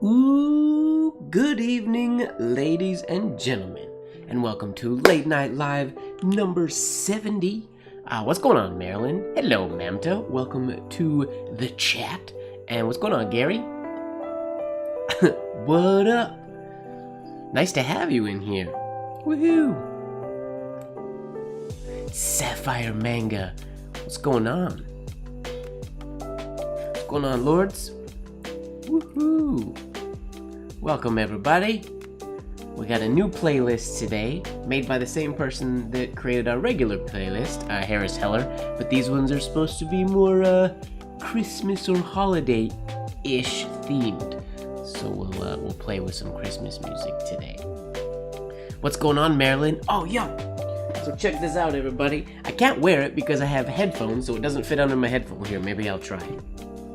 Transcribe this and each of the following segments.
Ooh, good evening, ladies and gentlemen, and welcome to Late Night Live number 70. What's going on, Marilyn? Hello, Mamta. Welcome to the chat. And what's going on, Gary? What up? Nice to have you in here. Woohoo! Sapphire Manga. What's going on? What's going on, Lords? Woohoo! Welcome, everybody. We got a new playlist today, made by the same person that created our regular playlist, Harris Heller, but these ones are supposed to be more, Christmas or holiday-ish themed. So we'll play with some Christmas music today. What's going on, Marilyn? Oh, yeah! So check this out, everybody. I can't wear it because I have headphones, so it doesn't fit under my headphone. Here, maybe I'll try.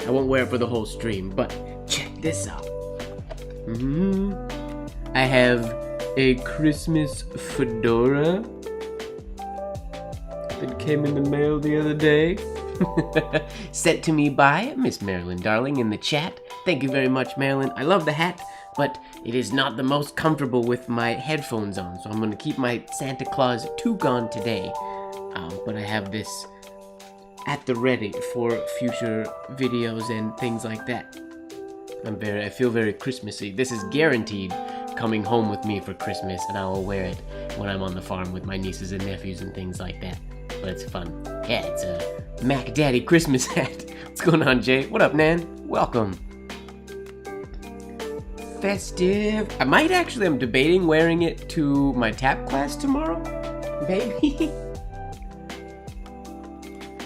I won't wear it for the whole stream, but check this out. I have a Christmas fedora that came in the mail the other day. Sent to me by Miss Marilyn Darling in the chat. Thank you very much, Marilyn. I love the hat, but it is not the most comfortable with my headphones on, so I'm going to keep my Santa Claus toque on today. But I have this at the ready for future videos and things like that. I feel very Christmassy. This is guaranteed coming home with me for Christmas, and I will wear it when I'm on the farm with my nieces and nephews and things like that. But it's fun. Yeah, it's a Mac Daddy Christmas hat. What's going on, Jay? What up, Nan? Welcome. Festive. I'm debating wearing it to my tap class tomorrow. Maybe.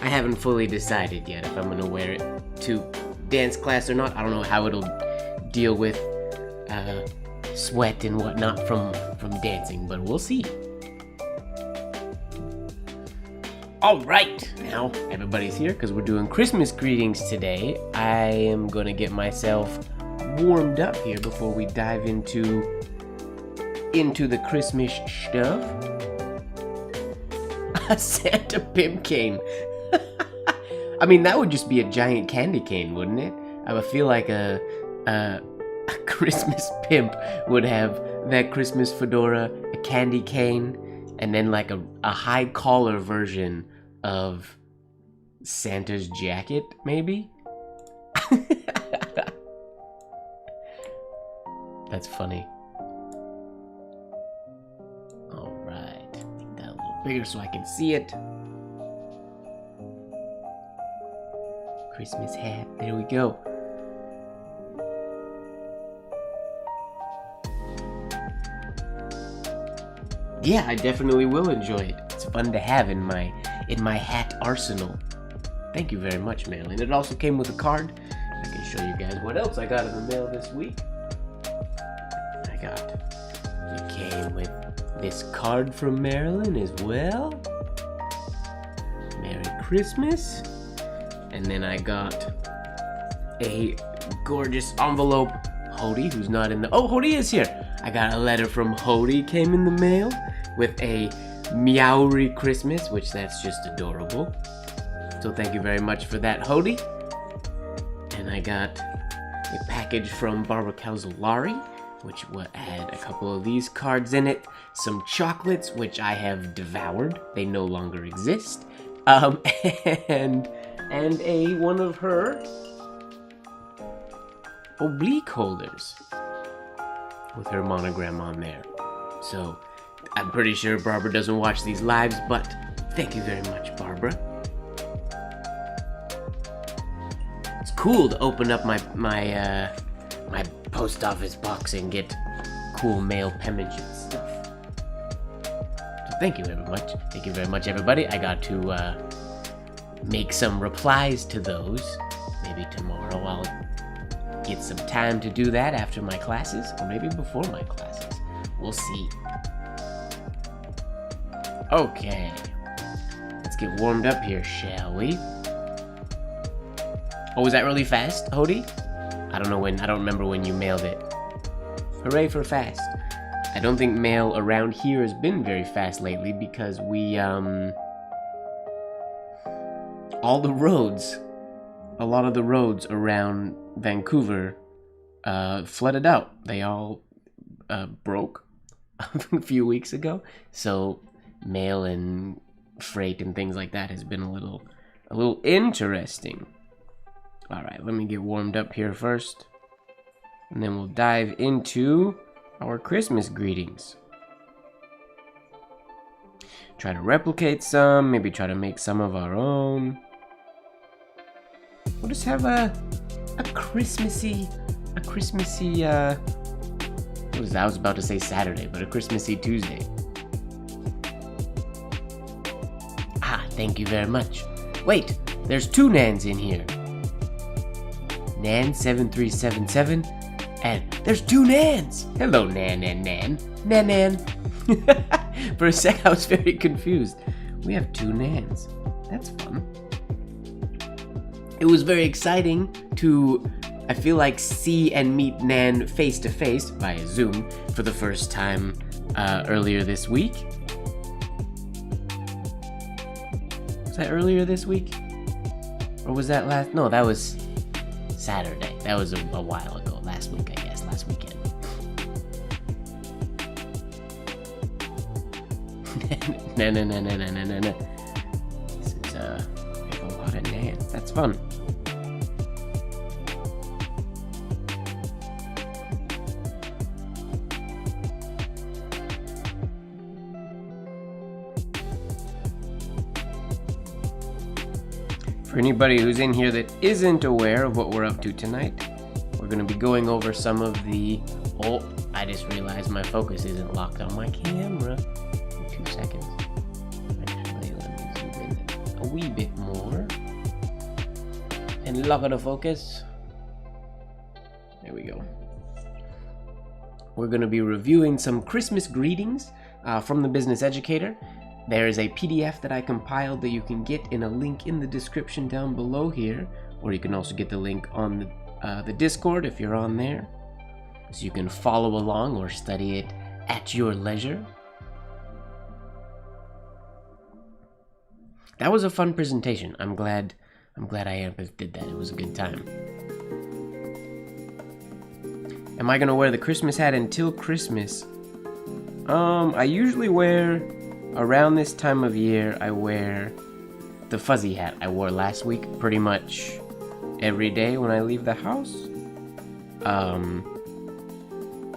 I haven't fully decided yet if I'm gonna wear it to dance class or not. I don't know how it'll deal with sweat and whatnot from dancing, but we'll see. Alright, now everybody's here because we're doing Christmas greetings today. I am gonna get myself warmed up here before we dive into the Christmas stuff. A Santa pimp cane. I mean, that would just be a giant candy cane, wouldn't it? I would feel like a Christmas pimp would have that Christmas fedora, a candy cane, and then like a high collar version of Santa's jacket, maybe? That's funny. Alright, make that a little bigger so I can see it. Christmas hat, there we go. Yeah, I definitely will enjoy it. It's fun to have in my hat arsenal. Thank you very much, Marilyn. It also came with a card. I can show you guys what else I got in the mail this week. It came with this card from Marilyn as well. Merry Christmas. And then I got a gorgeous envelope. Hody, who's not in the... Oh, Hody is here. I got a letter from Hody, came in the mail with a Meowry Christmas, which that's just adorable. So thank you very much for that, Hody. And I got a package from Barbara Calzolari, which had a couple of these cards in it, some chocolates, which I have devoured. They no longer exist. And one of her oblique holders with her monogram on there. So I'm pretty sure Barbara doesn't watch these lives, but thank you very much, Barbara. It's cool to open up my post office box and get cool mail penmanship stuff. So thank you very much. Thank you very much, everybody. I got to make some replies to those. Maybe tomorrow I'll get some time to do that after my classes, or maybe before my classes. We'll see. Okay. Let's get warmed up here, shall we? Oh, was that really fast, Hody? I don't remember when you mailed it. Hooray for fast. I don't think mail around here has been very fast lately because a lot of the roads around Vancouver flooded out. They all broke a few weeks ago. So mail and freight and things like that has been a little interesting. All right, let me get warmed up here first, and then we'll dive into our Christmas greetings. Try to replicate some, maybe try to make some of our own. We'll just have a Christmassy, what was that? I was about to say Saturday, but a Christmassy Tuesday. Ah, thank you very much. Wait, there's two Nans in here. Nan7377, and there's two Nans. Hello, Nan and Nan. Nan. For a sec, I was very confused. We have two Nans. That's fun. It was very exciting to, I feel like, see and meet Nan face to face via Zoom for the first time earlier this week. Was that earlier this week? Or was that last? No, that was Saturday. That was a while ago. Last week, I guess. Last weekend. No. This is a lot of Nans. That's fun. For anybody who's in here that isn't aware of what we're up to tonight, we're going to be going over some of the... Oh, I just realized my focus isn't locked on my camera. 2 seconds. Actually, let me zoom in a wee bit more. And lock on the focus. There we go. We're going to be reviewing some Christmas greetings from the Business Educator. There is a PDF that I compiled that you can get in a link in the description down below here, or you can also get the link on the Discord if you're on there, so you can follow along or study it at your leisure. That was a fun presentation. I'm glad I did that. It was a good time. Am I gonna wear the Christmas hat until Christmas? I usually wear... Around this time of year, I wear the fuzzy hat I wore last week pretty much every day when I leave the house.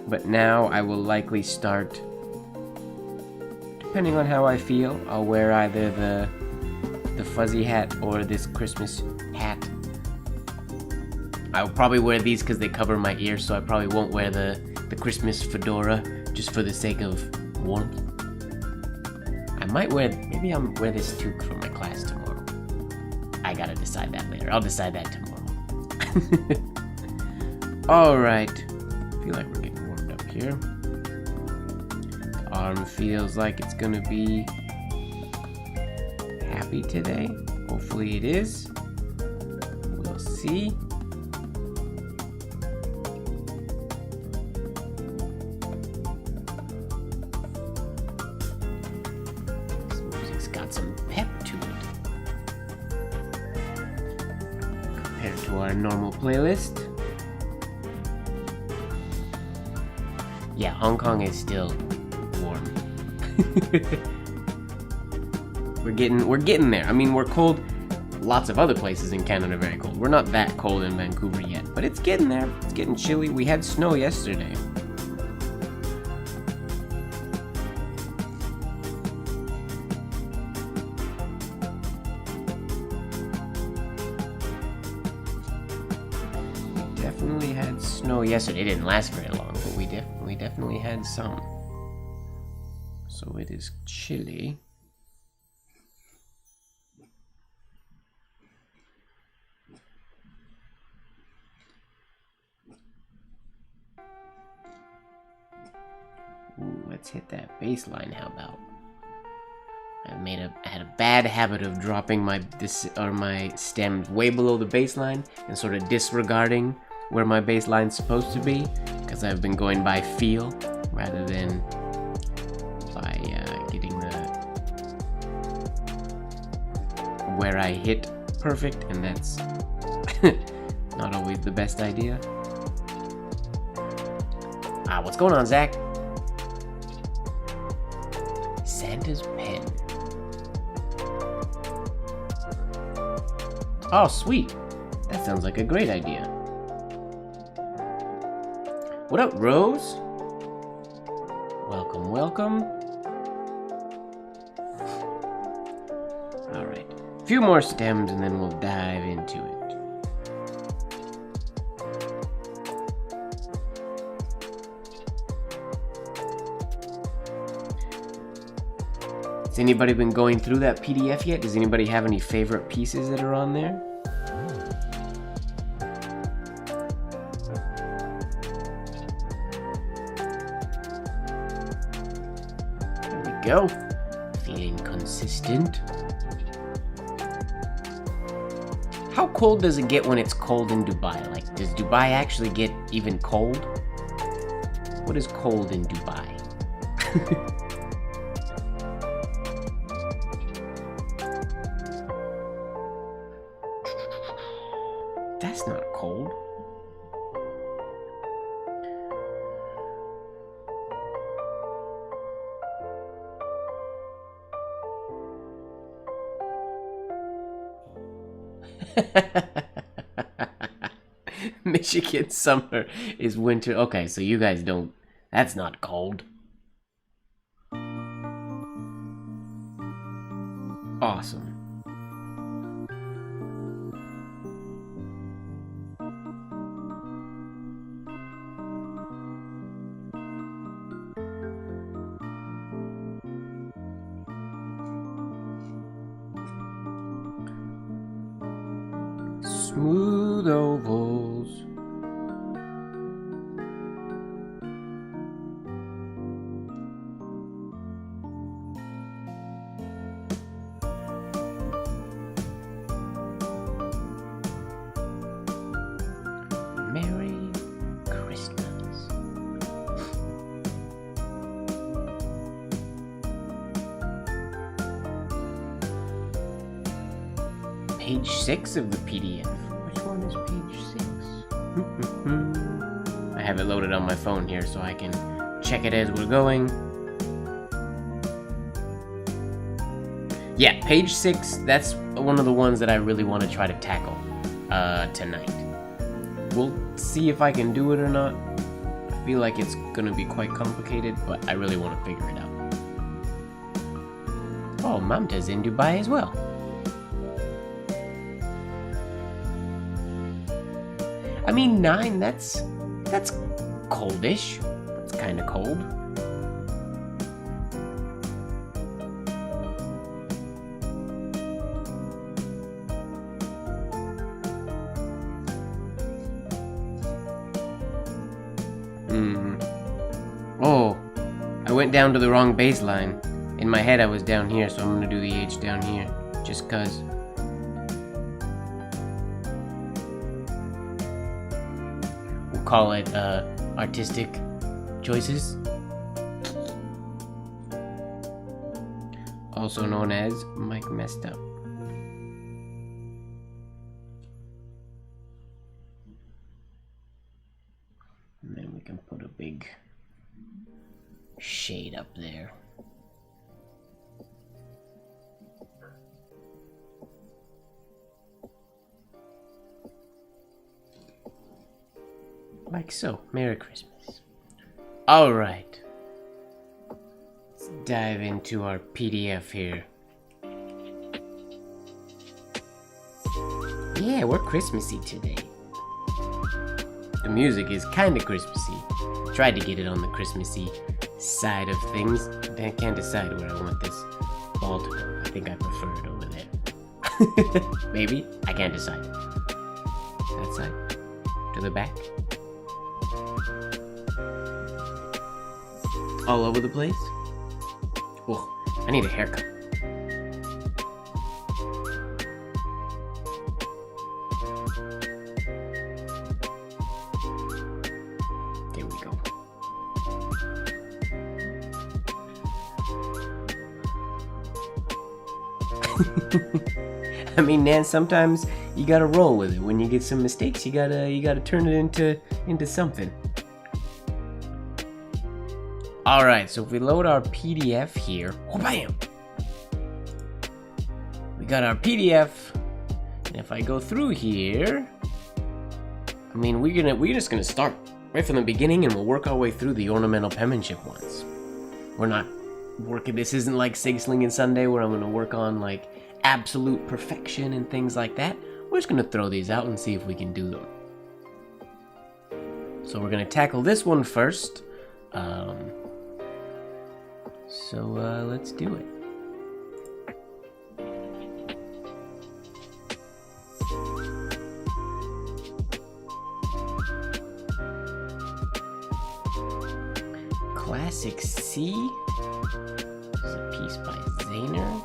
But now I will likely start, depending on how I feel, I'll wear either the fuzzy hat or this Christmas hat. I'll probably wear these because they cover my ears, so I probably won't wear the Christmas fedora just for the sake of warmth. I maybe I'll wear this toque for my class tomorrow. I gotta decide that later. I'll decide that tomorrow. Alright. I feel like we're getting warmed up here. The arm feels like it's gonna be happy today. Hopefully it is. We'll see. This music's got some pep to it compared to our normal playlist. Yeah, Hong Kong is still warm. We're getting there. I mean, we're cold. Lots of other places in Canada are very cold. We're not that cold in Vancouver yet, but it's getting there. It's getting chilly. We had snow yesterday. We definitely had snow yesterday. It didn't last very long, but we definitely had some. So it is chilly. Ooh, let's hit that bass line. How about? I had a bad habit of dropping my stems way below the bass line and sort of disregarding where my bass line's supposed to be, because I've been going by feel rather than by getting the where I hit perfect, and that's not always the best idea. What's going on, Zach? Santa's pen. Oh, sweet. That sounds like a great idea. What up, Rose? Welcome, welcome. Alright. A few more stems and then we'll dive into it. Has anybody been going through that PDF yet? Does anybody have any favorite pieces that are on there? There we go. Feeling consistent. How cold does it get when it's cold in Dubai? Like, does Dubai actually get even cold? What is cold in Dubai? That's not cold. Michigan summer is winter. Okay, so you guys don't... That's not cold. Awesome. Smooth ovals. Merry Christmas. Page 6 of the PDF. Which one is page 6? I have it loaded on my phone here so I can check it as we're going. Yeah, page 6, that's one of the ones that I really want to try to tackle tonight. We'll see if I can do it or not. I feel like it's gonna be quite complicated, but I really want to figure it out. Oh, Mamta's in Dubai as well. I mean, 9, that's coldish. That's kind of cold. Oh, I went down to the wrong baseline. In my head I was down here, so I'm gonna do the H down here. Just cause. We'll call it artistic choices. Also known as Mike messed up. And then we can put a big shade up there. Like so. Merry Christmas. Alright. Let's dive into our PDF here. Yeah, we're Christmassy today. The music is kinda Christmassy. I tried to get it on the Christmassy side of things. I can't decide where I want this ball to go. I think I prefer it over there. Maybe? I can't decide. That side? To the back? All over the place? Oh, I need a haircut. There we go. I mean, man, sometimes you gotta roll with it. When you get some mistakes, you gotta turn it into something. Alright, so if we load our PDF here, oh bam! We got our PDF, and if I go through here, I mean, we're just gonna start right from the beginning, and we'll work our way through the ornamental penmanship ones. We're not working, this isn't like Sig Slinging Sunday where I'm gonna work on like absolute perfection and things like that. We're just gonna throw these out and see if we can do them. So we're gonna tackle this one first. So let's do it. Classic C. This is a piece by Zayner.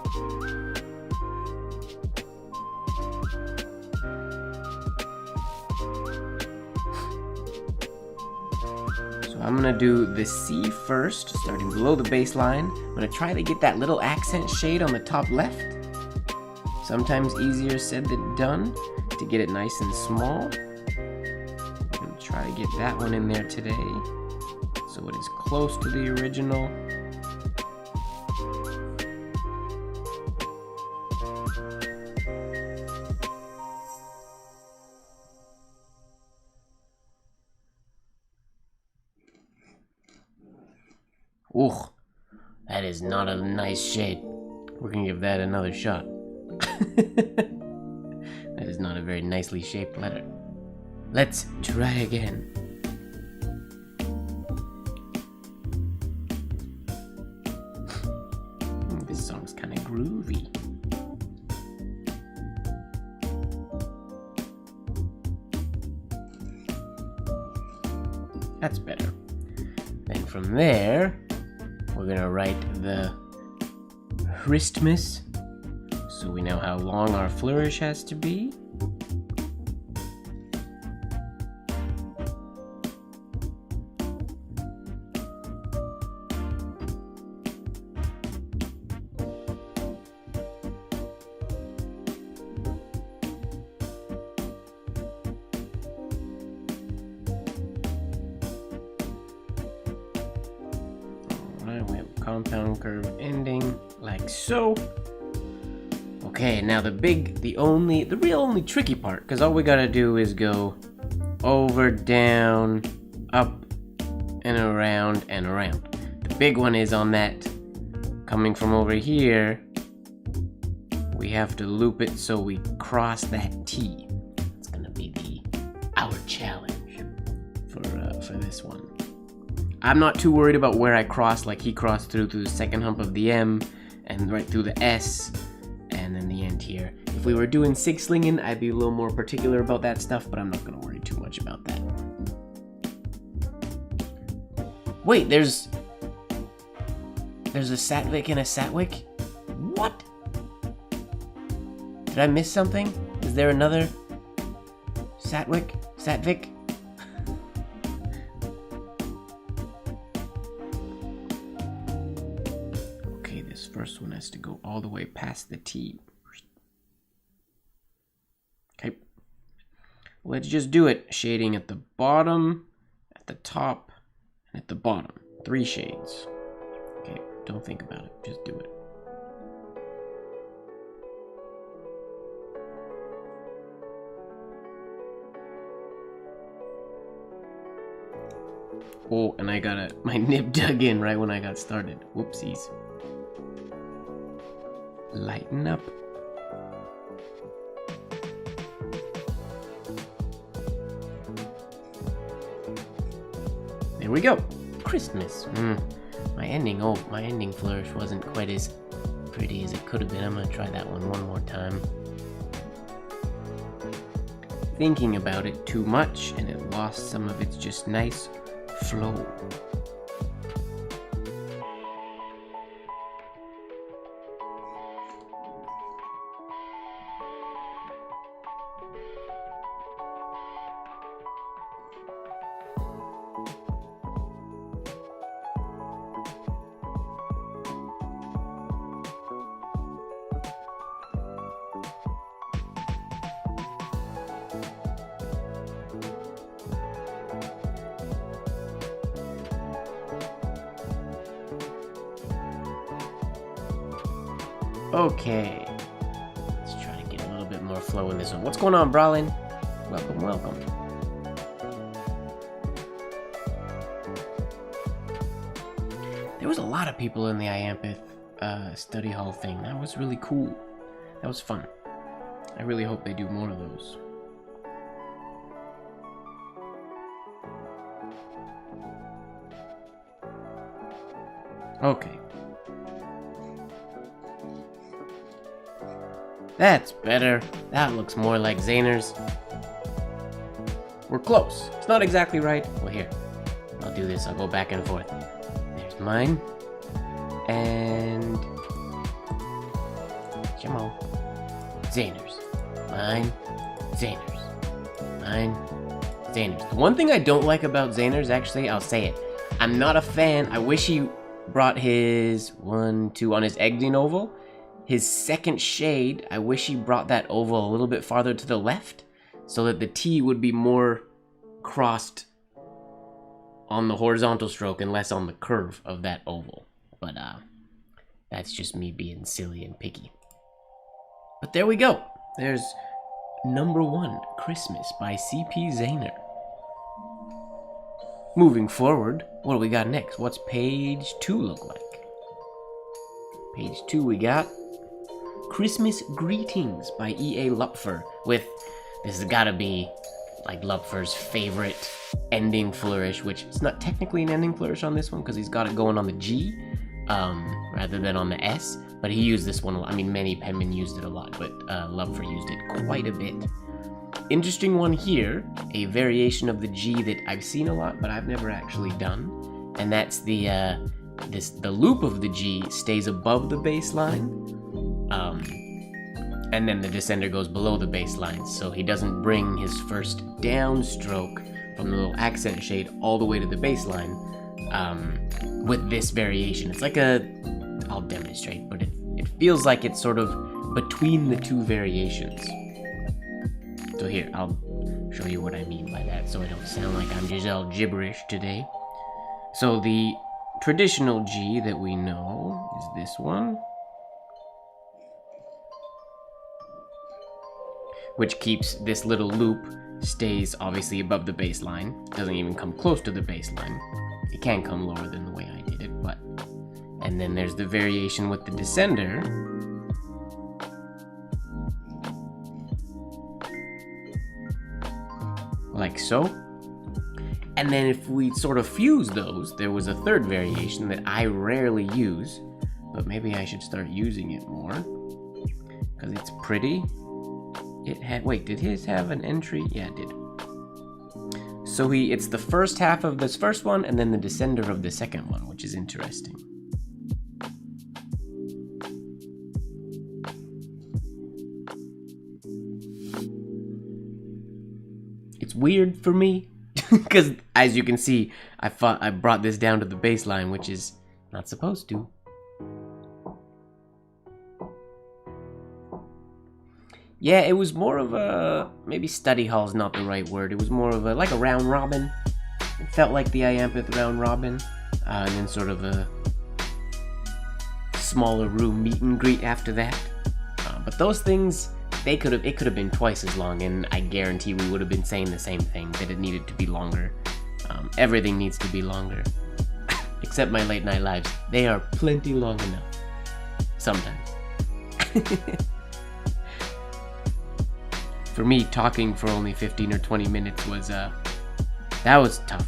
I'm gonna do the C first, starting below the baseline. I'm gonna try to get that little accent shade on the top left. Sometimes easier said than done to get it nice and small. I'm gonna try to get that one in there today, so it is close to the original. Ooh, that is not a nice shade. We're gonna give that another shot. That is not a very nicely shaped letter. Let's try again. This song's kind of groovy. That's better. Then from there, we're gonna write the Christmas, so we know how long our flourish has to be. We have a compound curve ending like so. Okay, now the real only tricky part, because all we gotta do is go over, down, up, and around, and around. The big one is on that coming from over here. We have to loop it so we cross that T. It's gonna be our challenge for this one. I'm not too worried about where I cross, like he crossed through the second hump of the M, and right through the S, and then the end here. If we were doing Sig Slinging, I'd be a little more particular about that stuff, but I'm not gonna worry too much about that. Wait, there's a Satvic and a Satwick? What? Did I miss something? Is there another Satvic? Okay, this first one has to go all the way past the T. Okay. Let's just do it. Shading at the bottom, at the top, and at the bottom. 3 shades. Okay, don't think about it. Just do it. Oh, and I got my nib dug in right when I got started. Whoopsies. Lighten up. There we go. Christmas. My ending flourish wasn't quite as pretty as it could have been. I'm gonna try that one more time. Thinking about it too much, and it lost some of its just nice flow. Okay, let's try to get a little bit more flow in this one. What's going on, Brawlin? Welcome. There was a lot of people in the Iampith study hall thing. That was really cool. That was fun. I really hope they do more of those. Okay. That's better. That looks more like Zayner's. We're close. It's not exactly right. Well, here. I'll do this. I'll go back and forth. There's mine. And... come on. Zayner's. Mine. Zayner's. Mine. Zayner's. The one thing I don't like about Zayner's, actually, I'll say it. I'm not a fan. I wish he brought his 1, 2 on his Egdin oval. His second shade, I wish he brought that oval a little bit farther to the left so that the T would be more crossed on the horizontal stroke and less on the curve of that oval. But that's just me being silly and picky. But there we go. There's number 1, Christmas by CP Zayner. Moving forward, what do we got next? What's page 2 look like? Page 2 we got Christmas Greetings by E.A. Lupford with, this has got to be like Lupford's favorite ending flourish, which it's not technically an ending flourish on this one because he's got it going on the G rather than on the S, but he used this one a lot. I mean, many penmen used it a lot, but Lupford used it quite a bit. Interesting one here, a variation of the G that I've seen a lot, but I've never actually done, and that's the loop of the G stays above the bass line, and then the descender goes below the bass line, so he doesn't bring his first downstroke from the little accent shade all the way to the bass line with this variation. It's like I'll demonstrate, but it feels like it's sort of between the two variations. So here, I'll show you what I mean by that so I don't sound like I'm just all gibberish today. So the traditional G that we know is this one, which keeps this little loop, stays obviously above the bass line, doesn't even come close to the bass line. It can come lower than the way I did it, but... and then there's the variation with the descender, like so. And then if we sort of fuse those, there was a third variation that I rarely use, but maybe I should start using it more because it's pretty. It had, wait, did his have an entry? Yeah, it did. So it's the first half of this first one and then the descender of the second one, which is interesting. It's weird for me because, as you can see, I brought this down to the baseline, which is not supposed to. Yeah, it was more of a, maybe study hall is not the right word. It was more of like a round robin. It felt like the Iampith round robin, and then sort of a smaller room meet and greet after that. But those things, it could have been twice as long, and I guarantee we would have been saying the same thing, that it needed to be longer. Everything needs to be longer, except my late night lives. They are plenty long enough. Sometimes. For me, talking for only 15 or 20 minutes was, that was tough.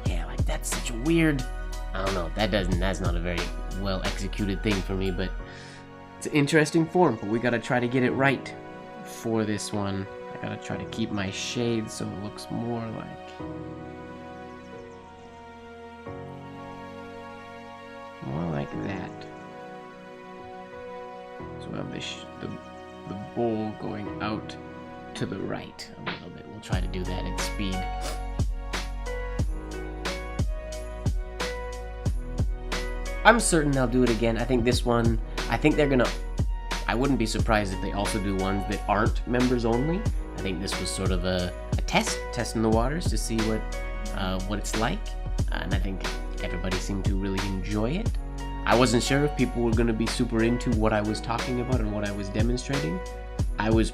Yeah, like, that's such a weird, I don't know, that's not a very well executed thing for me, but it's an interesting form, but we gotta try to get it right for this one. I gotta try to keep my shades so it looks more like that. So we have the bowl going out to the right a little bit. We'll try to do that at speed. I'm certain I'll do it again. I think this one, I wouldn't be surprised if they also do ones that aren't members only. I think this was sort of a testing the waters to see what it's like. And I think everybody seemed to really enjoy it. I wasn't sure if people were going to be super into what I was talking about and what I was demonstrating. I was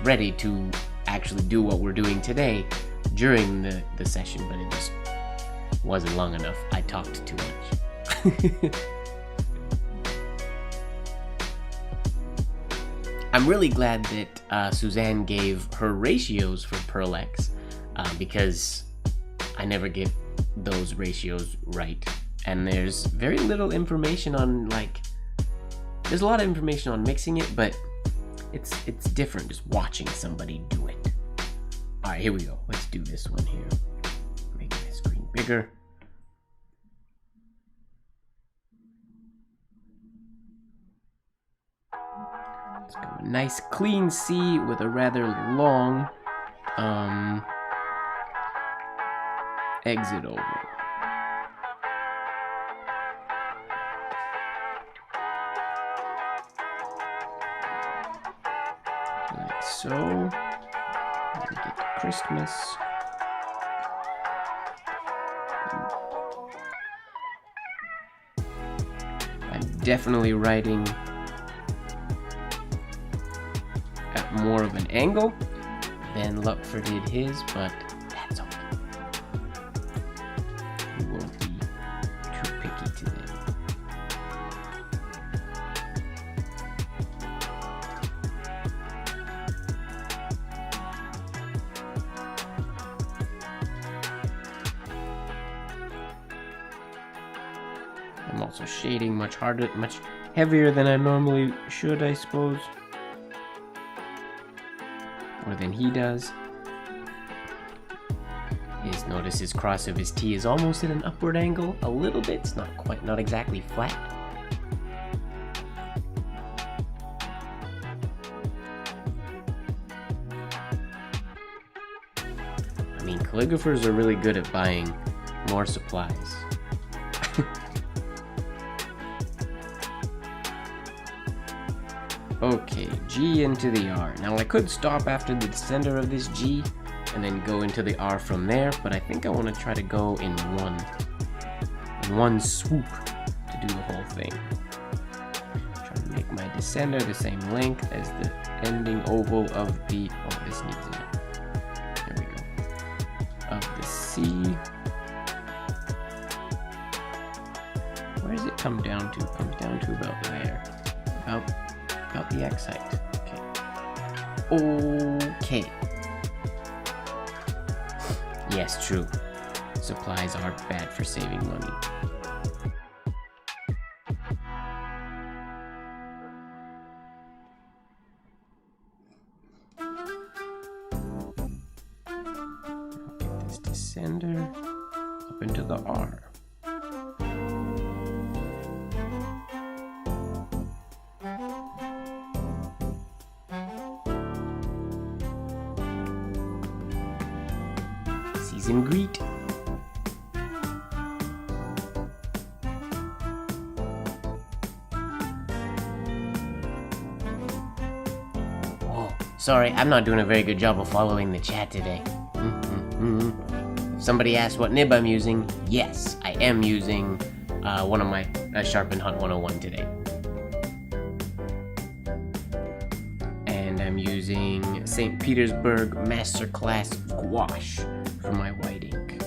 ready to actually do what we're doing today during the session, but it just wasn't long enough. I talked too much. I'm really glad that Suzanne gave her ratios for Pearl X, because I never get those ratios right. And there's very little information on, like, there's a lot of information on mixing it, but it's different just watching somebody do it. All right, here we go. Let's do this one here. Make my screen bigger. Let's go a nice clean C with a rather long exit over. Like so. Let me get to Christmas. I'm definitely writing at more of an angle than Lupford did his, but that's okay. We won't be too picky today. I'm also shading much harder, much heavier than I normally should, I suppose. Or than he does. Notice his cross of his T is almost at an upward angle, a little bit. It's not exactly flat. I mean, calligraphers are really good at buying more supplies. Okay, G into the R. Now I could stop after the descender of this G and then go into the R from there, but I think I want to try to go in one swoop to do the whole thing. Try to make my descender the same length as the ending oval of the, oh, this needs it. There we go. Of the C. Where does it come down to? It comes down to about there. About the X height. Okay. Yes, true. Supplies are bad for saving money. sender up into the R. Season greet. Sorry, I'm not doing a very good job of following the chat today. If somebody asks what nib I'm using, yes, I am using one of my Sharpen Hunt 101 today. And I'm using St. Petersburg Masterclass Gouache for my white ink.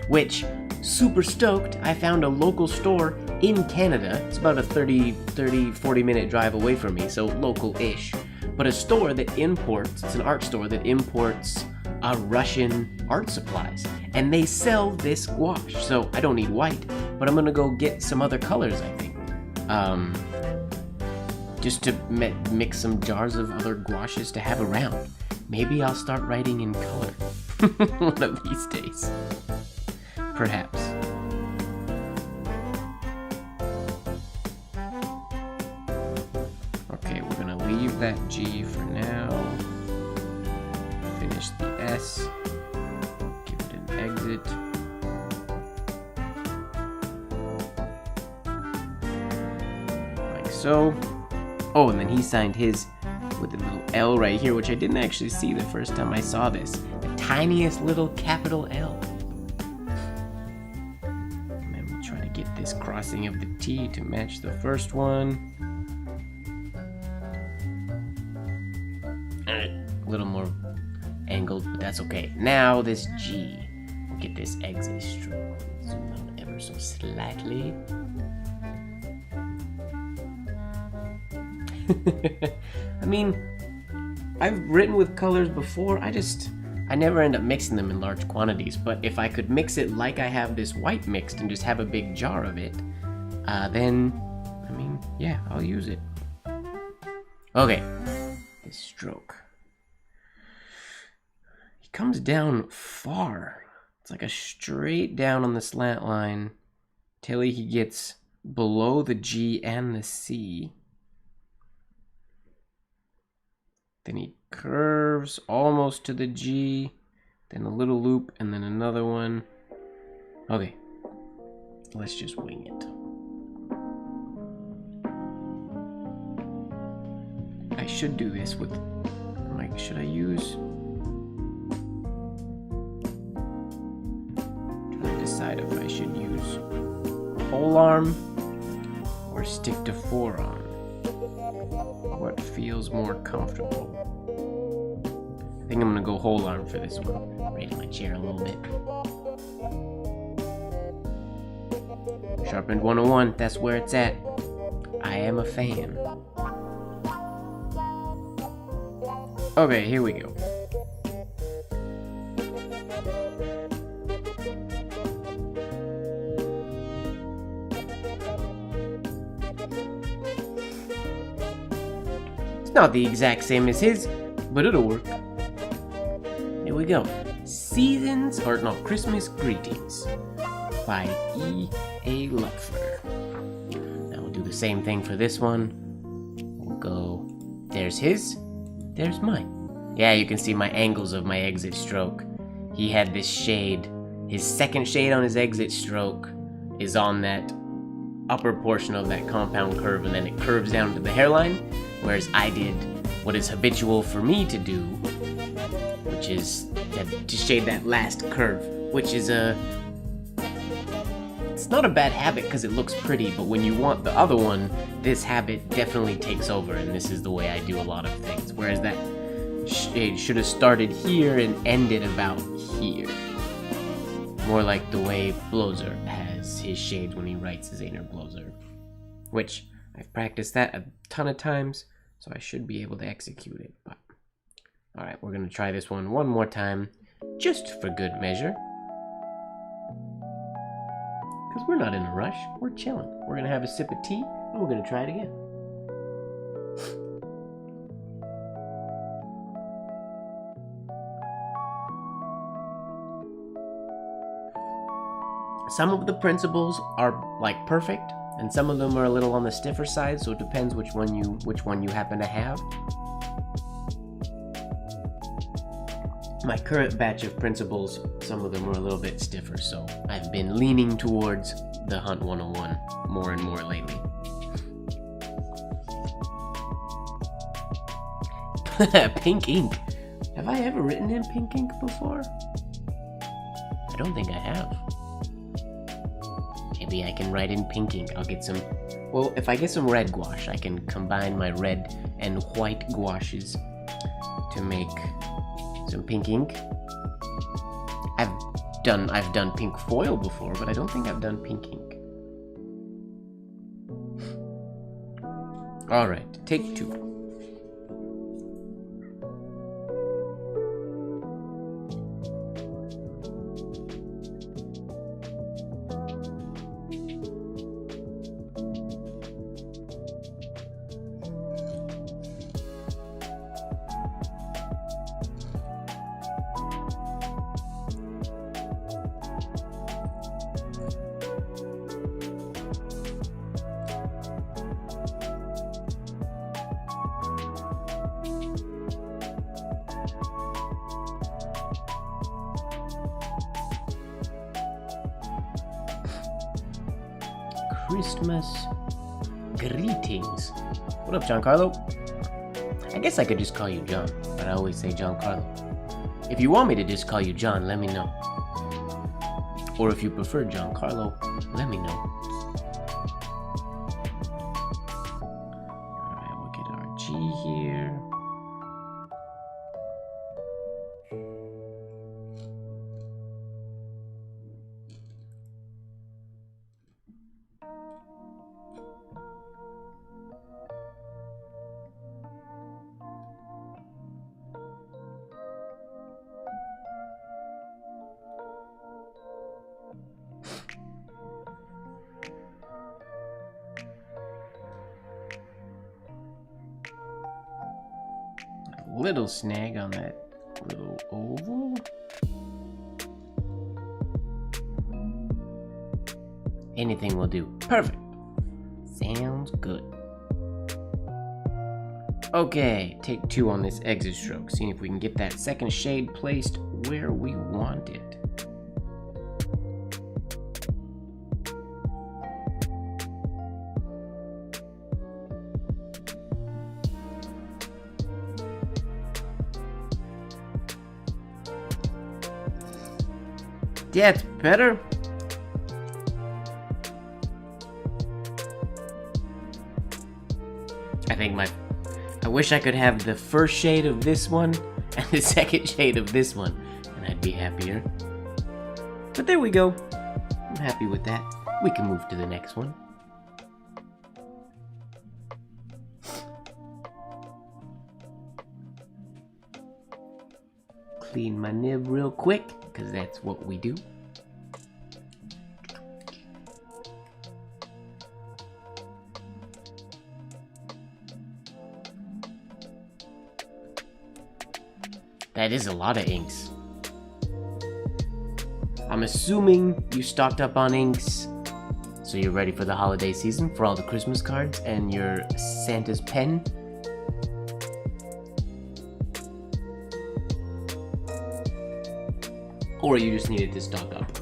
Which, super stoked, I found a local store in Canada. It's about a 40 minute drive away from me, so local-ish. But a store that imports, it's an art store that imports Russian art supplies. And they sell this gouache. So I don't need white, but I'm gonna go get some other colors, I think. Just to mix some jars of other gouaches to have around. Maybe I'll start writing in color one of these days. Perhaps. Leave that G for now. Finish the S. Give it an exit. Like so. Oh, and then he signed his with a little L right here, which I didn't actually see the first time I saw this. The tiniest little capital L. And then we try to get this crossing of the T to match the first one. A little more angled, but that's okay. Now this G, we'll get this exit stroke. Zoom in ever so slightly. I mean, I've written with colors before. I never end up mixing them in large quantities. But if I could mix it like I have this white mixed and just have a big jar of it, then, I mean, yeah, I'll use it. Okay, this stroke. Comes down far. It's like a straight down on the slant line till he gets below the G and the C. Then he curves almost to the G, then a little loop, and then another one. Okay, let's just wing it. I should do this with, like, should I use? Decide if I should use pole arm or stick to forearm. What feels more comfortable? I think I'm gonna go whole arm for this one. Raise my chair a little bit. Sharpened 101, that's where it's at. I am a fan. Okay, here we go. Not the exact same as his, but it'll work. Here we go. Seasons, or no, Christmas Greetings by E.A. Lupford. Now we'll do the same thing for this one. We'll go, there's his, there's mine. Yeah, you can see my angles of my exit stroke. He had this shade. His second shade on his exit stroke is on that upper portion of that compound curve, and then it curves down to the hairline. Whereas I did what is habitual for me to do, which is to shade that last curve, which is it's not a bad habit because it looks pretty, but when you want the other one, this habit definitely takes over, and this is the way I do a lot of things. Whereas that shade should have started here and ended about here. More like the way Blozer has his shades when he writes Zayner Blozer, which I've practiced that a ton of times, so I should be able to execute it. But alright, we're going to try this one more time, just for good measure. Because we're not in a rush, we're chilling. We're going to have a sip of tea, and we're going to try it again. Some of the principles are like perfect, and some of them are a little on the stiffer side, so it depends which one you happen to have. My current batch of principles, some of them are a little bit stiffer, so I've been leaning towards the Hunt 101 more and more lately. Pink ink. Have I ever written in pink ink before? I don't think I have. Maybe I can write in pink ink. I'll get some... Well, if I get some red gouache, I can combine my red and white gouaches to make some pink ink. I've done pink foil before, but I don't think I've done pink ink. Alright, take 2. Christmas greetings. What up, Giancarlo? I guess I could just call you John, but I always say Giancarlo. If you want me to just call you John, let me know. Or if you prefer Giancarlo, let me know. Alright, we'll get our G here. Little snag on that little oval. Anything will do. Perfect. Sounds good. Okay, take 2 on this exit stroke. Seeing if we can get that second shade placed where we want it. That's better. I wish I could have the first shade of this one and the second shade of this one, and I'd be happier. But there we go. I'm happy with that. We can move to the next one. Clean my nib real quick, because that's what we do. That is a lot of inks. I'm assuming you stocked up on inks, so you're ready for the holiday season, for all the Christmas cards and your Santa's pen. Or you just needed to stock up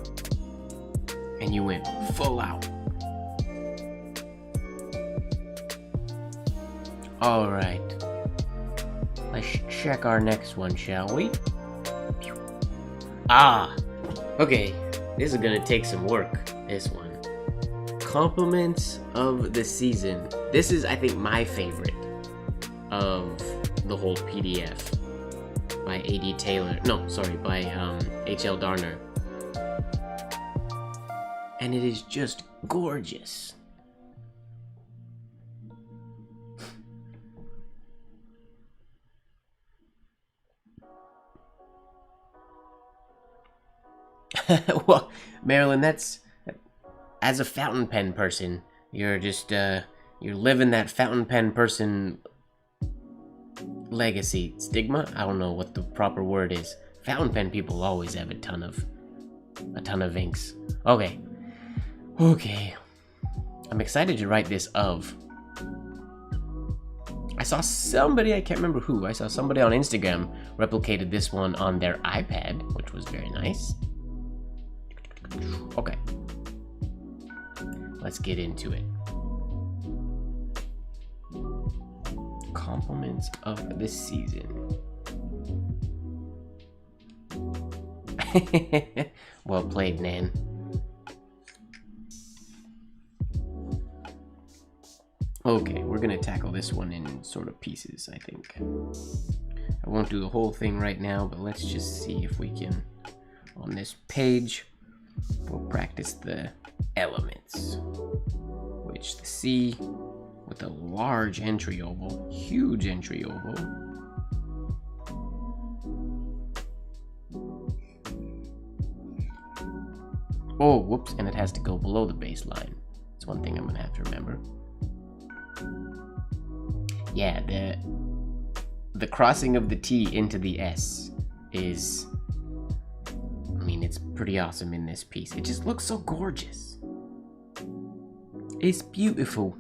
and you went full out. Alright. Let's check our next one, shall we? Ah! Okay, this is gonna take some work, this one. Compliments of the season. This is, I think, my favorite of the whole PDF. By A.D. Taylor. No, sorry, by H.L. Darner. And it is just gorgeous. Well, Marilyn, that's... As a fountain pen person, you're just, you're living that fountain pen person legacy. Stigma? I don't know what the proper word is. Fountain pen people always have a ton of inks. Okay, Okay. I'm excited to write this of. I saw somebody, I can't remember who, I saw somebody on Instagram replicated this one on their iPad, which was very nice. Okay. Let's get into it. Compliments of the season. Well played, Nan. Okay, we're gonna tackle this one in sort of pieces, I think. I won't do the whole thing right now, but let's just see if we can, on this page, we'll practice the elements, which the C with a large entry oval, huge entry oval. Oh, whoops, and it has to go below the baseline. That's one thing I'm gonna have to remember. Yeah, the crossing of the T into the S is, I mean, it's pretty awesome in this piece. It just looks so gorgeous. It's beautiful.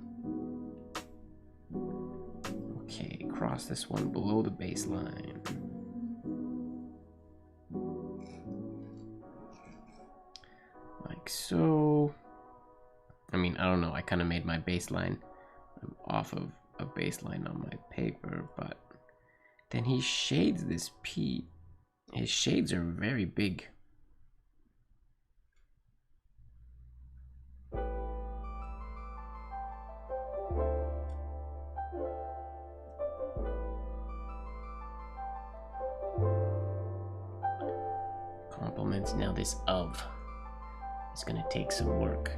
Okay, cross this one below the baseline. Like so. I mean, I don't know, I kind of made my baseline off of a baseline on my paper, but then he shades this P. His shades are very big. Compliments. Now this of is gonna take some work.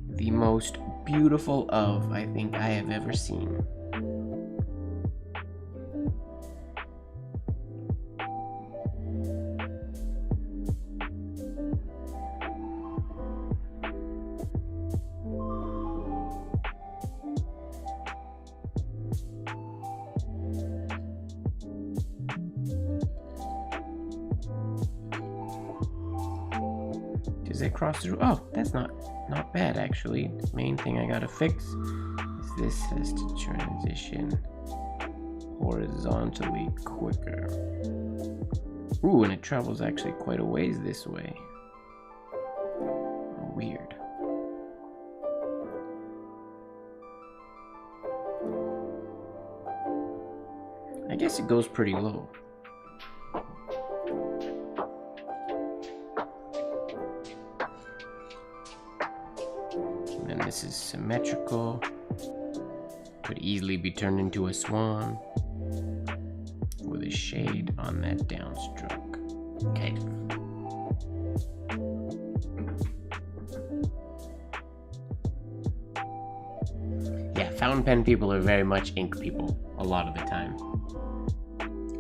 The most beautiful of I think I have ever seen. Does it cross through? Oh, that's not bad actually. The main thing I gotta fix is this has to transition horizontally quicker. Ooh, and it travels actually quite a ways this way. Weird. I guess it goes pretty low. And this is symmetrical. Could easily be turned into a swan with a shade on that downstroke. Okay. Yeah, fountain pen people are very much ink people a lot of the time.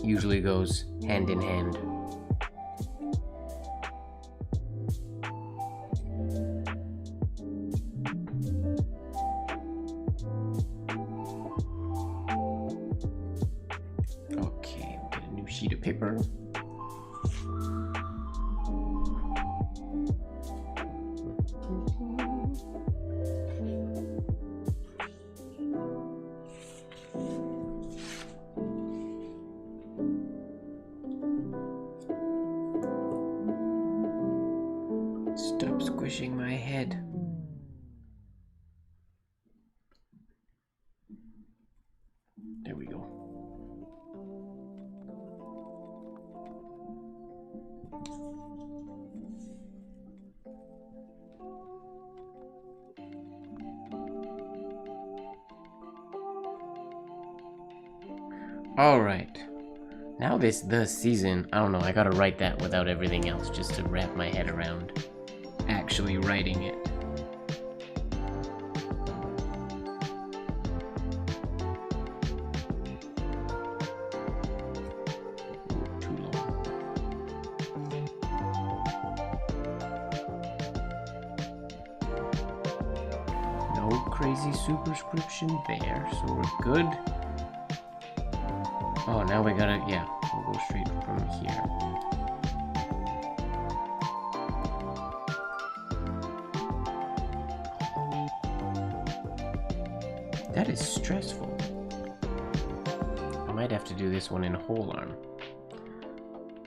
Usually goes hand in hand. Okay, we'll get a new sheet of paper. Stop squishing my head. There we go. All right. Now the season, I don't know, I gotta write that without everything else just to wrap my head around actually writing it. Ooh, too long. No crazy superscription there, so we're good. Oh, now we gotta, yeah, we'll go straight from here. That is stressful. I might have to do this one in whole arm.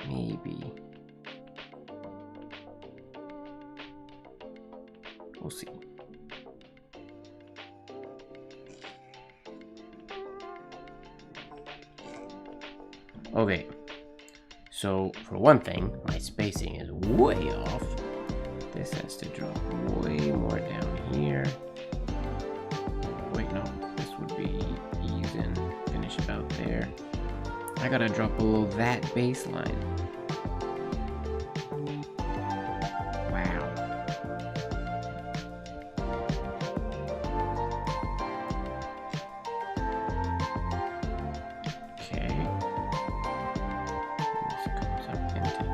Maybe. We'll see. Okay, so for one thing, my spacing is way off. This has to drop way more down here. Wait, no, this would be even, finish about there. I gotta drop below that baseline. Wow.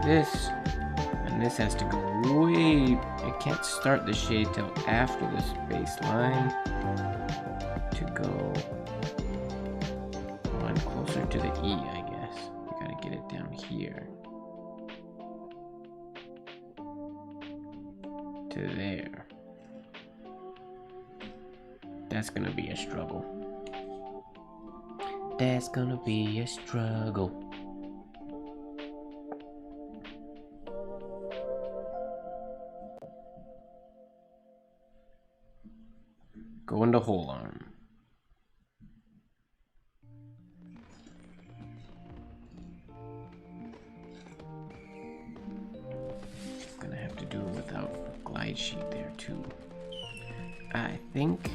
This, and this has to go way, it can't start the shade till after this baseline to go one closer to the E, I guess. We gotta get it down here to there. That's gonna be a struggle. That's gonna be a struggle. Go into whole arm. Gonna have to do it without a glide sheet there too. I think.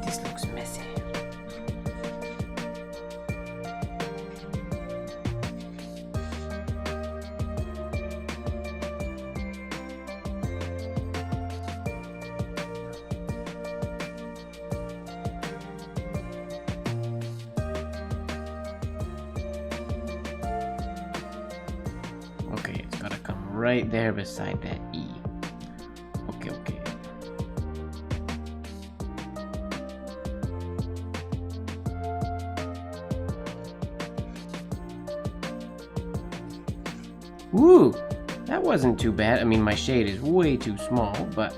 This looks messy. Okay, it's gotta come right there beside that E. Okay, okay. Woo! That wasn't too bad. I mean, my shade is way too small, but...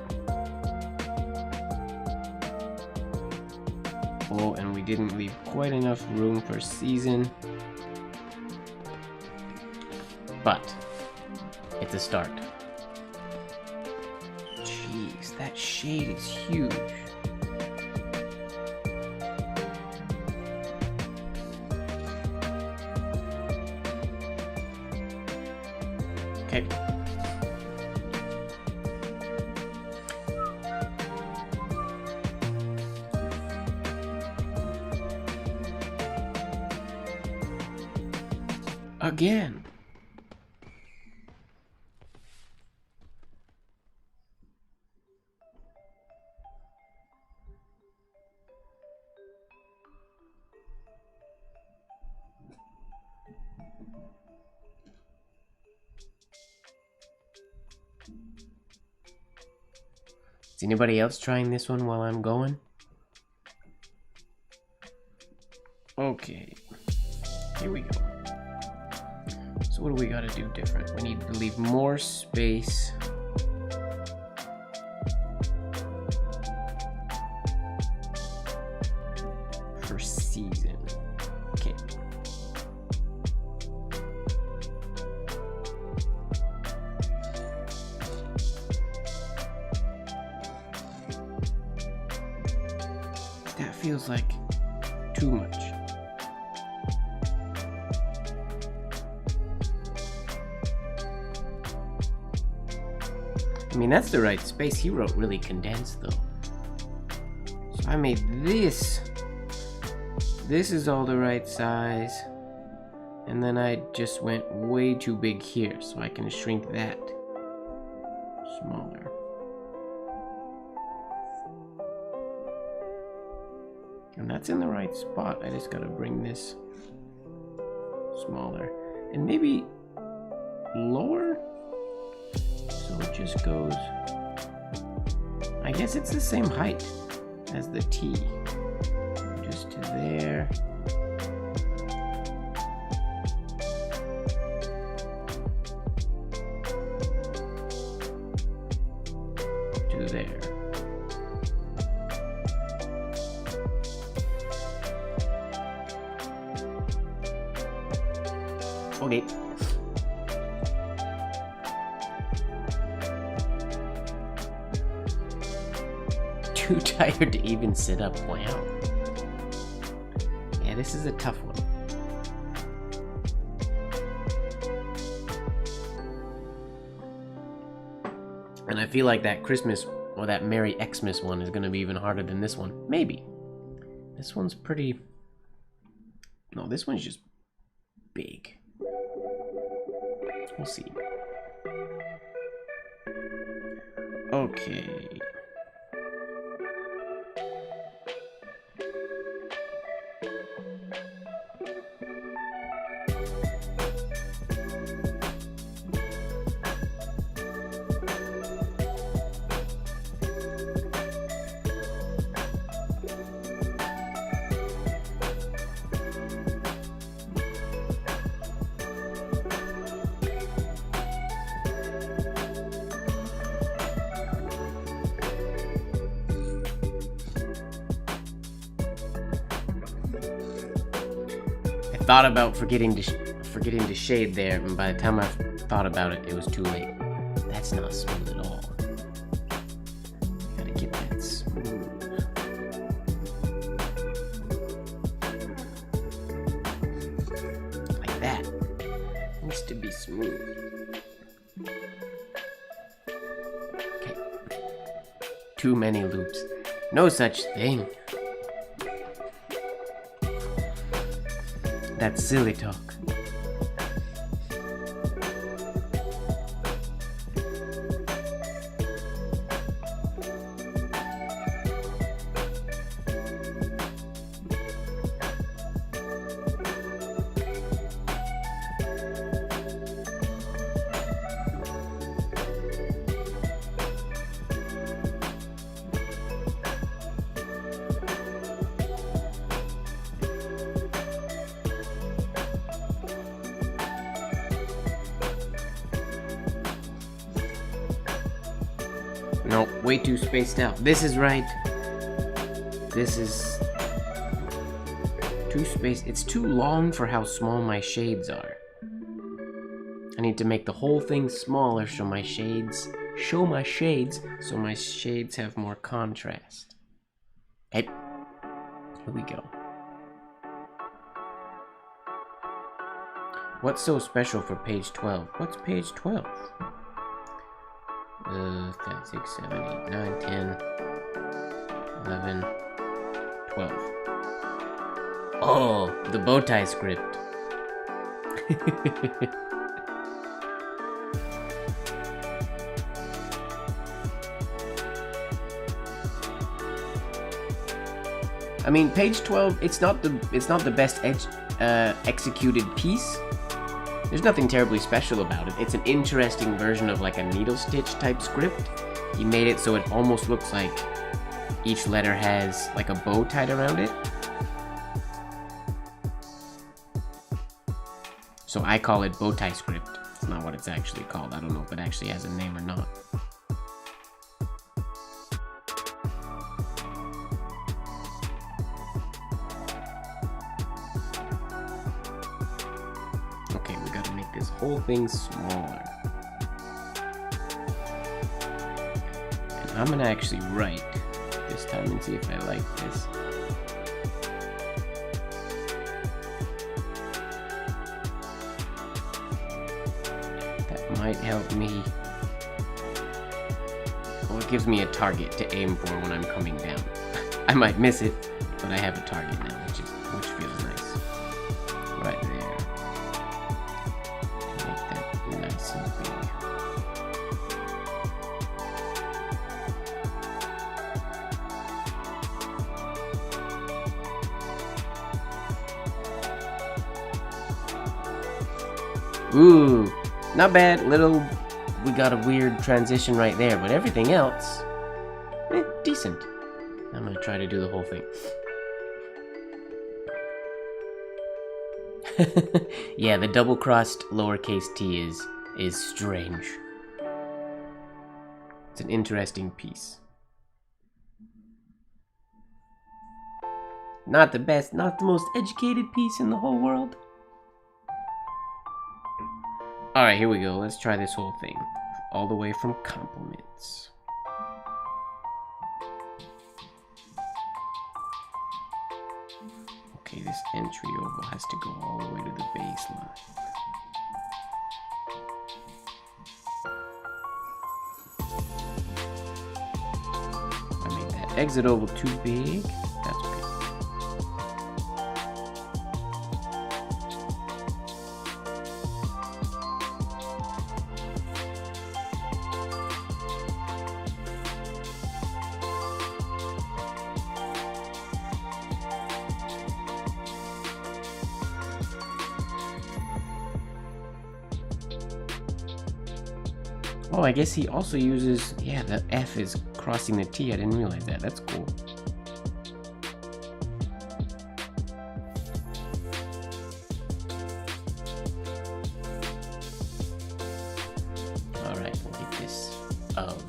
Oh, and we didn't leave quite enough room for season. But, it's a start. Jeez, that shade is huge. Okay. Again. Is anybody else trying this one while I'm going? Okay, here we go. So what do we gotta do different? We need to leave more space. For season. Okay. That feels like too much. I mean, that's the right space. He wrote really condensed though. So I made this. This is all the right size. And then I just went way too big here, so I can shrink that smaller. And that's in the right spot. I just gotta bring this smaller. And maybe lower? So it just goes... I guess it's the same height as the T. Just to there. To there. Okay. Too tired to even sit up. Wow. Yeah, this is a tough one. And I feel like that Christmas or that Merry Xmas one is going to be even harder than this one. Maybe. This one's pretty... No, this one's just big. We'll see. Okay. Thought about forgetting to shade there, and by the time I thought about it, it was too late. That's not smooth at all. Gotta get that smooth. Like that. Needs to be smooth. Okay. Too many loops. No such thing. That's silly talk. No, way too spaced out. This is right. This is too spaced. It's too long for how small my shades are. I need to make the whole thing smaller so my shades have more contrast. Hey, here we go. What's so special for page 12? What's page 12? 5, 6, 7, 8, 9, 10, 11, 12. Oh, the bow tie script. I mean, page 12, it's not the best executed piece. There's nothing terribly special about it. It's an interesting version of like a needle stitch type script. He made it so it almost looks like each letter has like a bow tied around it. So I call it bow tie script. It's not what it's actually called. I don't know if it actually has a name or not. Whole thing smaller. And I'm gonna actually write this time and see if I like this. That might help me. Well, it gives me a target to aim for when I'm coming down. I might miss it, but I have a target now, which feels nice. Right there. Ooh, not bad. We got a weird transition right there, but everything else, decent. I'm gonna try to do the whole thing. Yeah, the double-crossed lowercase t is strange. It's an interesting piece. Not the best, not the most educated piece in the whole world. Alright, here we go. Let's try this whole thing. All the way from compliments. Okay, this entry oval has to go all the way to the baseline. I made that exit oval too big. That's okay. Oh, I guess he also uses, yeah, the F is crossing the T. I didn't realize that. That's cool. All right, we'll get this of.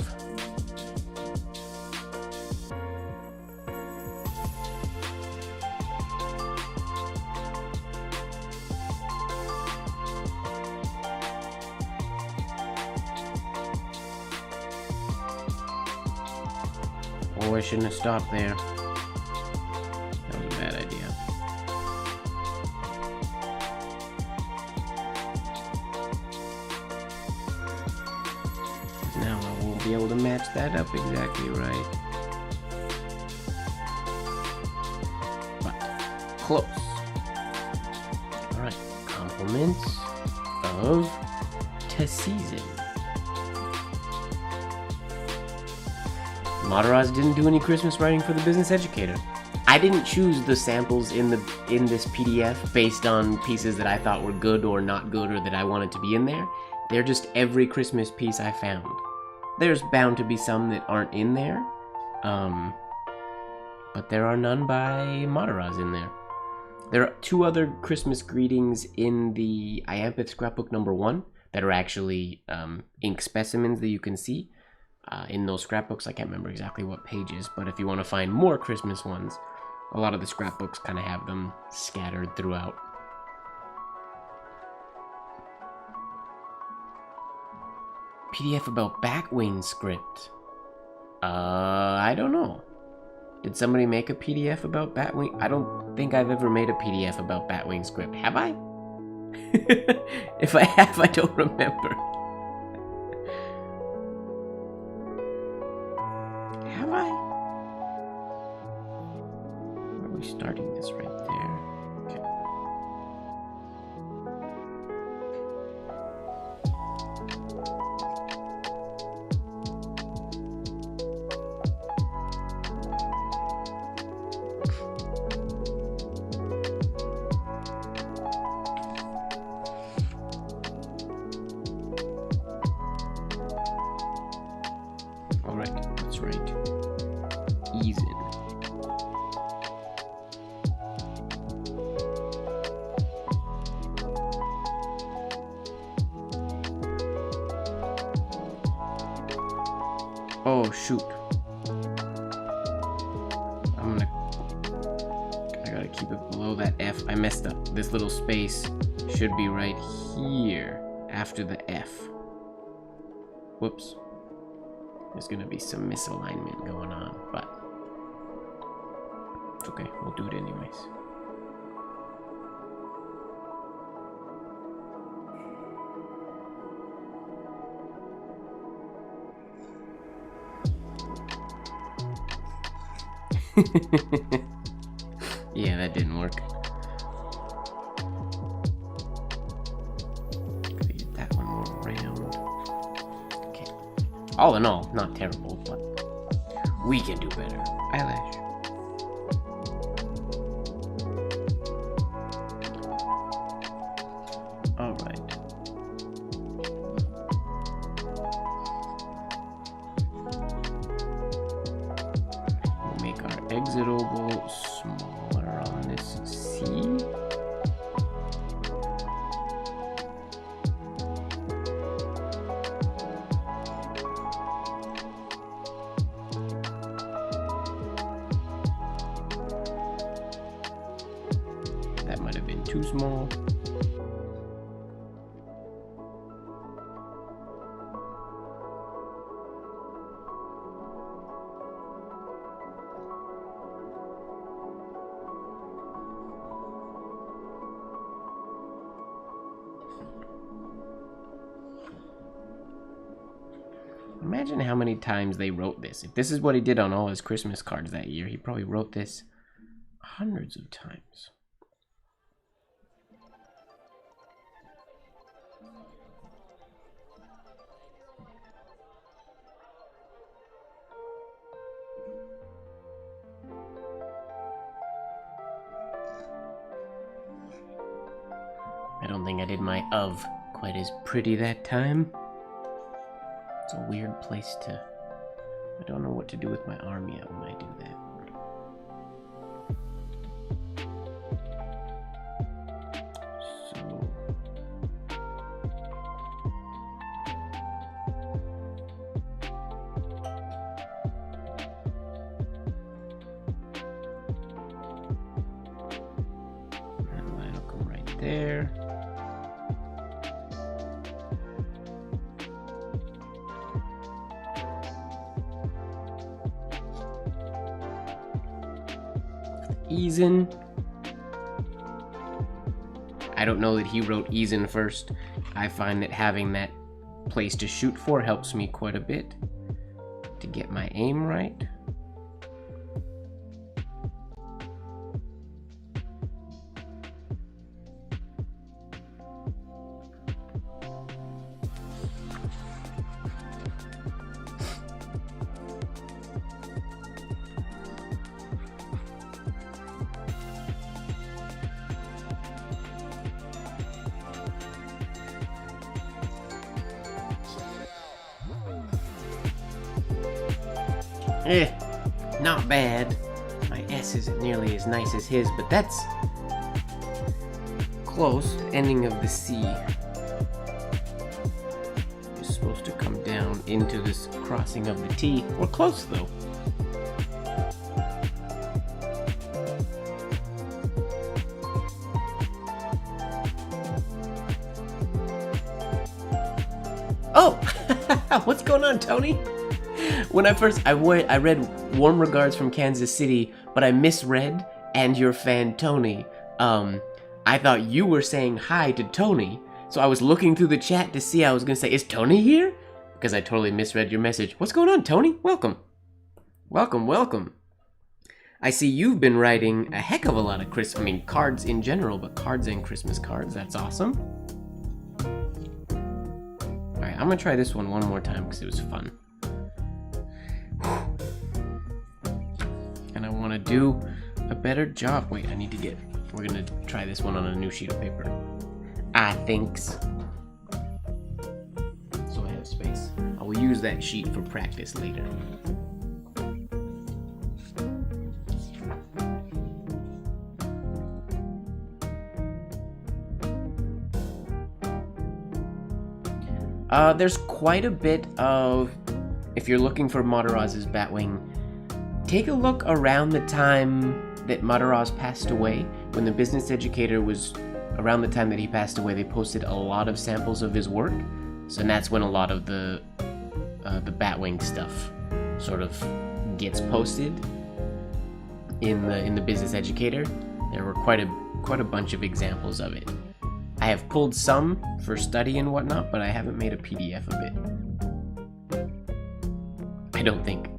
Oh, I shouldn't have stopped there. That was a bad idea. Now I won't be able to match that up exactly right. But close. Alright, compliments of season. Mataraz didn't do any Christmas writing for the Business Educator. I didn't choose the samples in this PDF based on pieces that I thought were good or not good or that I wanted to be in there. They're just every Christmas piece I found. There's bound to be some that aren't in there, but there are none by Mataraz in there. There are 2 other Christmas greetings in the Iampith scrapbook number 1 that are actually ink specimens that you can see. In those scrapbooks. I can't remember exactly what pages, but if you want to find more Christmas ones, a lot of the scrapbooks kind of have them scattered throughout. PDF about Batwing script. I don't know. Did somebody make a PDF about Batwing? I don't think I've ever made a PDF about Batwing script. Have I? If I have, I don't remember. Have I? Where are we starting this right there? Okay. All right, that's right. Ease in. Oh shoot. I gotta keep it below that F. I messed up. This little space should be right here after the F. Whoops. There's gonna be some misalignment going on, but it's okay, we'll do it anyways. Yeah, that didn't work. Gotta get that one more round. Okay. All in all, not terrible, but we can do better. Eyelash. Alright. exit oval smaller on this C. That might have been too small. Imagine how many times they wrote this. If this is what he did on all his Christmas cards that year, he probably wrote this hundreds of times. I don't think I did my of quite as pretty that time. It's a weird place to... I don't know what to do with my arm yet when I do that. So... that line will come right there. Eason. I don't know that he wrote Eason first. I find that having that place to shoot for helps me quite a bit to get my aim right. Not bad. My S isn't nearly as nice as his, but that's close. Ending of the C is supposed to come down into this crossing of the T. We're close though. Oh! What's going on, Tony? When I first, I read Warm Regards from Kansas City, but I misread, and your fan, Tony. I thought you were saying hi to Tony, so I was looking through the chat to see, I was going to say, is Tony here? Because I totally misread your message. What's going on, Tony? Welcome. Welcome, welcome. I see you've been writing a heck of a lot of cards in general, but cards and Christmas cards, that's awesome. Alright, I'm going to try this one more time because it was fun. And I want to do a better job. Wait, I need to get... We're going to try this one on a new sheet of paper. I thinks. So I have space. I will use that sheet for practice later. There's quite a bit of... If you're looking for Mataraz's Batwing, take a look around the time that Mataraz passed away. When the Business Educator was around the time that he passed away, they posted a lot of samples of his work. So that's when a lot of the Batwing stuff sort of gets posted in the Business Educator. There were quite a bunch of examples of it. I have pulled some for study and whatnot, but I haven't made a PDF of it. I don't think.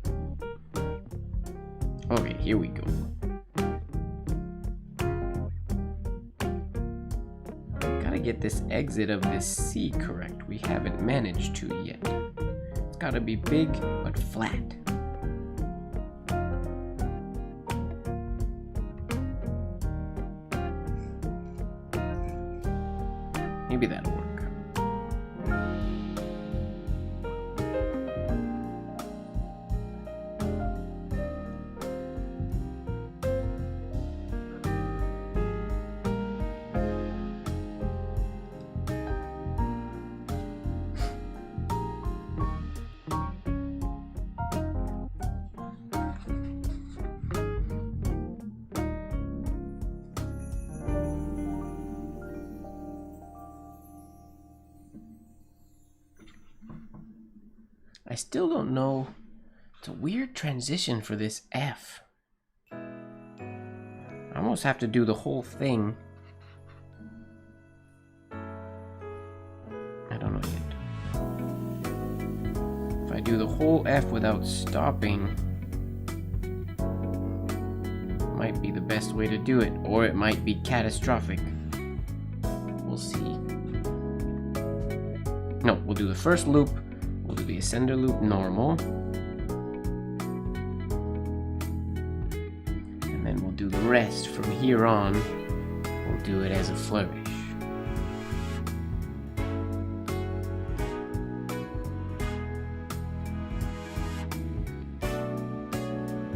Okay, here we go. Gotta get this exit of this C correct. We haven't managed to yet. It's gotta be big, but flat. Maybe that'll work. I still don't know. It's a weird transition for this F. I almost have to do the whole thing. I don't know yet. If I do the whole F without stopping, might be the best way to do it, or it might be catastrophic. We'll see. No, we'll do the first loop, we'll do the ascender loop normal, and then we'll do the rest from here on. We'll do it as a flourish.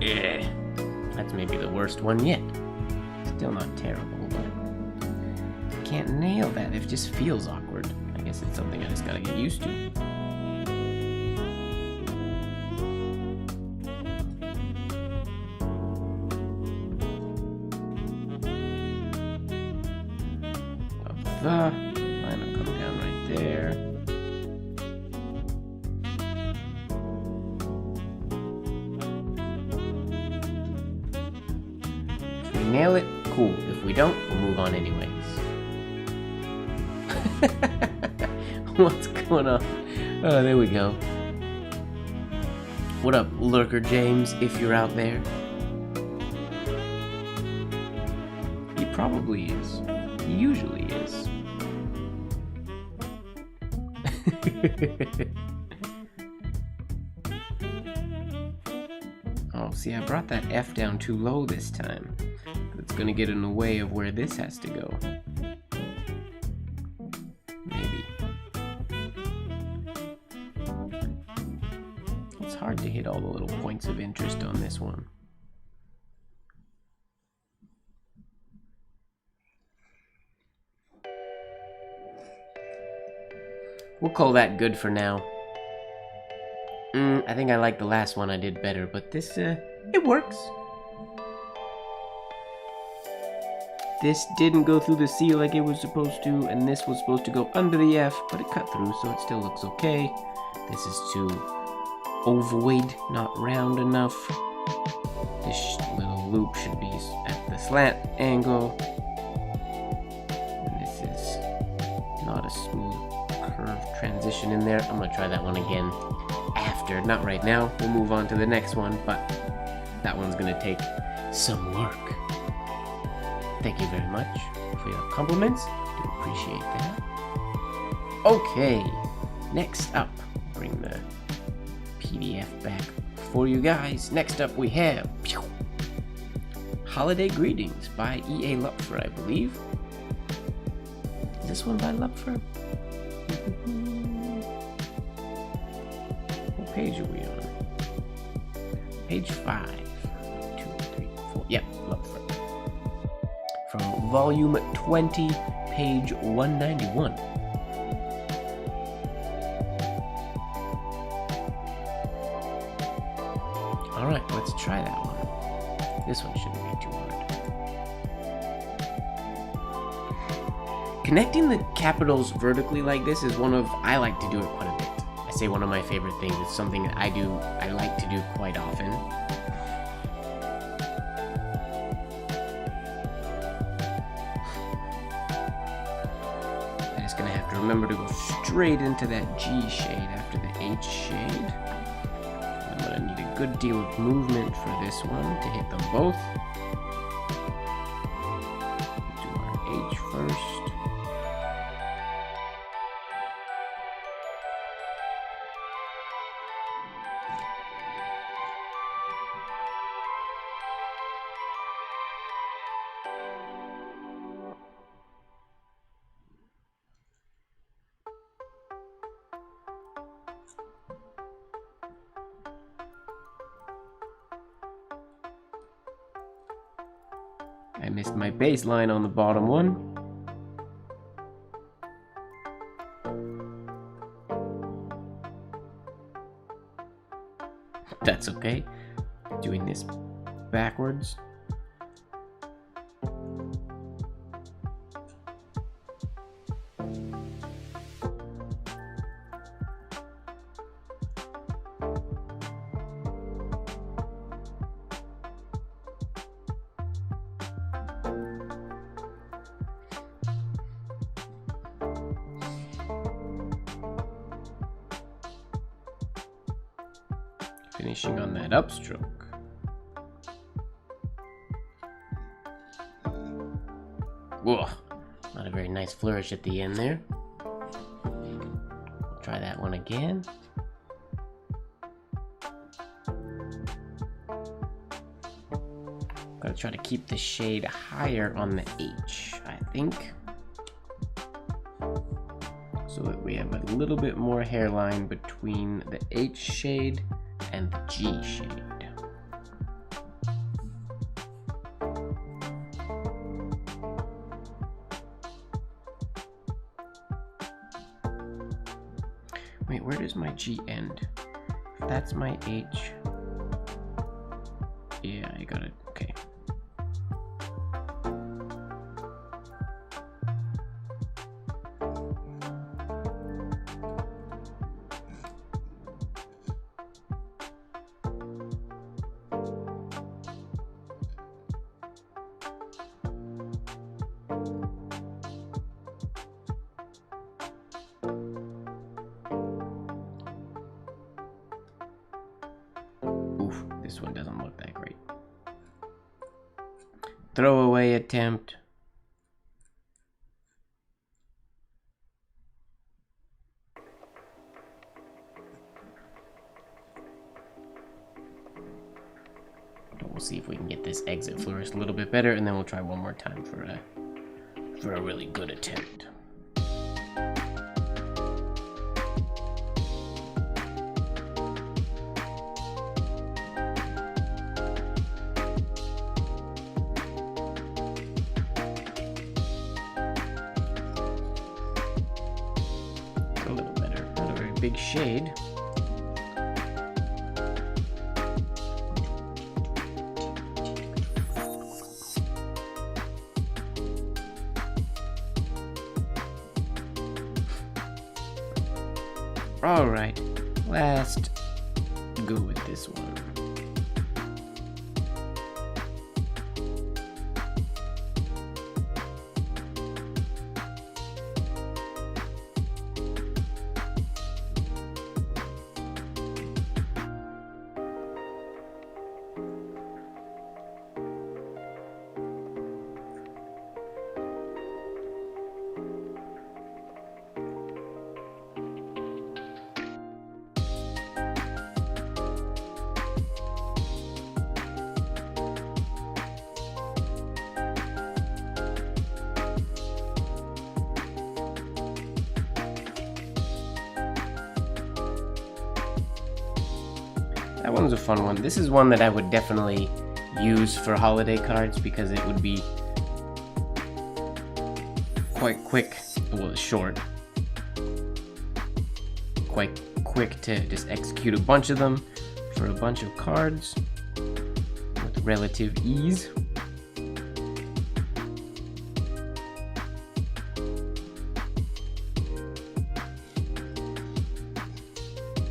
Yeah, that's maybe the worst one yet. Still not terrible, but I can't nail that. It just feels awkward. I guess it's something I just gotta get used to. The line will come down right there. If we nail it, cool. If we don't, we'll move on anyways. What's going on? Oh, there we go. What up, Lurker James, if you're out there? He probably is. He usually is. Oh, see, I brought that F down too low this time. It's gonna get in the way of where this has to go. Maybe. It's hard to hit all the little points of interest on this one. We'll call that good for now. I think I like the last one I did better, but this, it works. This didn't go through the C like it was supposed to, and this was supposed to go under the F, but it cut through, so it still looks okay. This is too ovoid, not round enough. This little loop should be at the slant angle. And this is not a smooth curve transition in there. I'm gonna try that one again after, not right now. We'll move on to the next one, but that one's gonna take some work. Thank you very much for your compliments. I do appreciate that. Okay, next up, bring the PDF back for you guys. Next up we have Holiday Greetings by E.A. Lupford, I believe. Is this one by Lupford? What page are we on? Page 5. 2, 3, 4. Yep, Lupford. From volume 20, page 191. Alright, let's try that one. This one shouldn't be too hard. Connecting the capitals vertically like this is I like to do it quite a bit. I say one of my favorite things. It's something that I like to do quite often. I'm just gonna have to remember to go straight into that G shade after the H shade. I'm gonna need a good deal of movement for this one to hit them both. Do our H first. I missed my bass line on the bottom one. That's okay. Doing this backwards. Finishing on that upstroke. Whoa, not a very nice flourish at the end there. We'll try that one again. Gotta try to keep the shade higher on the H, I think. So that we have a little bit more hairline between the H shade and the G shade. Wait, where does my G end? If that's my H. Yeah, I got it. Okay. This one doesn't look that great. Throwaway attempt. We'll see if we can get this exit flourish a little bit better, and then we'll try one more time for a really good attempt. A little better. Not a very big shade. All right, last go with this one. That one's a fun one. This is one that I would definitely use for holiday cards because it would be quite quick, well, it's short, quite quick to just execute a bunch of them for a bunch of cards with relative ease.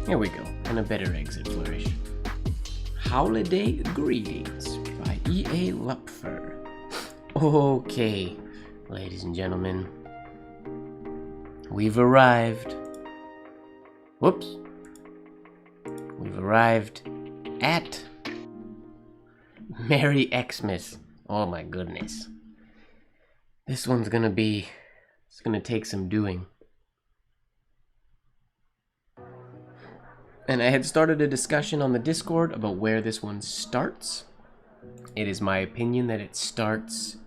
Here we go, and a better exit flourish. Holiday Greetings by E.A. Lupford. Okay, ladies and gentlemen, we've arrived. Whoops. We've arrived at Merry Xmas. Oh my goodness. This one's gonna take some doing. And I had started a discussion on the Discord about where this one starts. It is my opinion that it starts...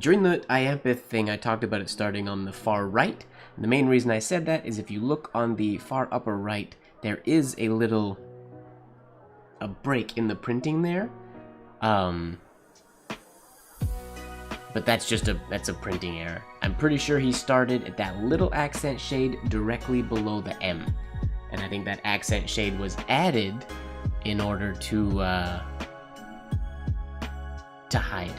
during the Iampith thing, I talked about it starting on the far right. And the main reason I said that is if you look on the far upper right, there is a break in the printing there. But that's a printing error. I'm pretty sure he started at that little accent shade directly below the M. And I think that accent shade was added in order to hide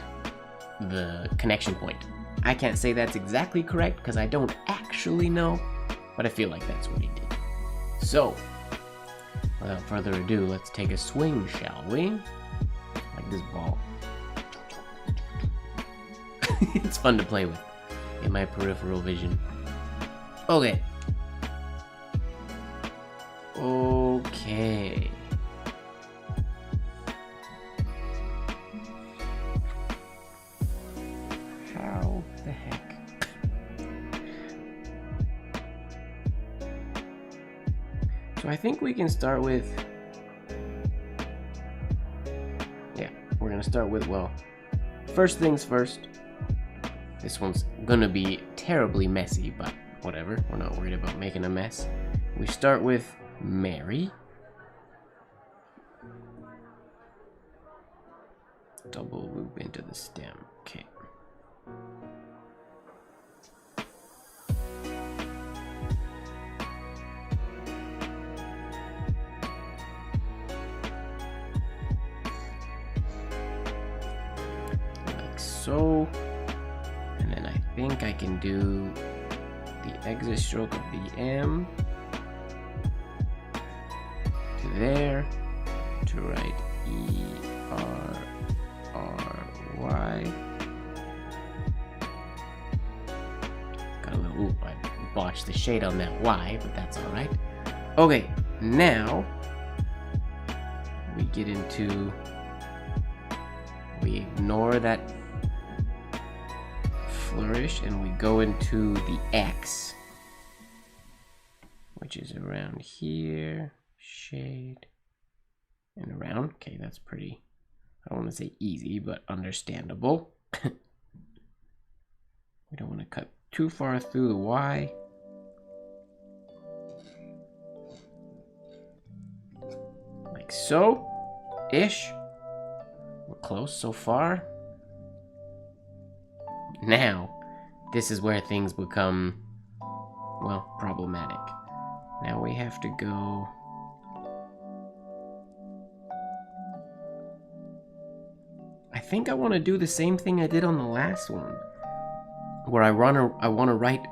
the connection point. I can't say that's exactly correct because I don't actually know, but I feel like that's what he did. So, without further ado, let's take a swing, shall we? Like this ball. It's fun to play with in my peripheral vision. Okay. Okay. I think we can start with... Yeah, we're gonna start with, well, first things first. This one's gonna be terribly messy, but whatever. We're not worried about making a mess. We start with Mary. Double loop into the stem. Okay. Like so. And then I think I can do the exit stroke of the M to there, to write E, R, R, Y. Got a little, ooh, I botched the shade on that Y, but that's alright. Okay, now we get into, we ignore that flourish and we go into the X, which is around here, shade, and around. Okay, that's pretty, I don't want to say easy, but understandable. We don't want to cut too far through the Y. Like so, ish. We're close so far. Now, this is where things become, well, problematic. Now we have to go... I think I want to do the same thing I did on the last one, where I want to write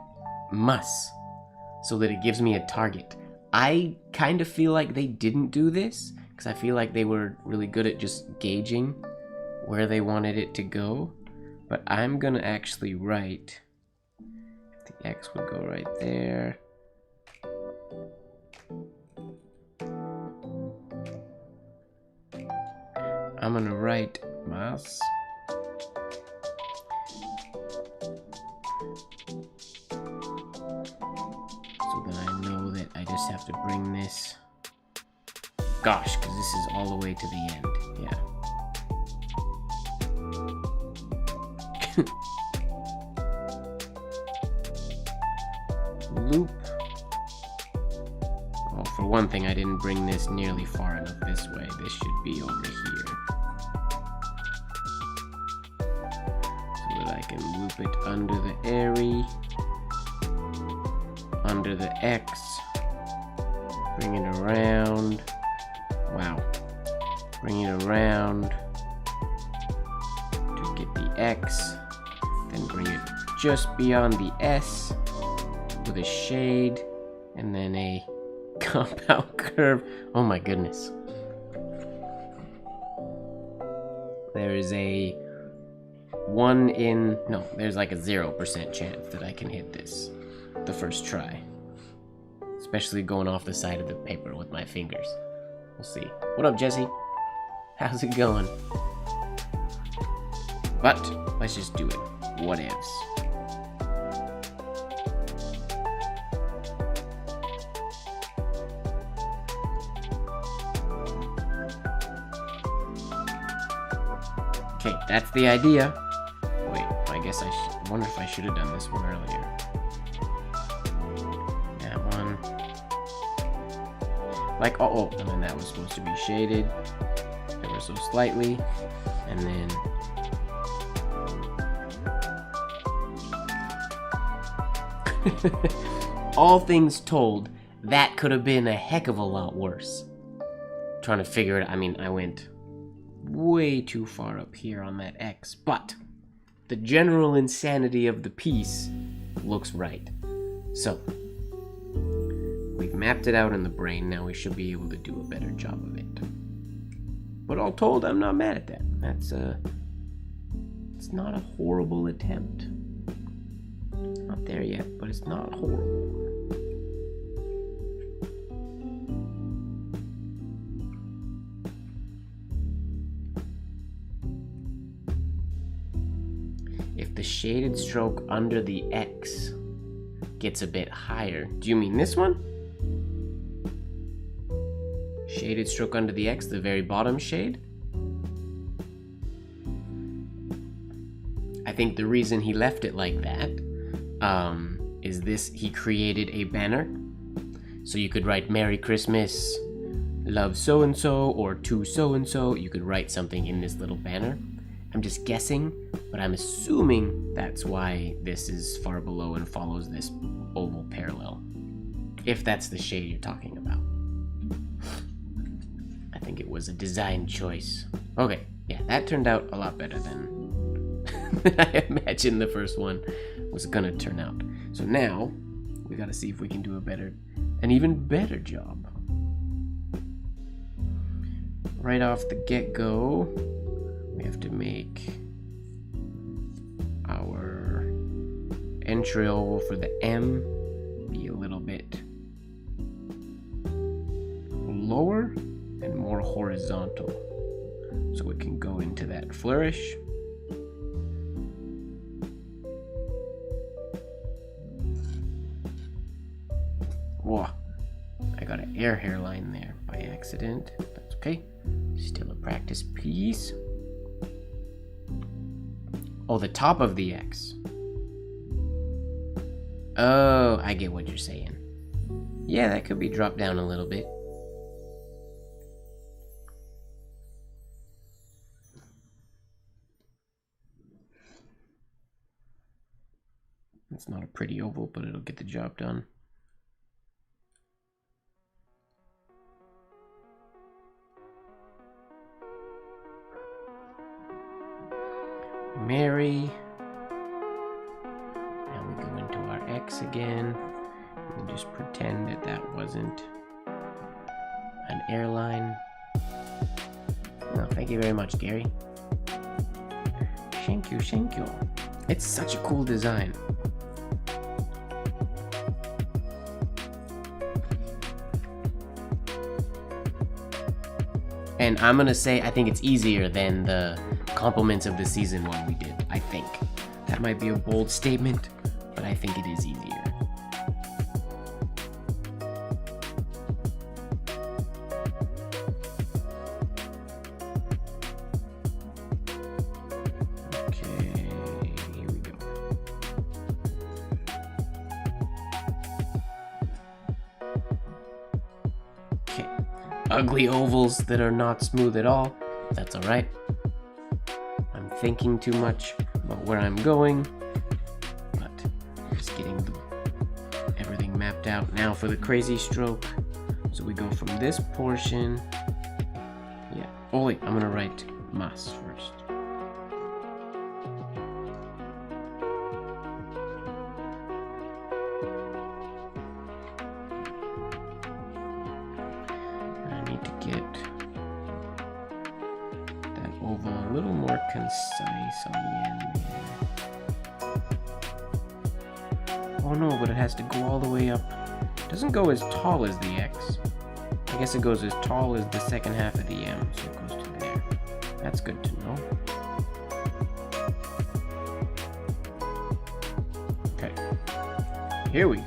mus, so that it gives me a target. I kind of feel like they didn't do this, because I feel like they were really good at just gauging where they wanted it to go. But I'm going to actually write, the X would go right there. I'm going to write mas. So then I know that I just have to bring this, gosh, because this is all the way to the end, yeah. Loop. Well, for one thing, I didn't bring this nearly far enough this way. This should be over here, so that I can loop it under the airy, under the X, bring it around. Wow, bring it around to get the X, then bring it just beyond the S with a shade, and then a compound curve. Oh my goodness. There is a 1 in, no, there's like a 0% chance that I can hit this the first try. Especially going off the side of the paper with my fingers. We'll see. What up, Jesse? How's it going? But let's just do it. What ifs? Okay, that's the idea. Wait, I guess I wonder if I should have done this one earlier. That one. Like, oh, and then that was supposed to be shaded ever so slightly, and then all things told, that could have been a heck of a lot worse. Trying to figure it, I mean, I went way too far up here on that X, but the general insanity of the piece looks right. So, we've mapped it out in the brain, now we should be able to do a better job of it. But all told, I'm not mad at that. That's, it's not a horrible attempt. Not there yet, but it's not horrible. If the shaded stroke under the X gets a bit higher, do you mean this one? shaded stroke under the X, the very bottom shade. I think the reason he left it like that is this: he created a banner. So you could write Merry Christmas, love so-and-so, or to so-and-so. You could write something in this little banner. I'm just guessing, but I'm assuming that's why this is far below and follows this oval parallel. If that's the shade you're talking about. I think it was a design choice. Okay, yeah, that turned out a lot better than I imagined the first one was gonna turn out. So now, we gotta see if we can do an even better job. Right off the get-go, we have to make our entry oval for the M be a little bit lower and more horizontal, so it can go into that flourish. Whoa, I got an air hairline there by accident. That's okay. Still a practice piece. Oh, the top of the X. Oh, I get what you're saying. Yeah, that could be dropped down a little bit. It's not a pretty oval, but it'll get the job done. Mary. Now we go into our X again. And just pretend that that wasn't an airline. No, thank you very much, Gary. Thank you, thank you. It's such a cool design. And I'm gonna say I think it's easier than the compliments of the season one we did. I think that might be a bold statement, but I think it is easier. Okay, here we go. Okay, ugly ovals that are not smooth at all. That's all right. Thinking too much about where I'm going, but just getting everything mapped out now for the crazy stroke. So we go from this portion. Yeah. Oh wait, I'm gonna write mas first. I need to get oval a little more concise on the end there. Oh no, but it has to go all the way up. It doesn't go as tall as the X. I guess it goes as tall as the second half of the M, so it goes to there. That's good to know. Okay, here we go.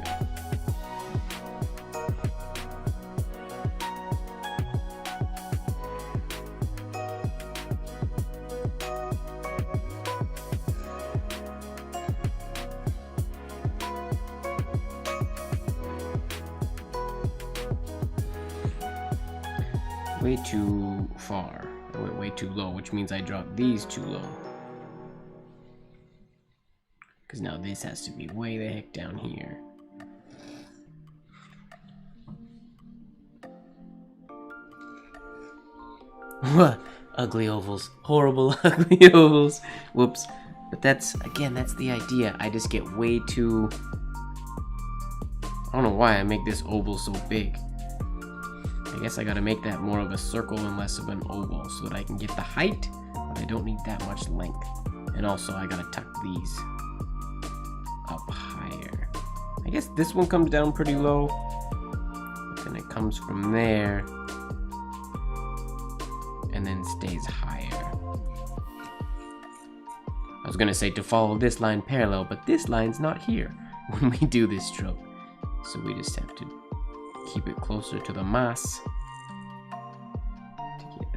Way too far. I went way too low, which means I dropped these too low. Because now this has to be way the heck down here. What? Ugly ovals. Horrible ugly ovals. Whoops. But that's, again, that's the idea. I just get way too... I don't know why I make this oval so big. I guess I gotta make that more of a circle and less of an oval so that I can get the height, but I don't need that much length. And also I gotta tuck these up higher. I guess this one comes down pretty low, but then it comes from there and then stays higher. I was gonna say to follow this line parallel, but this line's not here when we do this stroke. So we just have to keep it closer to the mas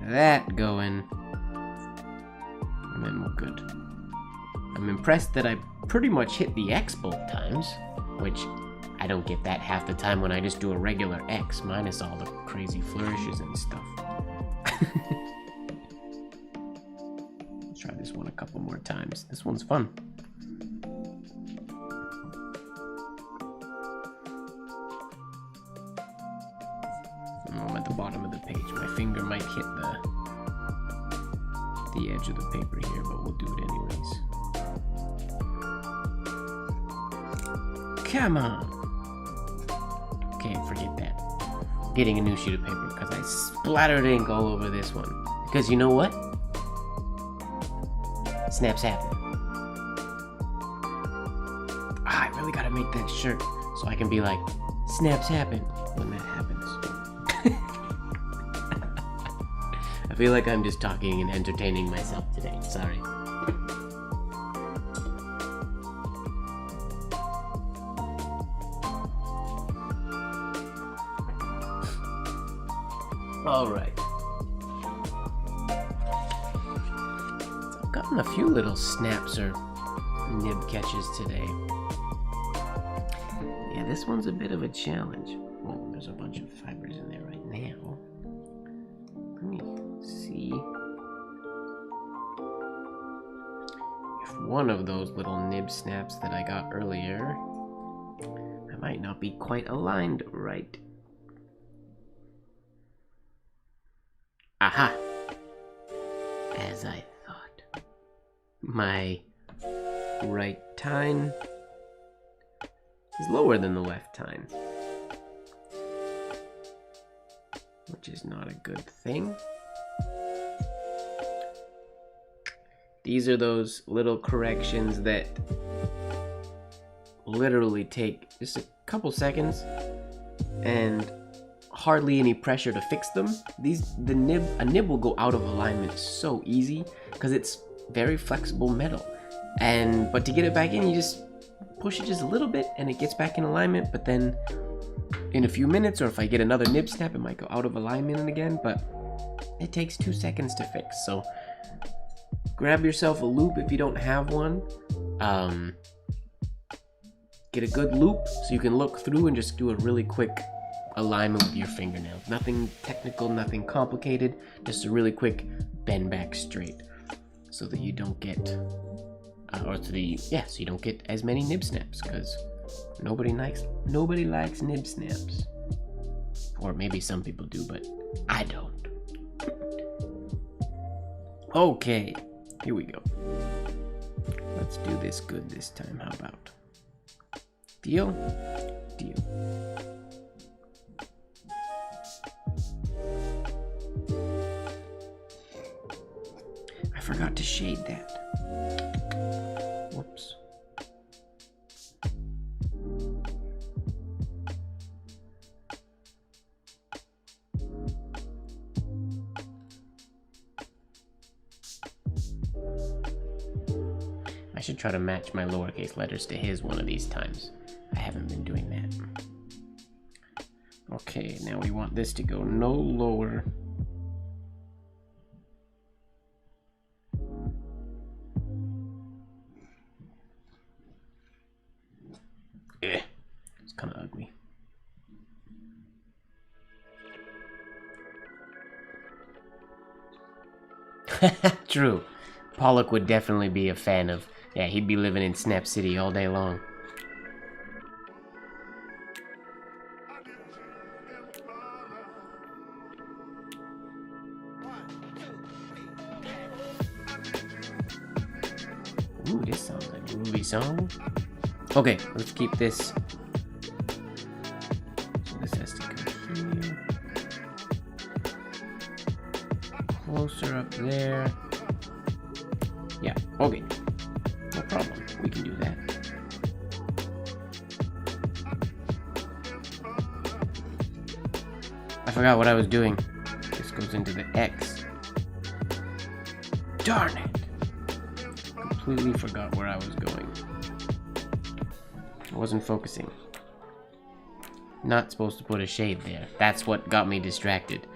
that going. And then we're good. I'm impressed that I pretty much hit the X both times, which I don't get that half the time when I just do a regular X minus all the crazy flourishes and stuff. Let's try this one a couple more times. This one's fun. I'm at the bottom of the page. My finger might hit the edge of the paper here, but we'll do it anyways. Come on! Okay, forget that. Getting a new sheet of paper because I splattered ink all over this one. Because you know what? Snaps happen. I really gotta make that shirt so I can be like, snaps happen when that happens. I feel like I'm just talking and entertaining myself today. Sorry. All right. So I've gotten a few little snaps or nib catches today. Yeah, this one's a bit of a challenge. Well, there's a bunch of fibers in there right now. Let me see if one of those little nib snaps that I got earlier, I might not be quite aligned right. Aha! As I thought. My right tine is lower than the left tine, which is not a good thing. These are those little corrections that literally take just a couple seconds and hardly any pressure to fix them. A nib will go out of alignment so easy because it's very flexible metal. But to get it back in, you just push it just a little bit and it gets back in alignment, but then in a few minutes, or if I get another nib snap, it might go out of alignment again, but it takes 2 seconds to fix. So grab yourself a loop if you don't have one. Get a good loop so you can look through and just do a really quick alignment with your fingernails. Nothing technical, nothing complicated, just a really quick bend back straight so that you don't get so you don't get as many nib snaps, because nobody likes nib snaps. Or maybe some people do, but I don't. Okay, here we go. Let's do this good this time. How about? Deal? Deal. I forgot to shade that. Whoops. I should try to match my lowercase letters to his one of these times. I haven't been doing that. Okay, now we want this to go no lower. It's kind of ugly. True. Pollock would definitely be a fan of, yeah, he'd be living in Snap City all day long. Ooh, this sounds like a movie song. Okay, let's keep this. So this has to go here. Closer up there. Yeah, okay. No problem. We can do that. I forgot what I was doing. This goes into the X. Darn it! Completely forgot where I was going. I wasn't focusing. Not supposed to put a shade there. That's what got me distracted.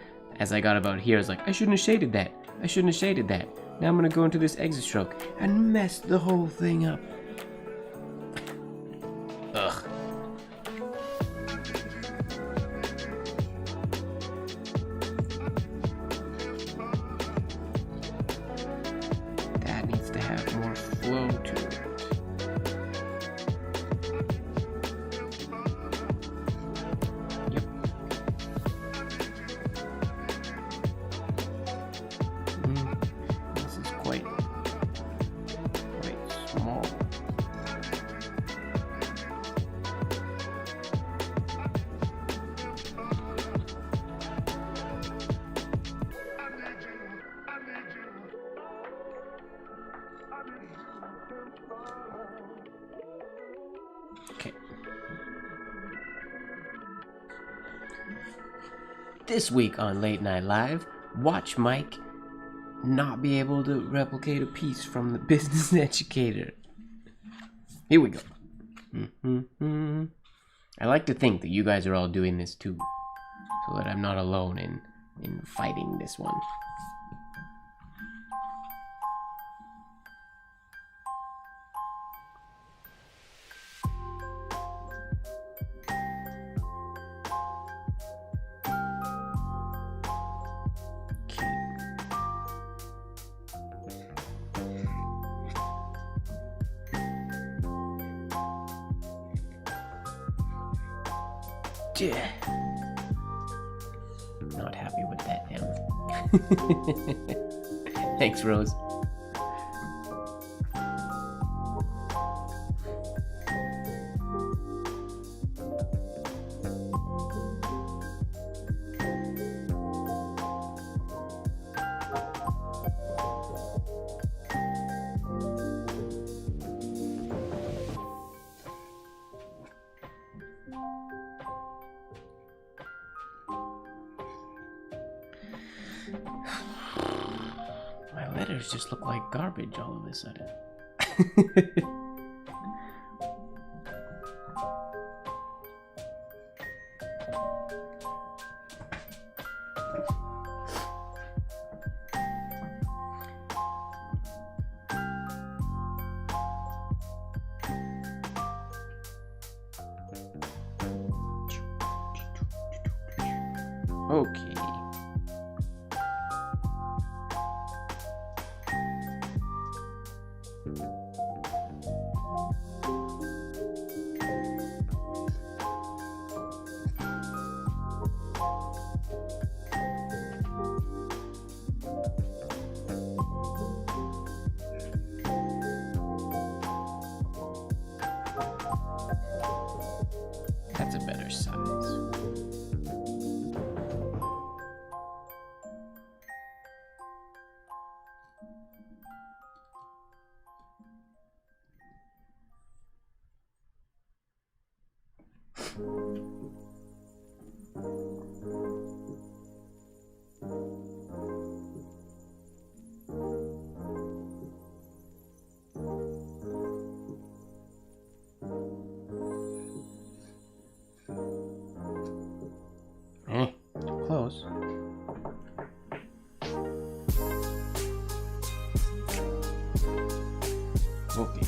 as I got about here, I was like, I shouldn't have shaded that. I shouldn't have shaded that. Now I'm gonna go into this exit stroke and mess the whole thing up. Ugh. That needs to have more flow to it. Yep. This is quite small. Okay. This week on Late Night Live, watch Mike not be able to replicate a piece from the Business Educator. Here we go. I like to think that you guys are all doing this too, so that I'm not alone in fighting this one. Yeah. Not happy with that M. Thanks, Rose. My letters just look like garbage all of a sudden. Okay. That's a better size. Close. Okay.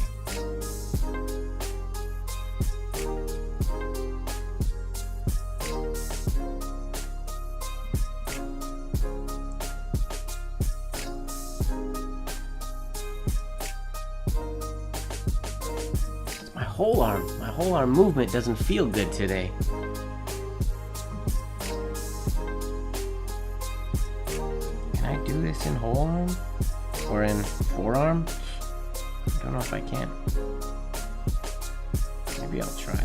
My whole arm movement doesn't feel good today. Can I do this in whole arm? Or in forearm? I don't know if I can. Maybe I'll try.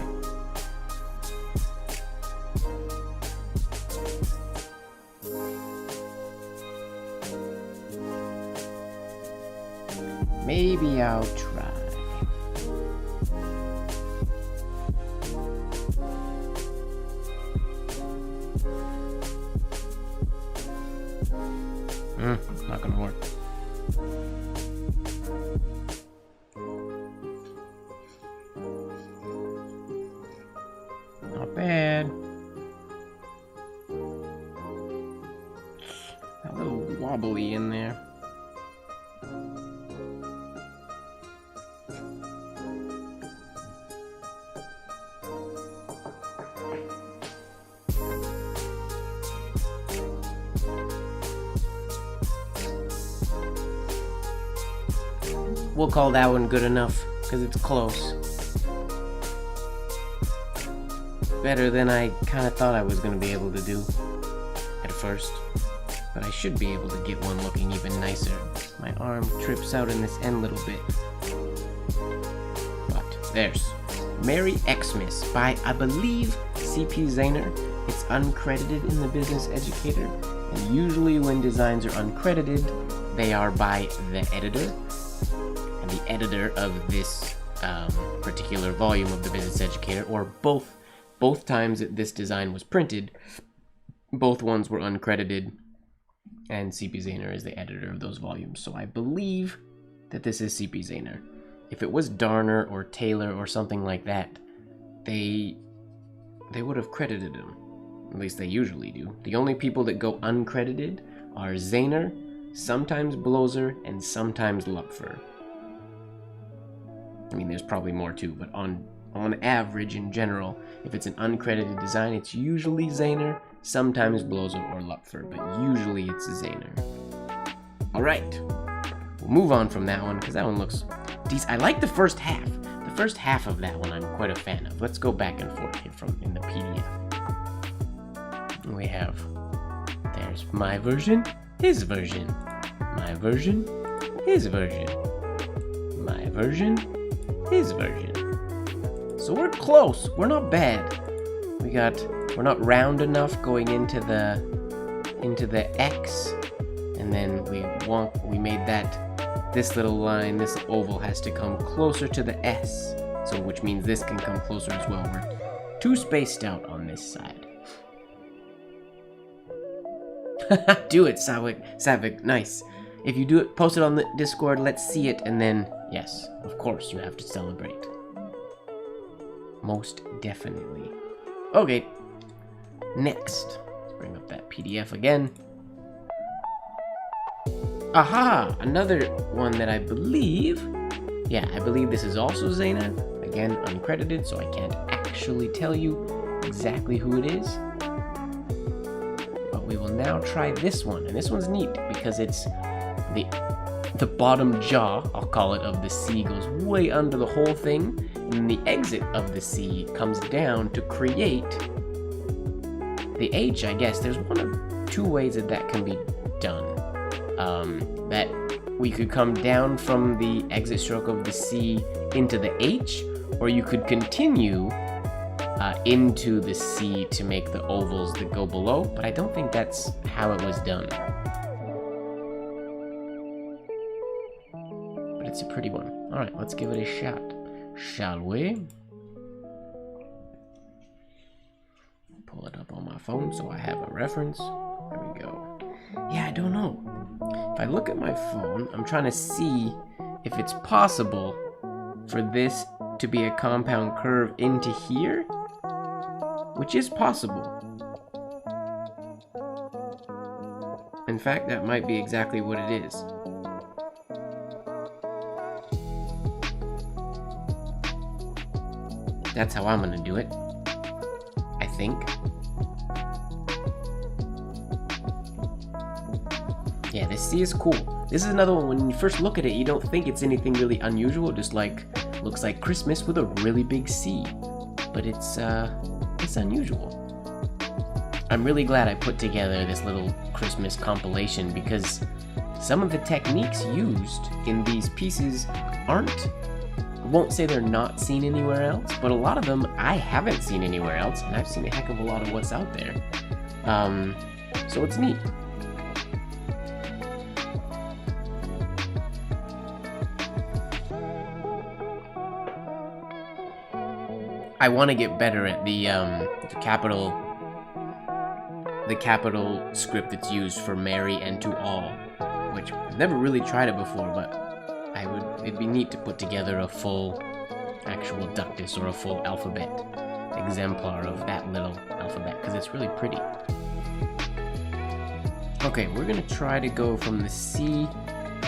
Maybe I'll try. Not gonna work. Not bad. bubbly in there. We'll call that one good enough, because it's close. Better than I kind of thought I was going to be able to do at first. But I should be able to get one looking even nicer. My arm trips out in this end little bit. But there's Merry Xmas by, I believe, C.P. Zayner. It's uncredited in the Business Educator. And usually when designs are uncredited, they are by the editor. And the editor of this particular volume of the Business Educator, or both times that this design was printed, both ones were uncredited, and C.P. Zayner is the editor of those volumes. So I believe that this is C.P. Zayner. If it was Darner or Taylor or something like that, they would have credited him. At least they usually do. The only people that go uncredited are Zayner, sometimes Blozer, and sometimes Lupford. I mean, there's probably more too, but on average, in general, if it's an uncredited design, it's usually Zayner, sometimes Blozer or Lupford, but usually it's Zayner. Alright, we'll move on from that one, because that one looks decent. I like the first half. The first half of that one I'm quite a fan of. Let's go back and forth here in the PDF. We have, there's my version, his version, my version, his version, my version, his version. So we're close. We're not bad. We're not round enough going into the X, and then we made this little line, this oval has to come closer to the S. So which means this can come closer as well. We're too spaced out on this side. Do it, Savik. Nice. If you do it, post it on the Discord. Let's see it, and then yes, of course, you have to celebrate. Most definitely. Okay. Next, let's bring up that PDF again. Aha! Another one that I believe. Yeah, I believe this is also Zayner. Again, uncredited, so I can't actually tell you exactly who it is. But we will now try this one, and this one's neat because it's the bottom jaw, I'll call it, of the C goes way under the whole thing, and the exit of the C comes down to create the H, I guess. There's one of two ways that can be done. That we could come down from the exit stroke of the C into the H, or you could continue into the C to make the ovals that go below, but I don't think that's how it was done. But it's a pretty one. Alright, let's give it a shot. Shall we? Pull it up on my phone so I have a reference. There we go. Yeah, I don't know. If I look at my phone, I'm trying to see if it's possible for this to be a compound curve into here, which is possible. In fact, that might be exactly what it is. That's how I'm gonna do it, I think. Yeah, this C is cool. This is another one, when you first look at it, you don't think it's anything really unusual, just like, looks like Christmas with a really big C. But it's unusual. I'm really glad I put together this little Christmas compilation because some of the techniques used in these pieces aren't, I won't say they're not seen anywhere else, but a lot of them I haven't seen anywhere else, and I've seen a heck of a lot of what's out there. So it's neat. I want to get better at the capital script that's used for Merry and to all, which I've never really tried it before, but it'd be neat to put together a full actual ductus or a full alphabet exemplar of that little alphabet, because it's really pretty. Okay, we're gonna try to go from the C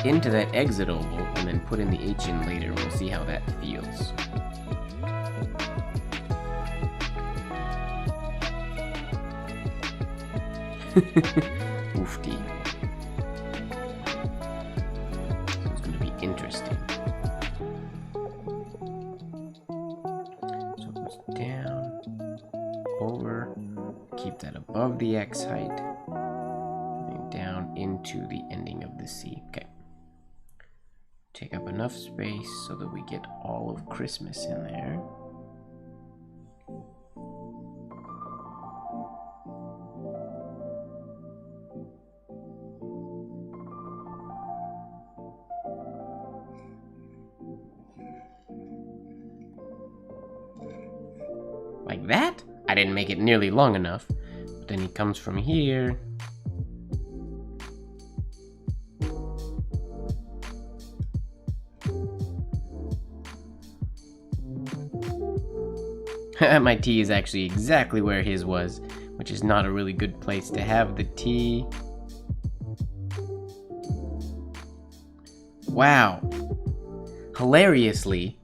into that exit oval and then put in the H in later. We'll see how that feels. Oofty. So it's going to be interesting. So it goes down, over, keep that above the X height, and down into the ending of the C. Okay. Take up enough space so that we get all of Christmas in there. Like that? I didn't make it nearly long enough. But then he comes from here. My T is actually exactly where his was, which is not a really good place to have the T. Wow. Hilariously,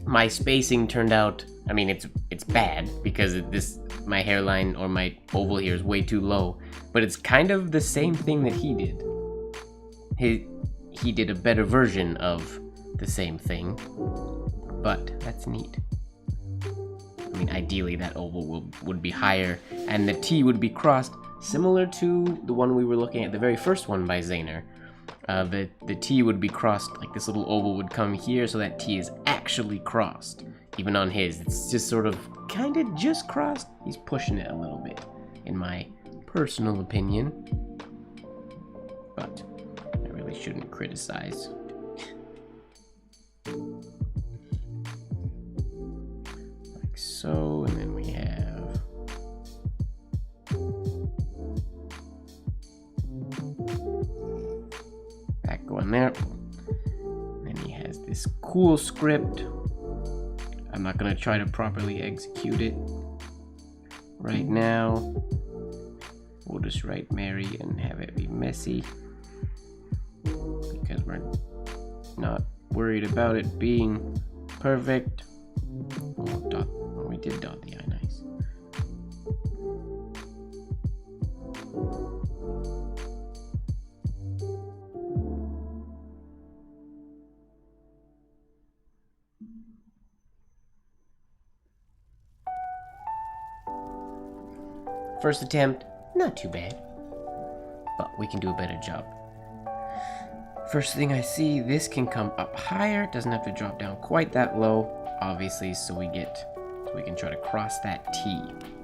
my spacing turned out, I mean, it's bad because my hairline or my oval here is way too low, but it's kind of the same thing that he did. He did a better version of the same thing, but that's neat. I mean, ideally that oval would be higher, and the T would be crossed, similar to the one we were looking at, the very first one by Zayner. The T would be crossed, like this little oval would come here, so that T is actually crossed. Even on his, it's just sort of, kind of just crossed. He's pushing it a little bit, in my personal opinion. But I really shouldn't criticize. Like so, and then we have... that going there. And then he has this cool script. I'm not going to try to properly execute it right now. We'll just write Mary and have it be messy, because we're not worried about it being perfect. Oh, we did dot the I, nice. First attempt, not too bad, but we can do a better job. First thing I see, this can come up higher. It doesn't have to drop down quite that low, obviously, so we can try to cross that T.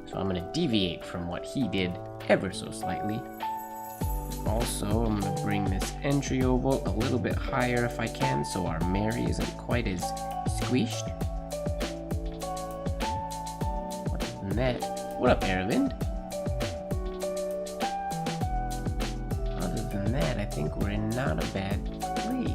So I'm gonna deviate from what he did ever so slightly. Also, I'm gonna bring this entry oval a little bit higher if I can, so our Mary isn't quite as squished. Other than that, what up, Ireland? I think we're in not a bad place.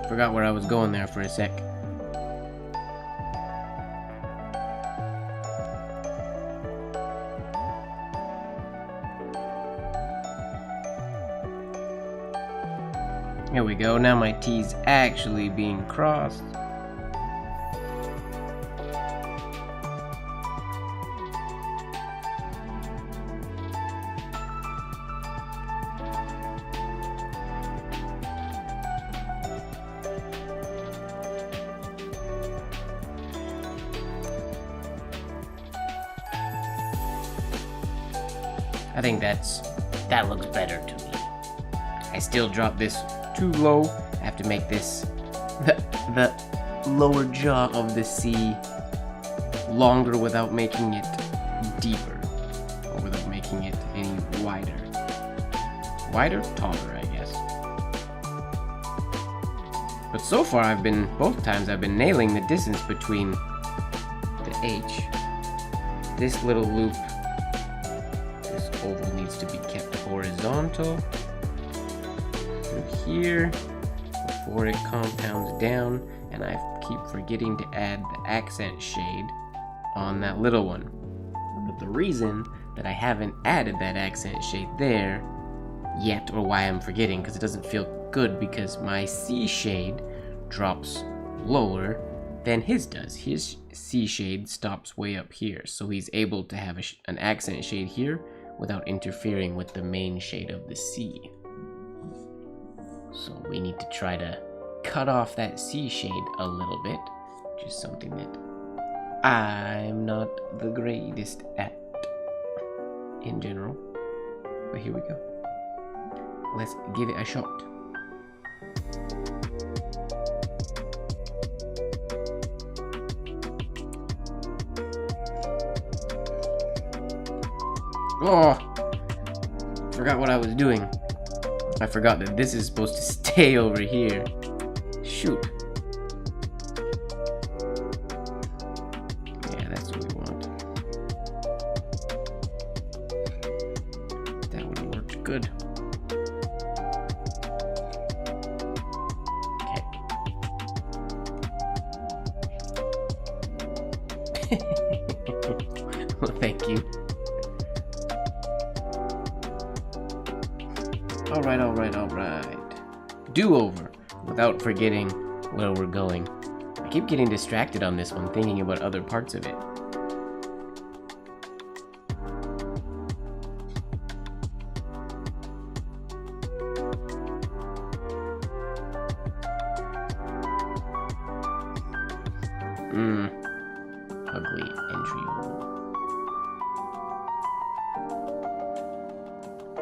Forgot where I was going there for a sec. Here we go, now my T's actually being crossed. I think that looks better to me. I still drop this too low. I have to make this the lower jaw of the C longer without making it deeper, or without making it any wider. Wider? Taller, I guess. But so far both times I've been nailing the distance between the H this little loop, this oval needs to be kept horizontal through here before it compounds down, and I keep forgetting to add the accent shade on that little one. But the reason that I haven't added that accent shade there yet, or why I'm forgetting, because it doesn't feel good, because my C shade drops lower than his does. His C shade stops way up here, so he's able to have an accent shade here without interfering with the main shade of the C. So we need to try to cut off that C shade a little bit, which is something that I'm not the greatest at in general. But here we go. Let's give it a shot. Oh, forgot what I was doing. I forgot that this is supposed to stay over here. Shoot. Yeah, that's what we want. That would have worked good. Okay. Well, thank you. Alright. Do-over, without forgetting where we're going. I keep getting distracted on this one, thinking about other parts of it. Ugly entry oval.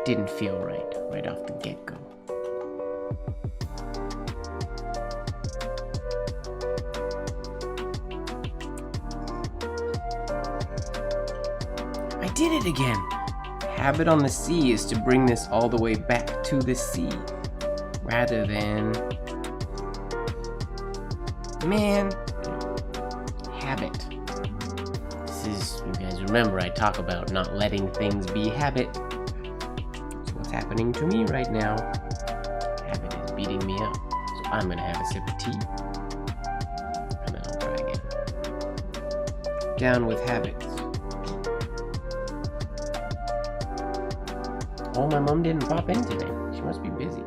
Didn't feel right off the get-go. I did it again! Habit on the C is to bring this all the way back to the C, rather than... Man, habit. This is, you guys remember, I talk about not letting things be habit. Happening to me right now. Habit is beating me up. So I'm gonna have a sip of tea. And then I'll try again. Down with habits. Oh, my mom didn't pop in today. She must be busy.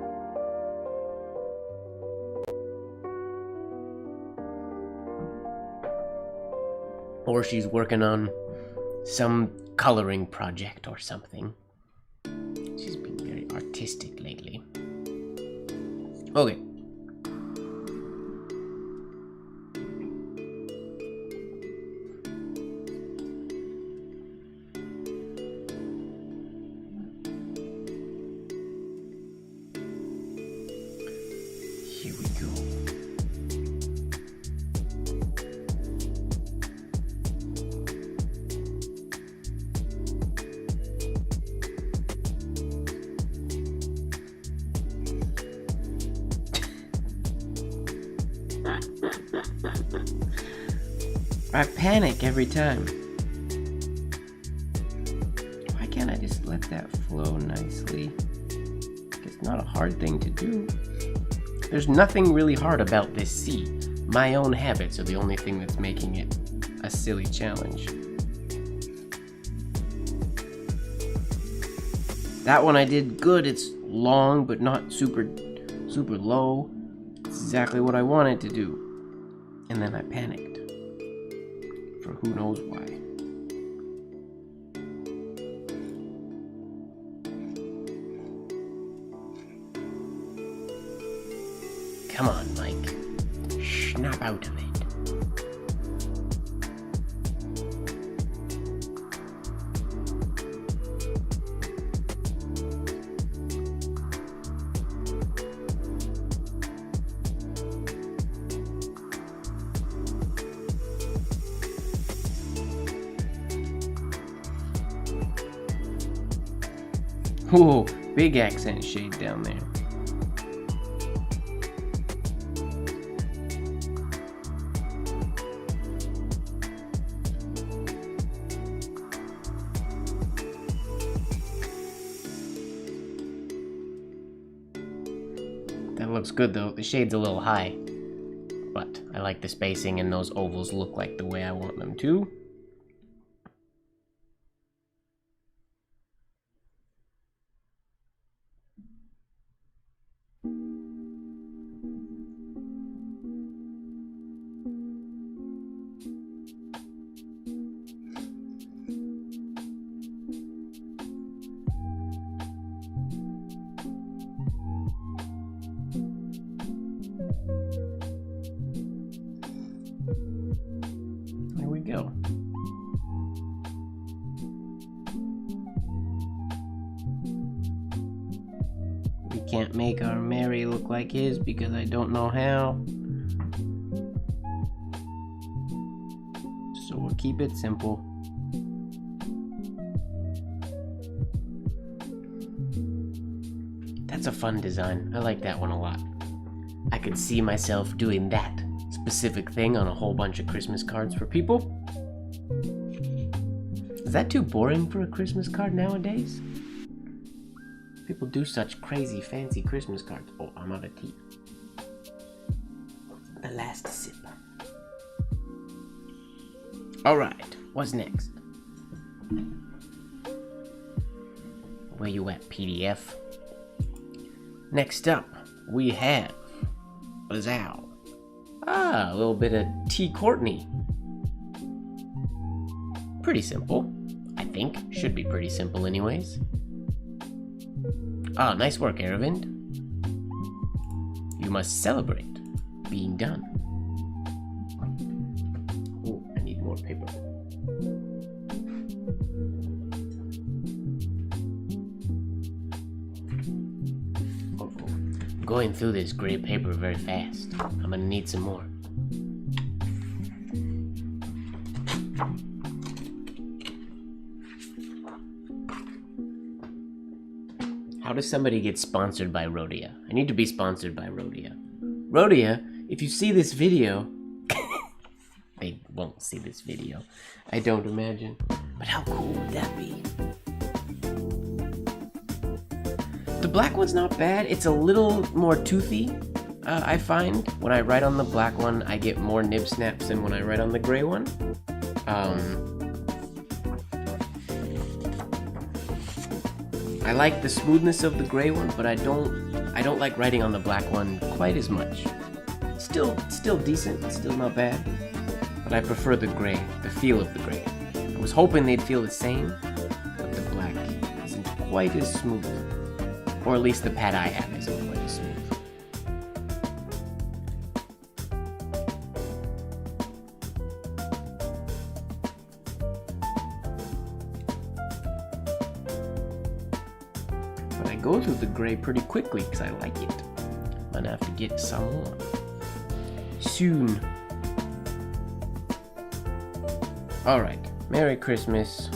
Or she's working on some coloring project or something. She's been very artistic lately. Okay. Here we go. I panic every time. Why can't I just let that flow nicely? It's not a hard thing to do. There's nothing really hard about this C. My own habits are the only thing that's making it a silly challenge. That one I did good. It's long, but not super low. It's exactly what I wanted to do. And then I panicked. For who knows why. Come on, Mike. Snap out of it. Whoa, big accent shade down there. That looks good though. The shade's a little high. But I like the spacing and those ovals look like the way I want them to. Go. We can't make our Mary look like his because I don't know how. So we'll keep it simple. That's a fun design. I like that one a lot. I could see myself doing that specific thing on a whole bunch of Christmas cards for people. Is that too boring for a Christmas card nowadays? People do such crazy fancy Christmas cards. Oh, I'm out of tea. The last sip. Alright, what's next? Where you at, PDF? Next up, we have a Zal. Ah, a little bit of T. Courtney. Pretty simple, I think. Should be pretty simple anyways. Ah, nice work, Aravind. You must celebrate being done. Oh, I need more paper. Going through this gray paper very fast. I'm gonna need some more. How does somebody get sponsored by Rhodia? I need to be sponsored by Rhodia. Rhodia, if you see this video... They won't see this video. I don't imagine. But how cool would that be? The black one's not bad. It's a little more toothy, I find. When I write on the black one, I get more nib snaps than when I write on the gray one. I like the smoothness of the gray one, but I don't like writing on the black one quite as much. Still decent, still not bad. But I prefer the gray, the feel of the gray. I was hoping they'd feel the same, but the black isn't quite as smooth. Or at least the pad I have isn't quite as smooth. But I go through the gray pretty quickly because I like it. I'm gonna have to get some more. Soon. Alright, Merry Christmas.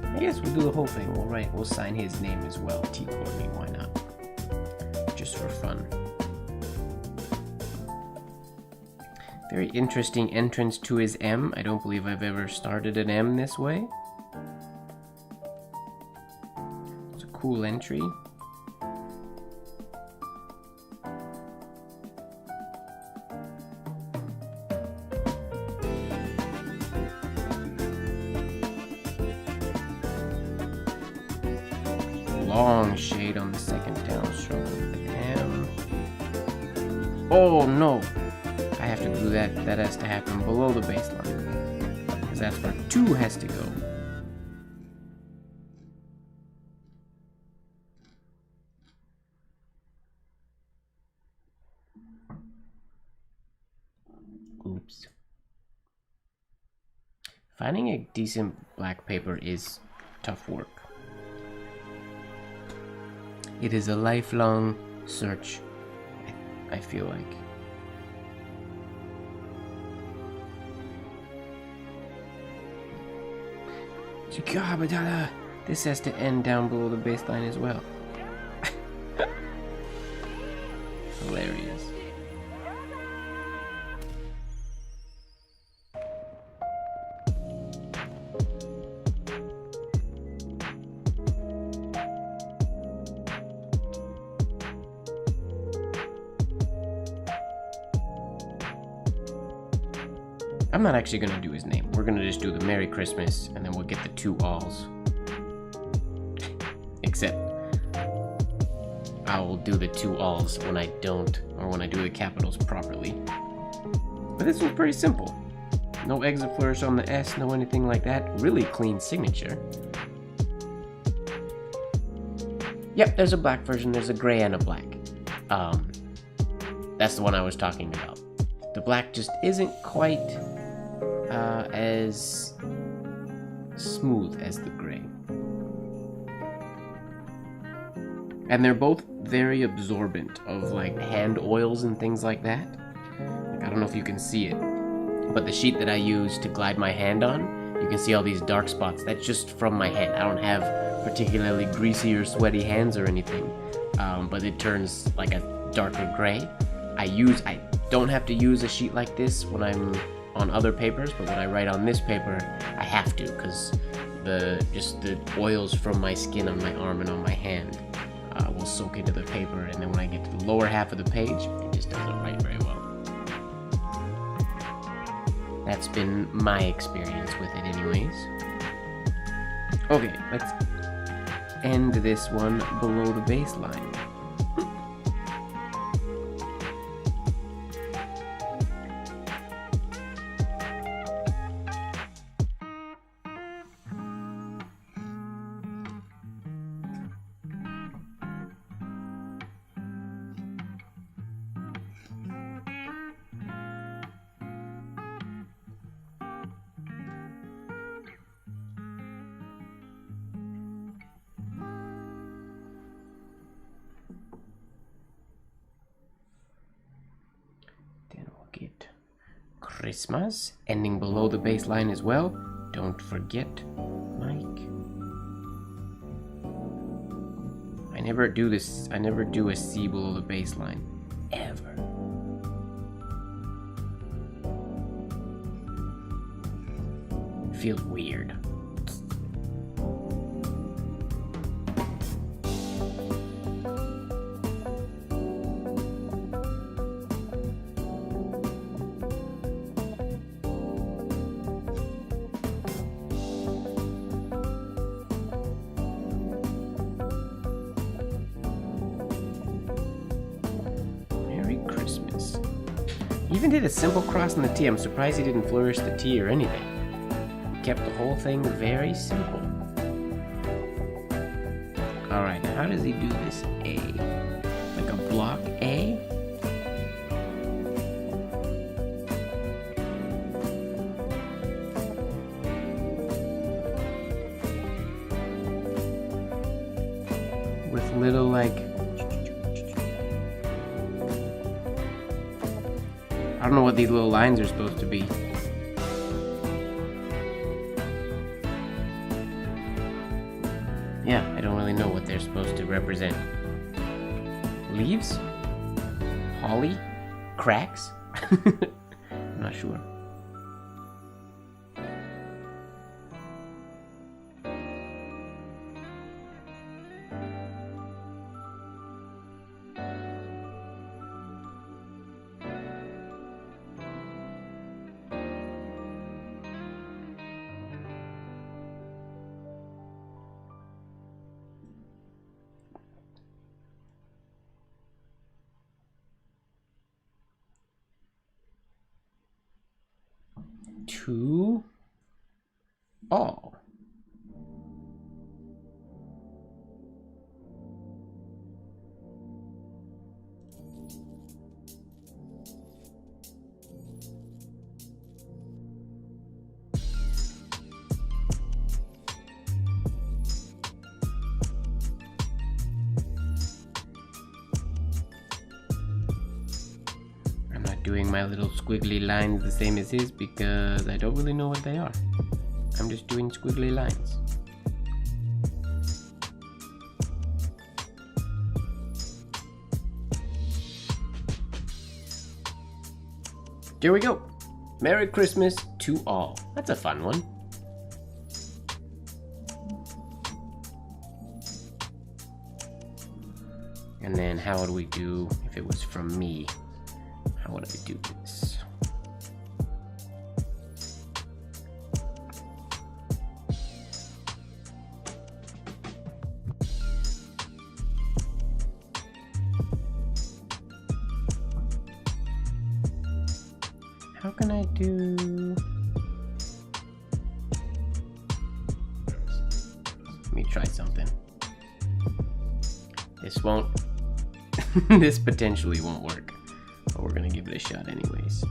I guess we'll do the whole thing. We'll sign his name as well. T. Courtney, why not? Just for fun. Very interesting entrance to his M. I don't believe I've ever started an M this way. It's a cool entry. Long shade on the second downstroke of the M. Oh no! I have to do that. That has to happen below the baseline. Because that's where 2 has to go. Oops. Finding a decent black paper is tough work. It is a lifelong search, I feel like. This has to end down below the baseline as well. Hilarious. I'm not actually gonna do his name. We're gonna just do the Merry Christmas, and then we'll get the 2 alls. Except, I will do the 2 alls when I don't, or when I do the capitals properly. But this one's pretty simple. No exit flourish on the S, no anything like that. Really clean signature. Yep, there's a black version, there's a gray and a black. That's the one I was talking about. The black just isn't quite as smooth as the gray. And they're both very absorbent of like hand oils and things like that. Like, I don't know if you can see it, but the sheet that I use to glide my hand on, you can see all these dark spots. That's just from my hand. I don't have particularly greasy or sweaty hands or anything, but it turns like a darker gray. I don't have to use a sheet like this when I'm on other papers, but when I write on this paper, I have to, because the oils from my skin on my arm and on my hand will soak into the paper, and then when I get to the lower half of the page, it just doesn't write very well. That's been my experience with it anyways. Okay, let's end this one below the baseline. Get Christmas ending below the baseline as well. Don't forget Mike. I never do this. I never do a C below the baseline ever. Feels weird. He even did a simple cross on the T. I'm surprised he didn't flourish the T or anything. He kept the whole thing very simple. Alright, now how does he do this A? Like a block A? With little like... I don't know what these little lines are supposed to be. Yeah, I don't really know what they're supposed to represent. Leaves? Holly? Cracks? I'm not sure. To all. Doing my little squiggly lines the same as his because I don't really know what they are. I'm just doing squiggly lines. There we go. Merry Christmas to all. That's a fun one. And then how would we do if it was from me? How would I do this? can I do? Let me try something. This won't. This potentially won't work, but we're gonna give it a shot anyways.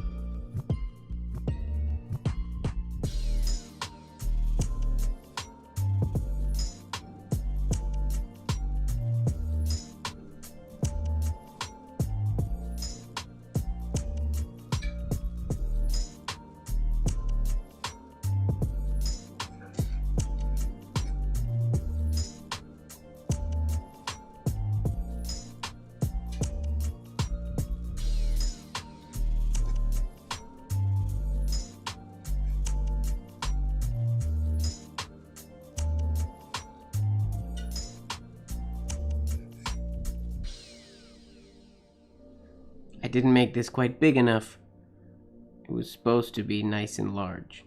I didn't make this quite big enough. It was supposed to be nice and large.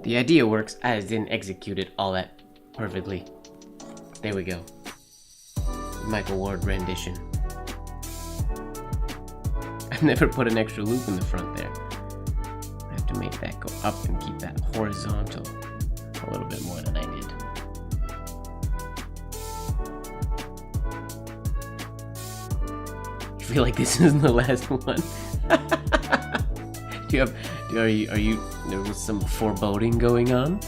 The idea works, I just didn't execute it all that perfectly. There we go. MrMGWard rendition. I've never put an extra loop in the front there. I have to make that go up and keep that horizontal a little bit more than I did. I feel like this is the last one. Are you, there was some foreboding going on?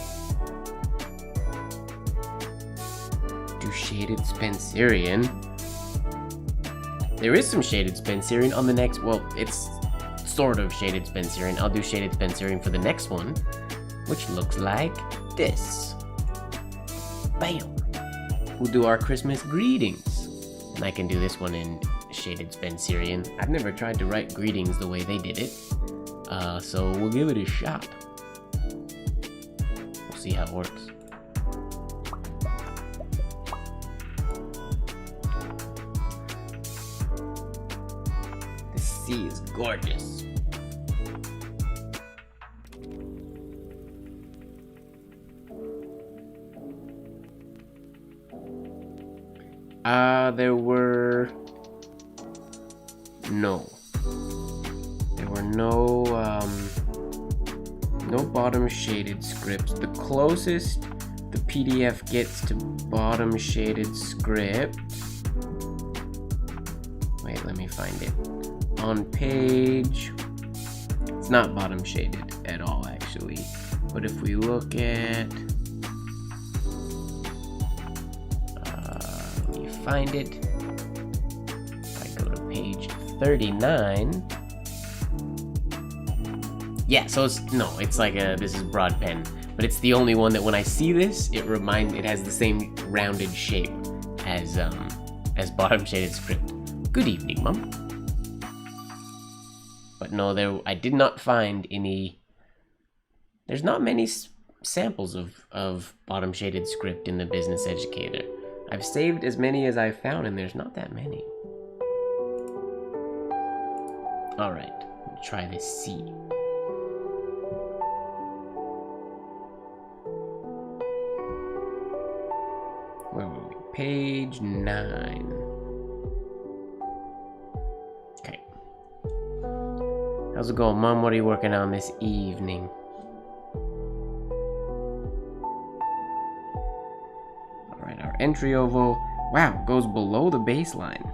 Do shaded Spencerian. There is some shaded Spencerian on the next, well, it's sort of shaded Spencerian. I'll do shaded Spencerian for the next one, which looks like this. Bam! We'll do our Christmas greetings. And I can do this one in shaded Spencerian. I've never tried to write greetings the way they did it. So we'll give it a shot. We'll see how it works. The sea is gorgeous. There were no bottom shaded scripts. The closest the PDF gets to bottom shaded script, wait, let me find it. On page, it's not bottom shaded at all actually, but if we look at, let me find it. I go to page 39. Yeah, so it's like this is broad pen, but it's the only one that when I see this, it has the same rounded shape as bottom shaded script. Good evening, Mom. But no, I did not find any. There's not many samples of bottom shaded script in the Business Educator. I've saved as many as I've found, and there's not that many. All right, try this C. Where were we? Page 9. Okay. How's it going, Mom? What are you working on this evening? Alright, our entry oval. Wow, goes below the baseline.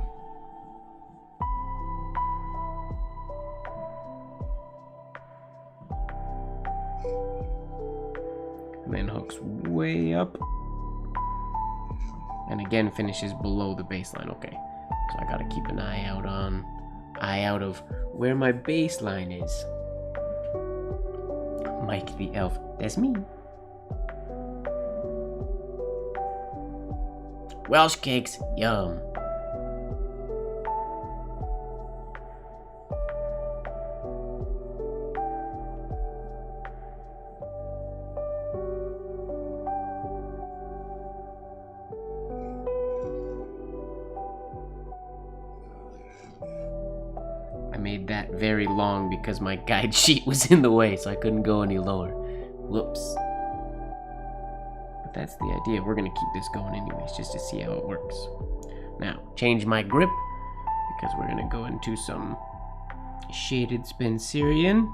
And then hooks way up. And again finishes below the baseline. Okay, so I gotta keep an eye out of where my baseline is. Mike the elf, that's me. Welsh cakes, yum. made that very long because my guide sheet was in the way, so I couldn't go any lower. Whoops. But that's the idea. We're gonna keep this going anyways, just to see how it works. Now, change my grip, because we're gonna go into some shaded Spencerian.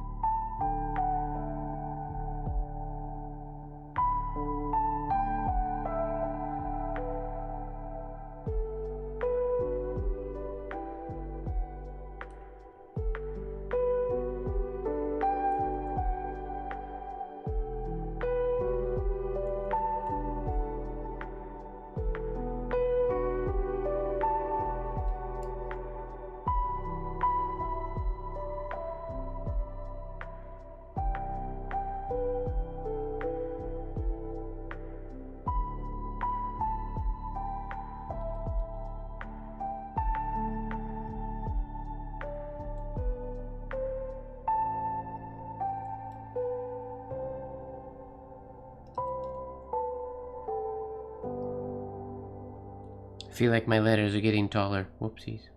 I feel like my letters are getting taller. Whoopsies.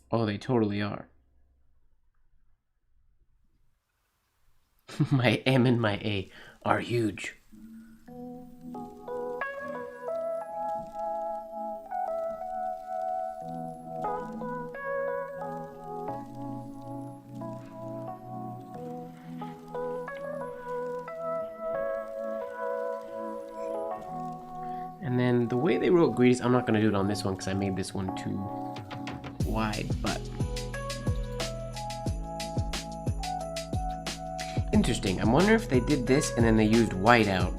Oh, they totally are. My M and my A are huge. And then the way they wrote greetings, I'm not going to do it on this one because I made this one too wide, but interesting. I'm wondering if they did this and then they used white out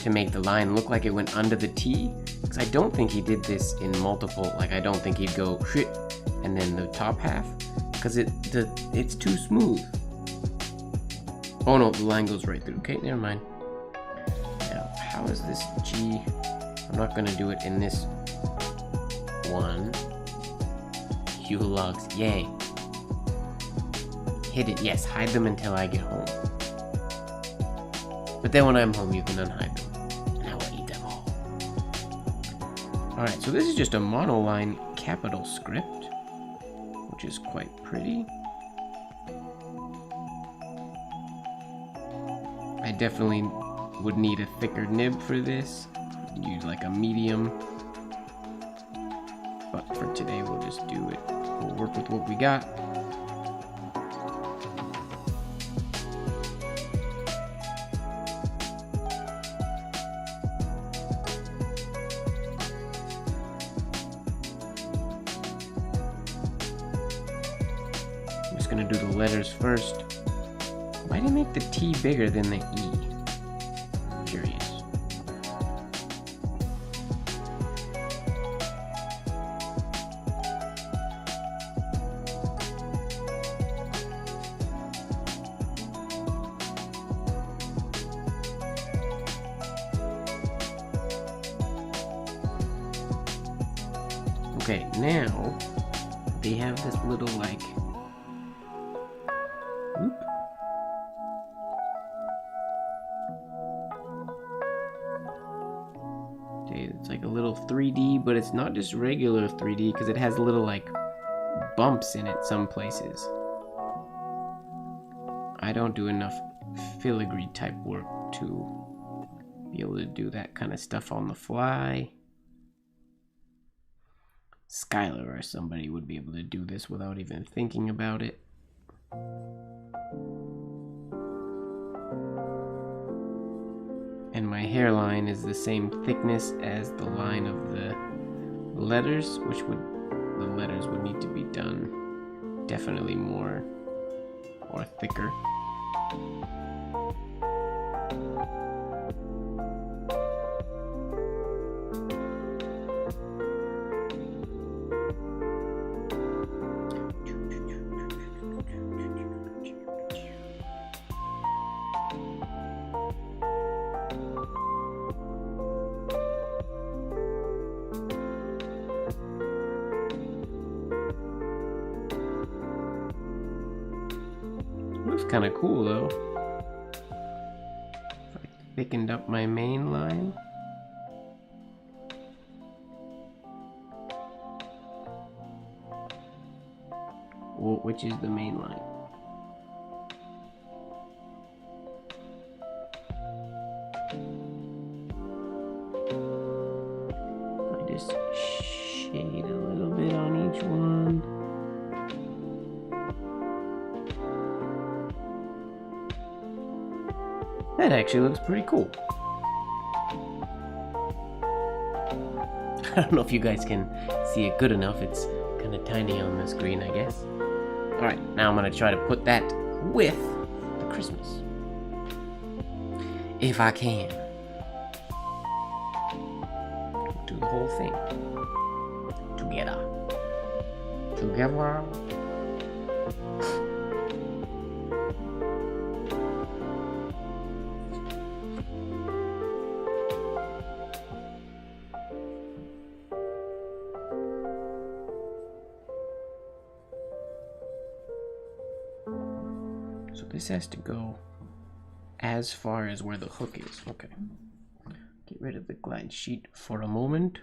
to make the line look like it went under the T, because I don't think he did this in multiple, like I don't think he'd go shit and then the top half, because it's too smooth. Oh no, the line goes right through. Okay, never mind. Now, how is this G? I'm not gonna do it in this one. Hue logs, yay. Hit it, yes, hide them until I get home. But then when I'm home, you can unhide them. And I will eat them all. Alright, so this is just a monoline capital script, which is quite pretty. I definitely would need a thicker nib for this. Use like a medium, but for today we'll just do it. We'll work with what we got. I'm just gonna do the letters first. Why did they make the T bigger than the E? Curious. Okay, now they have this little like whoop. Okay, it's like a little 3D, but it's not just regular 3D because it has little like bumps in it some places. I don't do enough filigree type work to be able to do that kind of stuff on the fly. Skylar or somebody would be able to do this without even thinking about it. And my hairline is the same thickness as the line of the letters, the letters would need to be done definitely more or thicker. Looks kind of cool though. If I thickened up my main line. which is the main line? I just shade a little bit on each one. That actually looks pretty cool. I don't know if you guys can see it good enough. It's kind of tiny on the screen, I guess. Alright, now I'm going to try to put that with the Christmas. If I can. Do the whole thing. Together. Together. So this has to go as far as where the hook is. Okay. Get rid of the glide sheet for a moment.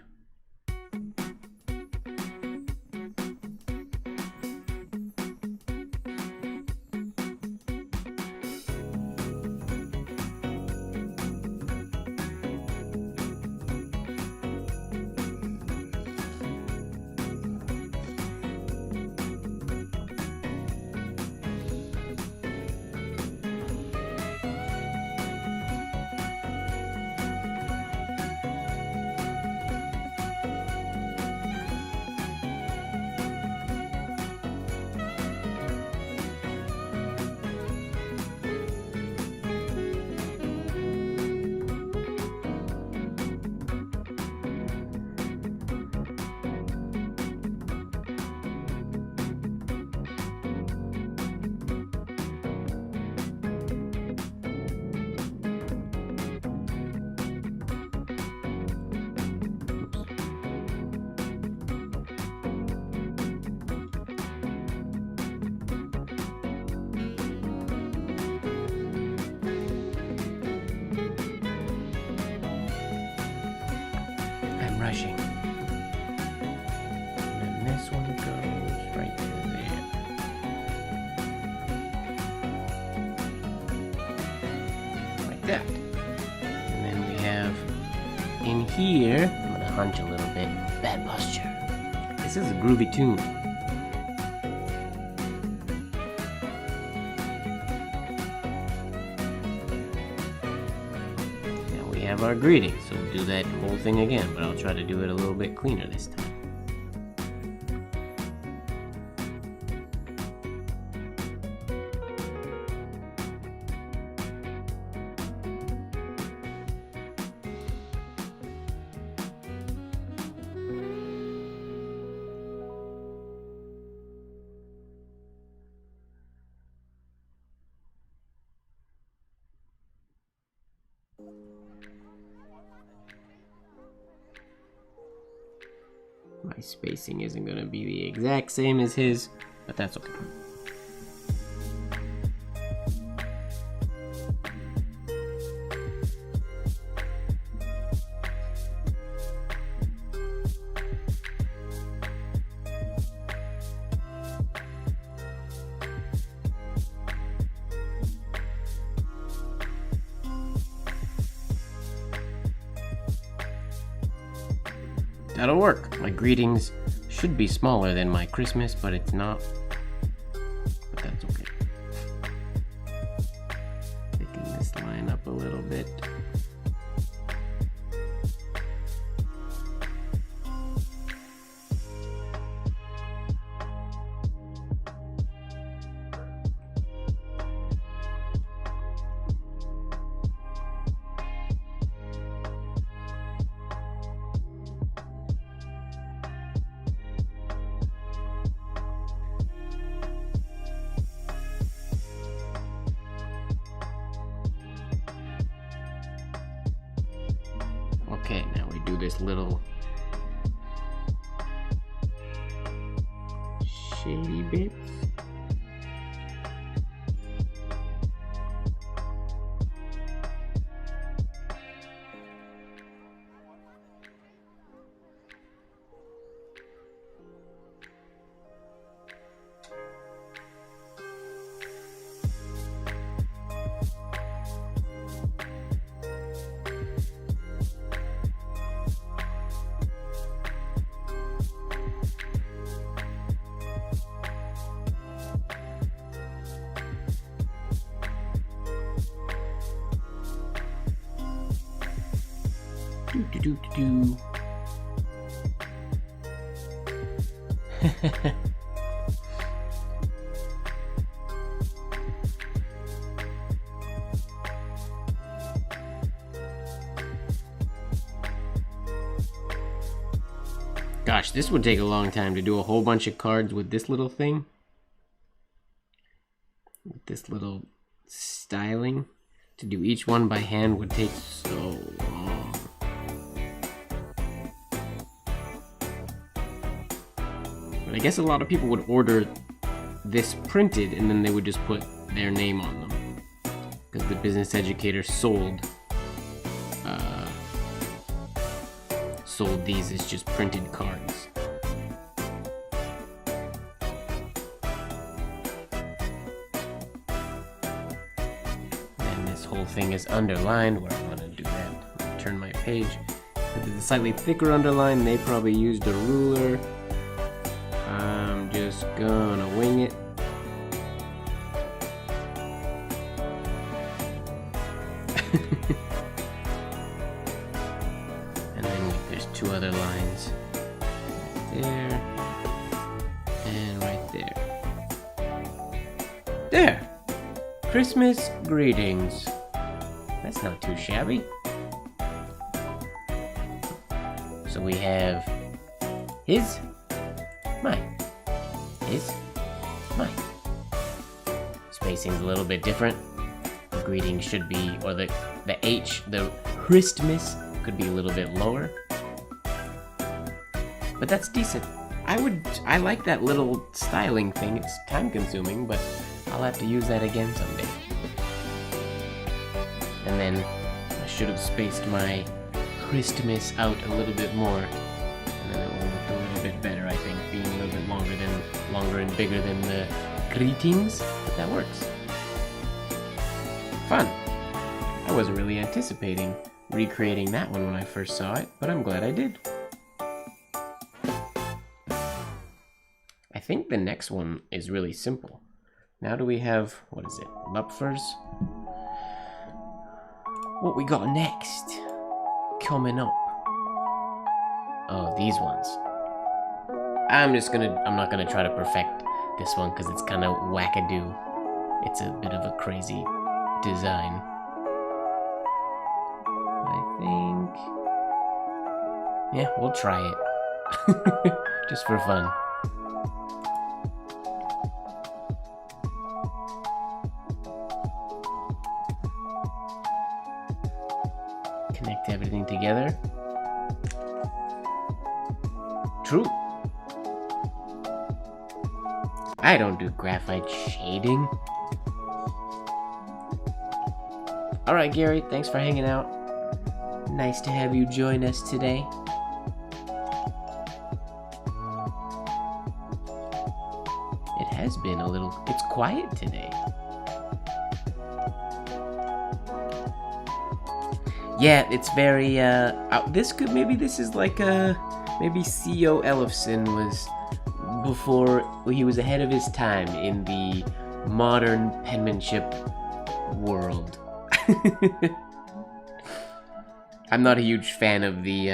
Rushing. And then this one goes right to there. Like that. And then we have in here, I'm gonna hunch a little bit, bad posture. This is a groovy tune. Have our greeting, so we'll do that whole thing again, but I'll try to do it a little bit cleaner this time. My spacing isn't going to be the exact same as his, but that's okay. That'll work. My greetings should be smaller than my Christmas, but it's not. But that's okay. Picking this line up a little bit. Okay, now we do this little shady bits. Do. Gosh, this would take a long time to do a whole bunch of cards with this little thing. With this little styling. To do each one by hand would take so long. But I guess a lot of people would order this printed and then they would just put their name on them. Because the Business Educator sold these as just printed cards. And this whole thing is underlined where I want to do that. I'm gonna turn my page. If it's a slightly thicker underline, they probably used a ruler. I'm just gonna wing it. And then there's two other lines. Right there. And right there. There! Christmas greetings. That's not too shabby. So we have his, mine, his, mine. Spacing's a little bit different. The greeting should be, or the H, the Christmas could be a little bit lower. But that's decent. I like that little styling thing. It's time consuming, but I'll have to use that again someday. And then I should have spaced my Christmas out a little bit more. And then it will look a little bit better, I think, being a little bit longer and bigger than the greetings, but that works. Fun. I wasn't really anticipating recreating that one when I first saw it, but I'm glad I did. I think the next one is really simple. Now do we have, what is it, Lupfords? What we got next? Coming up. Oh, these ones. I'm not gonna try to perfect this one because it's kind of wackadoo. It's a bit of a crazy design. I think, yeah, we'll try it. Just for fun. Connect everything together. True. I don't do graphite shading. Alright, Gary, thanks for hanging out. Nice to have you join us today. It has been a little, it's quiet today. Yeah, it's very, this is like maybe C.O. Ellefson was before, he was ahead of his time in the modern penmanship world. I'm not a huge fan of the,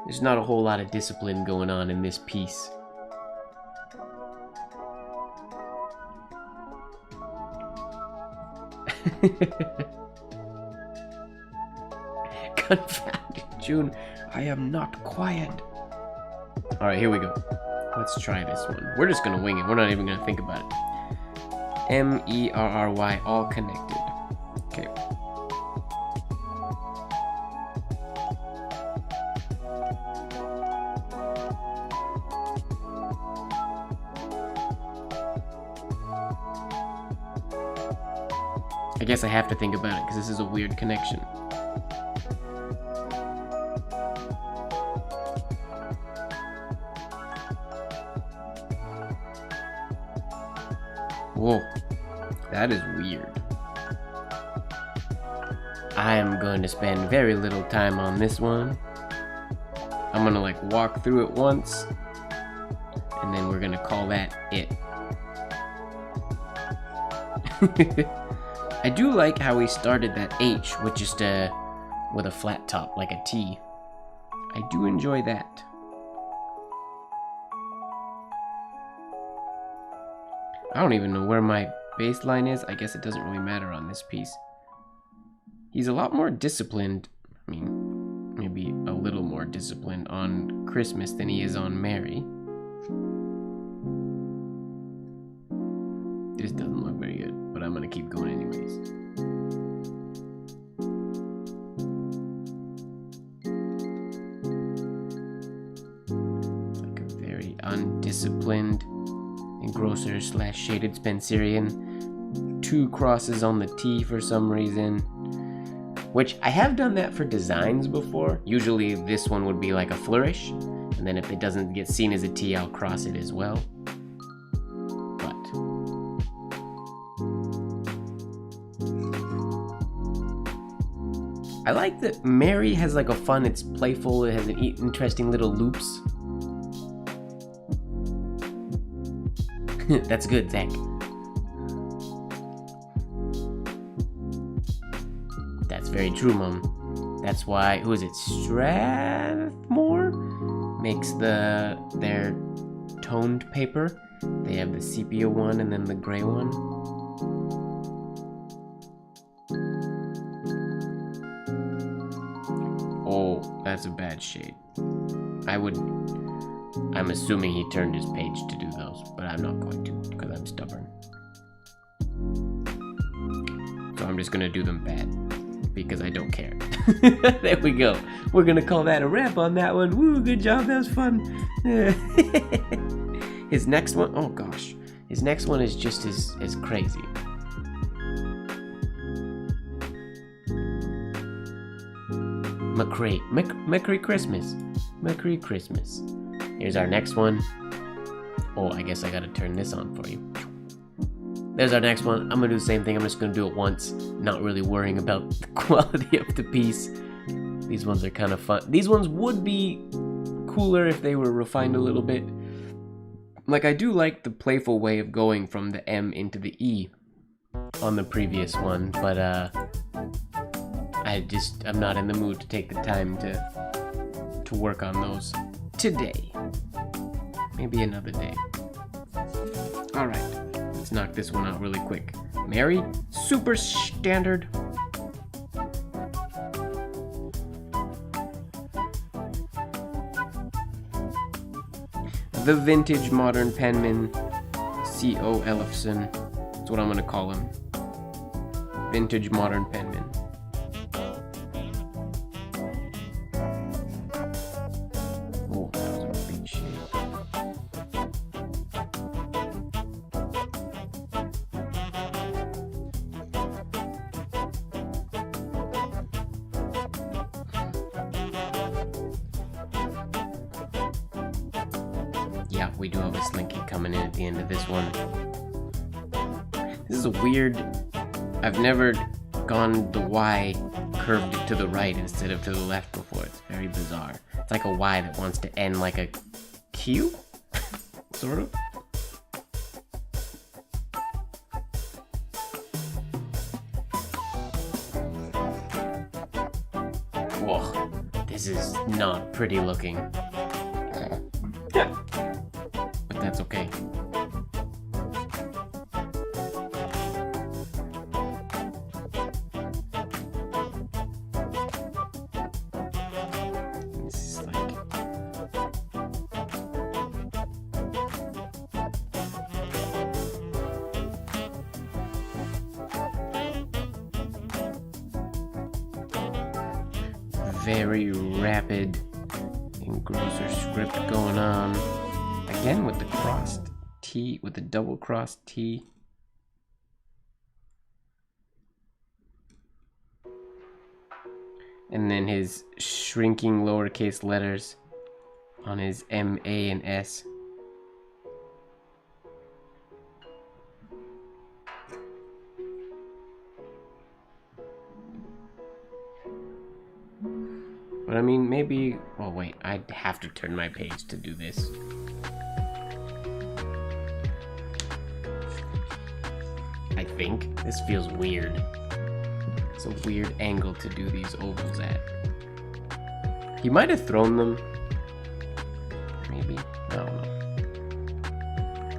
there's not a whole lot of discipline going on in this piece. Confounded June, I am not quiet. Alright, here we go. Let's try this one. We're just gonna wing it. We're not even gonna think about it. M-E-R-R-Y, all connected. Okay. I guess I have to think about it because this is a weird connection. Whoa, that is weird. I am going to spend very little time on this one. I'm gonna like walk through it once, and then we're gonna call that it. I do like how we started that H with just a with a flat top, like a T. I do enjoy that. I don't even know where my baseline is. I guess it doesn't really matter on this piece. He's a lot more disciplined. I mean, maybe a little more disciplined on Christmas than he is on Mary. This doesn't look very good, but I'm gonna keep going anyways. It's like a very undisciplined engrosser / shaded Spencerian. 2 crosses on the T for some reason. Which, I have done that for designs before. Usually this one would be like a flourish. And then if it doesn't get seen as a T, I'll cross it as well. But I like that Mary has like a fun, it's playful, it has an interesting little loops. That's good, Zach. That's very true, Mom. That's why, who is it, Strathmore makes their toned paper. They have the sepia one and then the gray one. Oh, that's a bad shade. I'm assuming he turned his page to do those, but I'm not going to because I'm stubborn. So I'm just gonna do them bad because I don't care. There we go. We're gonna call that a wrap on that one. Woo, good job, that was fun. His next one, oh gosh. His next one is just as crazy. Merry Christmas. Merry Christmas. Here's our next one. Oh, I guess I gotta turn this on for you. There's our next one. I'm gonna do the same thing. I'm just gonna do it once, not really worrying about the quality of the piece. These ones are kind of fun. These ones would be cooler if they were refined a little bit. Like, I do like the playful way of going from the M into the E on the previous one, but I'm not in the mood to take the time to work on those today. Maybe another day. Alright, let's knock this one out really quick. Mary, super standard. The vintage modern penman, C.O. Ellefson. That's what I'm gonna call him. Vintage modern penman. Oh, that was a big shade. Yeah, we do have a slinky coming in at the end of this one. This is a weird... I've never gone the Y, curved it to the right instead of to the left before. It's very bizarre. It's like a Y that wants to end like a Q? Sort of. Whoa, this is not pretty looking. But that's okay. This is like... very rapid engrosser script going on. Again with the crossed T, with the double crossed T. And then his shrinking lowercase letters on his M, A, and S. But I mean, maybe... Oh wait, I'd have to turn my page to do this. I think. This feels weird. It's a weird angle to do these ovals at. He might have thrown them. Maybe. I don't know.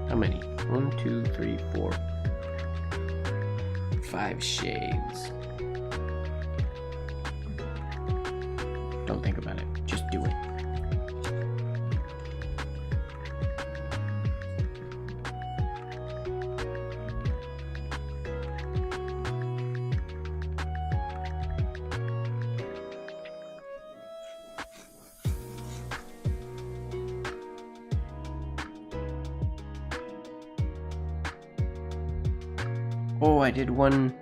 How many? 1, 2, 3, 4, 5 shades. Don't think about it. Just do it. Oh, I did 1,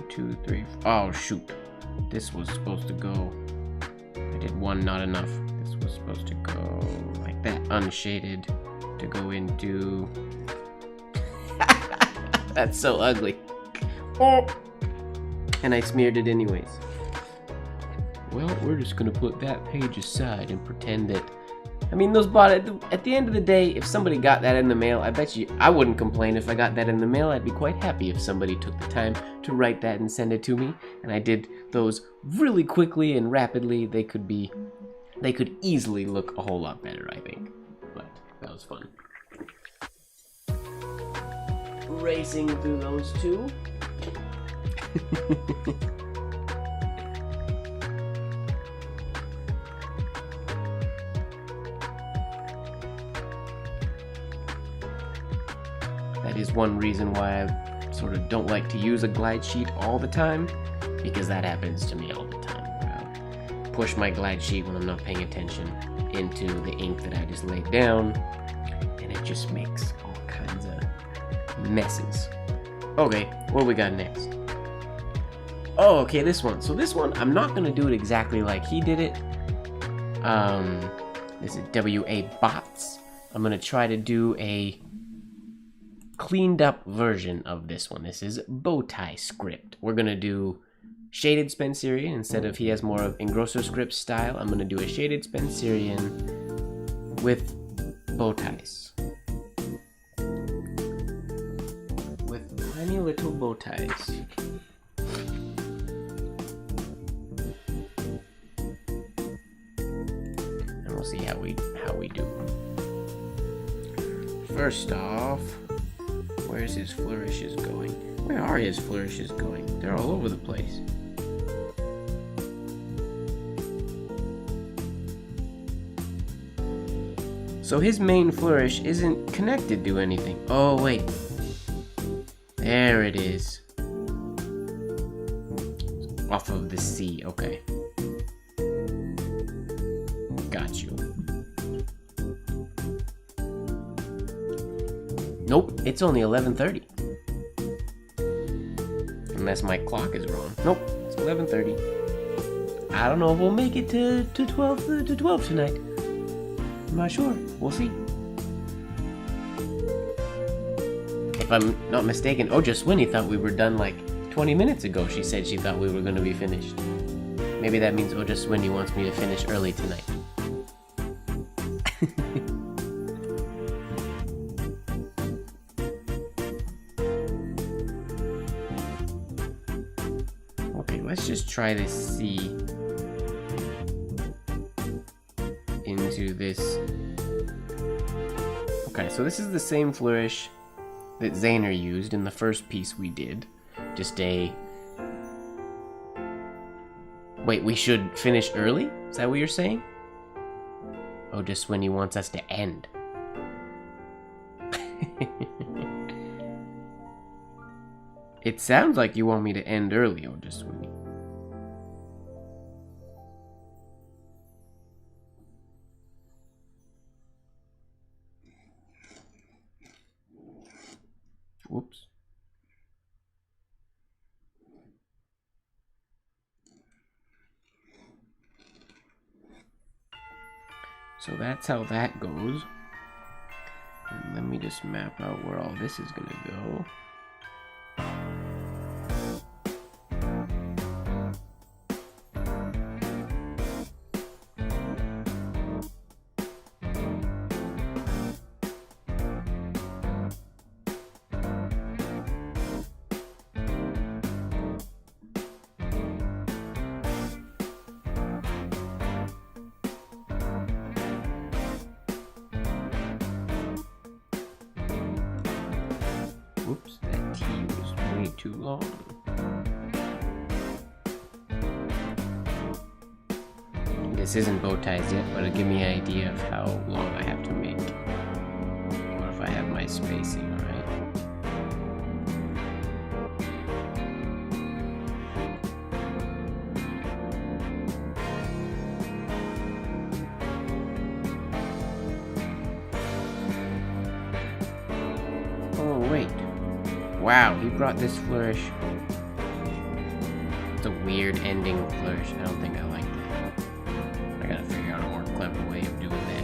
2, 3. Oh, shoot. This was supposed to go. I did 1, not enough. This was supposed to go like that, unshaded, to go into. That's so ugly. Oh! And I smeared it anyways. Well, we're just gonna put that page aside and pretend that. I mean, those at the end of the day, if somebody got that in the mail, I bet you I wouldn't complain if I got that in the mail. I'd be quite happy if somebody took the time to write that and send it to me. And I did those really quickly and rapidly. They could easily look a whole lot better, I think. But that was fun. Racing through those two. That is one reason why I sort of don't like to use a glide sheet all the time, because that happens to me all the time. I'll push my glide sheet when I'm not paying attention into the ink that I just laid down, and it just makes all kinds of messes. Okay, what we got next? Oh, okay, this one. So this one, I'm not going to do it exactly like he did it. This is WA Bots. I'm going to try to do a cleaned up version of this one. This is Bowtie Script. We're gonna do shaded Spencerian instead of he has more of Engrosser Script style. I'm gonna do a shaded Spencerian with bow ties, with tiny little bow ties. And we'll see how we do. First off, where's his flourishes going? Where are his flourishes going? They're all over the place. So his main flourish isn't connected to anything. Oh, wait. There it is. Off of the C, okay. Got you. Nope, it's only 11:30. Unless my clock is wrong. Nope, it's 11:30. I don't know if we'll make it to 12 tonight. I'm not sure. We'll see. If I'm not mistaken, Oja Swinny thought we were done like 20 minutes ago. She said she thought we were going to be finished. Maybe that means Oja Swinny wants me to finish early tonight. Let's just try to see into this. Okay, so this is the same flourish that Zayner used in the first piece we did. Just a... Wait, we should finish early? Is that what you're saying? Oh, just when he wants us to end. It sounds like you want me to end early, or just when. Whoops. So that's how that goes. And let me just map out where all this is gonna go. Oops, that T was way too long. This isn't bow ties yet, but it'll give me an idea of how long I have to make. What if I have my spacing right? Oh wait. Wow, he brought this flourish. It's a weird ending flourish. I don't think I like that. I gotta figure out a more clever way of doing that.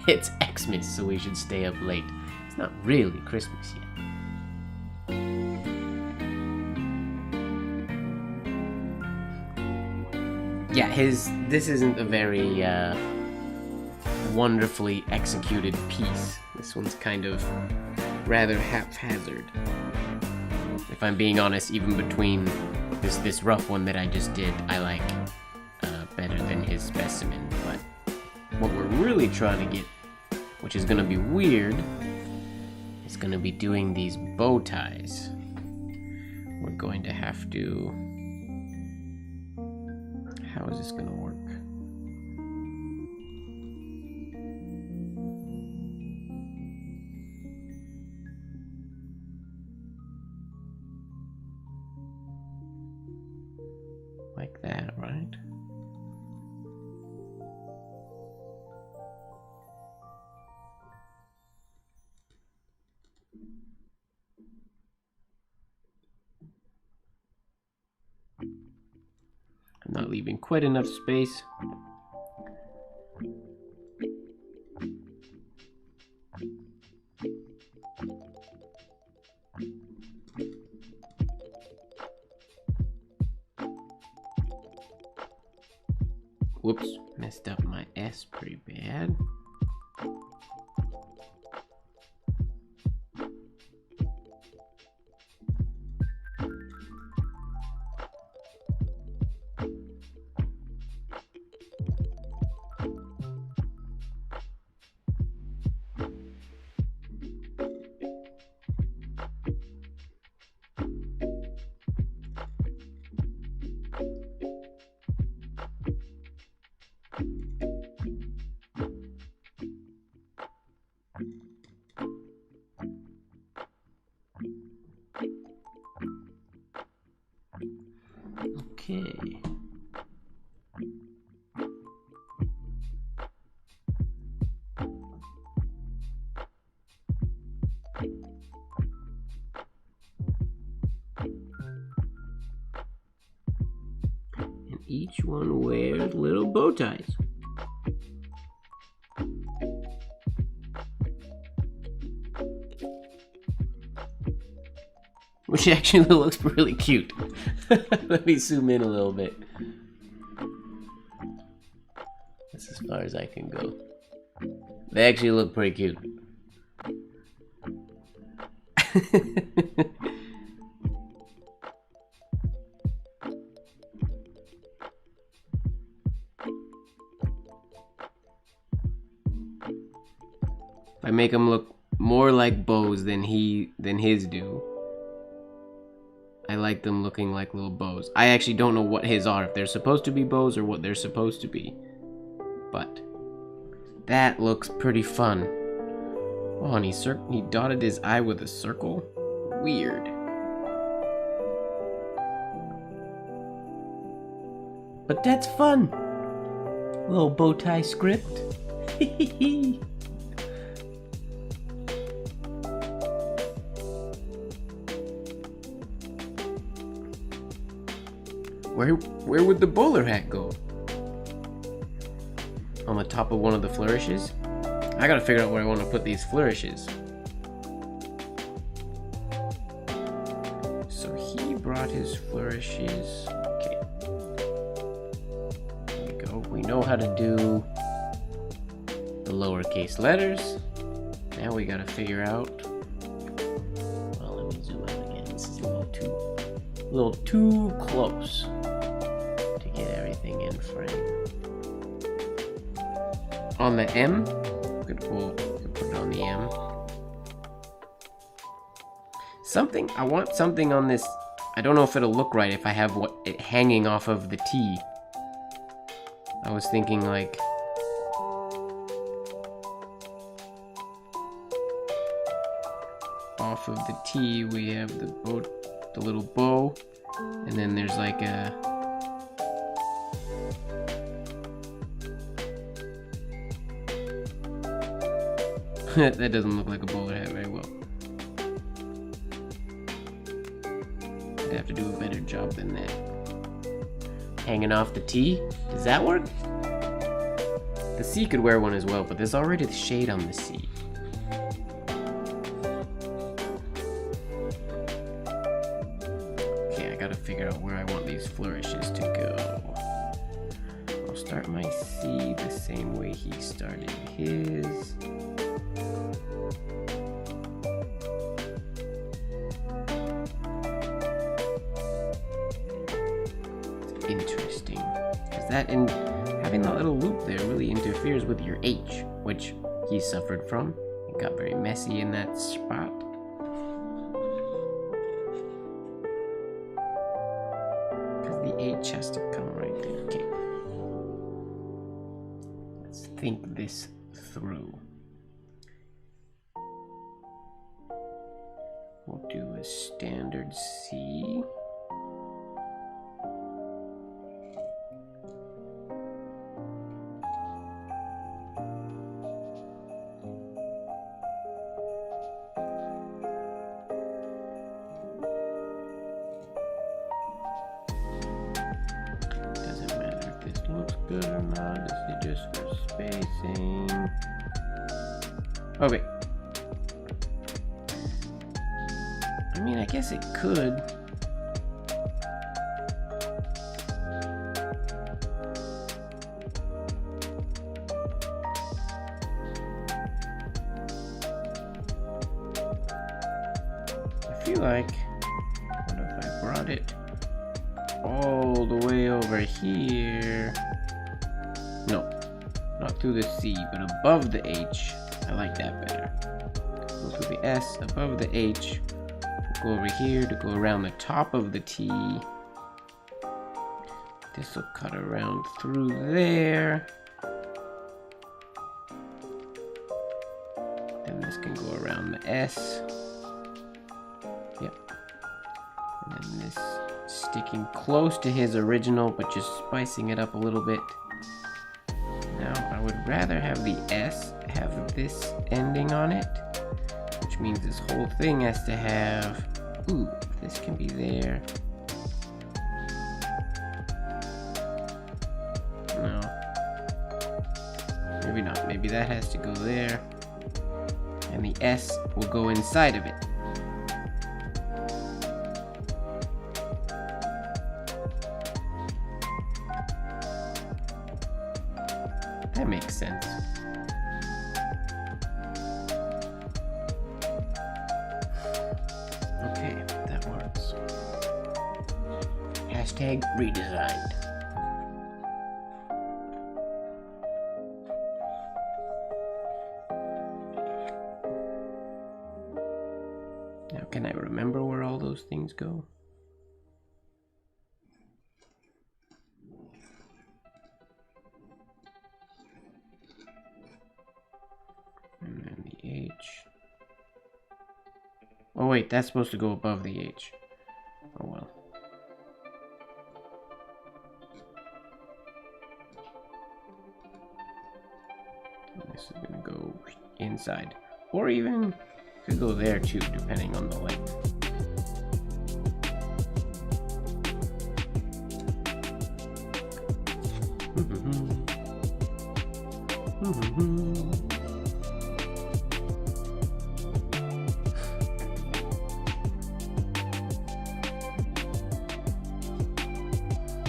It's Xmas, so we should stay up late. It's not really Christmas yet. Yeah, this isn't a very wonderfully executed piece. This one's kind of rather haphazard. If I'm being honest, even between this rough one that I just did, I like better than his specimen. But what we're really trying to get, which is gonna be weird, is gonna be doing these bow ties. We're going to have to... How is this gonna work? Like that, right? I'm not leaving quite enough space. Whoops, messed up my S pretty bad. Okay. And each one wears little bow ties. Which actually looks really cute. Let me zoom in a little bit. That's as far as I can go. They actually look pretty cute. If I make them look more like bows than his do. I like them looking like little bows. I actually don't know what his are, if they're supposed to be bows or what they're supposed to be. But that looks pretty fun. Oh, and he dotted his eye with a circle? Weird. But that's fun. Little bow tie script. Where would the bowler hat go? On the top of one of the flourishes? I gotta figure out where I want to put these flourishes. So he brought his flourishes. Okay. There we go. We know how to do the lowercase letters. Now we gotta figure out. Well, let me zoom out again. This is a little too close to get everything in frame. On the M? Could put it on the M. Something, I want something on this. I don't know if it'll look right if I have it hanging off of the T. I was thinking like... off of the T we have the little bow, and then there's like a... that doesn't look like a bowler hat very well. I'd have to do a better job than that. Hanging off the T? Does that work? The C could wear one as well, but there's already the shade on the C. Okay, I gotta figure out where I want these flourishes to go. I'll start my C the same way he started his. Interesting, because that in having that little loop there really interferes with your H, which he suffered from. It got very messy in that spot. Because the H has to come right there. Okay. Let's think this through. We'll do a standard C. Good or not? Is it just for spacing? Okay. I mean, I guess it could. I feel like, what if I brought it all the way over here? No, not through the C, but above the H. I like that better. Go through the S, above the H. Go over here to go around the top of the T. This will cut around through there. Then this can go around the S. Yep. And then this sticking close to his original, but just spicing it up a little bit. Now, I would rather have the S have this ending on it, which means this whole thing has to have, ooh, this can be there. No. Maybe not. Maybe that has to go there. And the S will go inside of it. That makes sense. Okay, that works. Hashtag redesigned. Now, can I remember where all those things go? And then the H. Oh wait, that's supposed to go above the H. Oh well. And this is gonna go inside. Or even could go there too, depending on the length.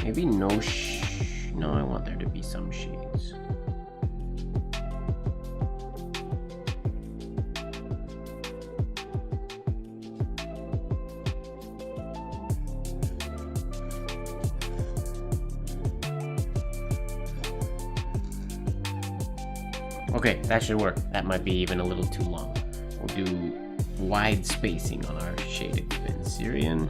Maybe no no, I want there to be some shades. Okay, that should work. That might be even a little too long. We'll do wide spacing on our shaded Spencerian.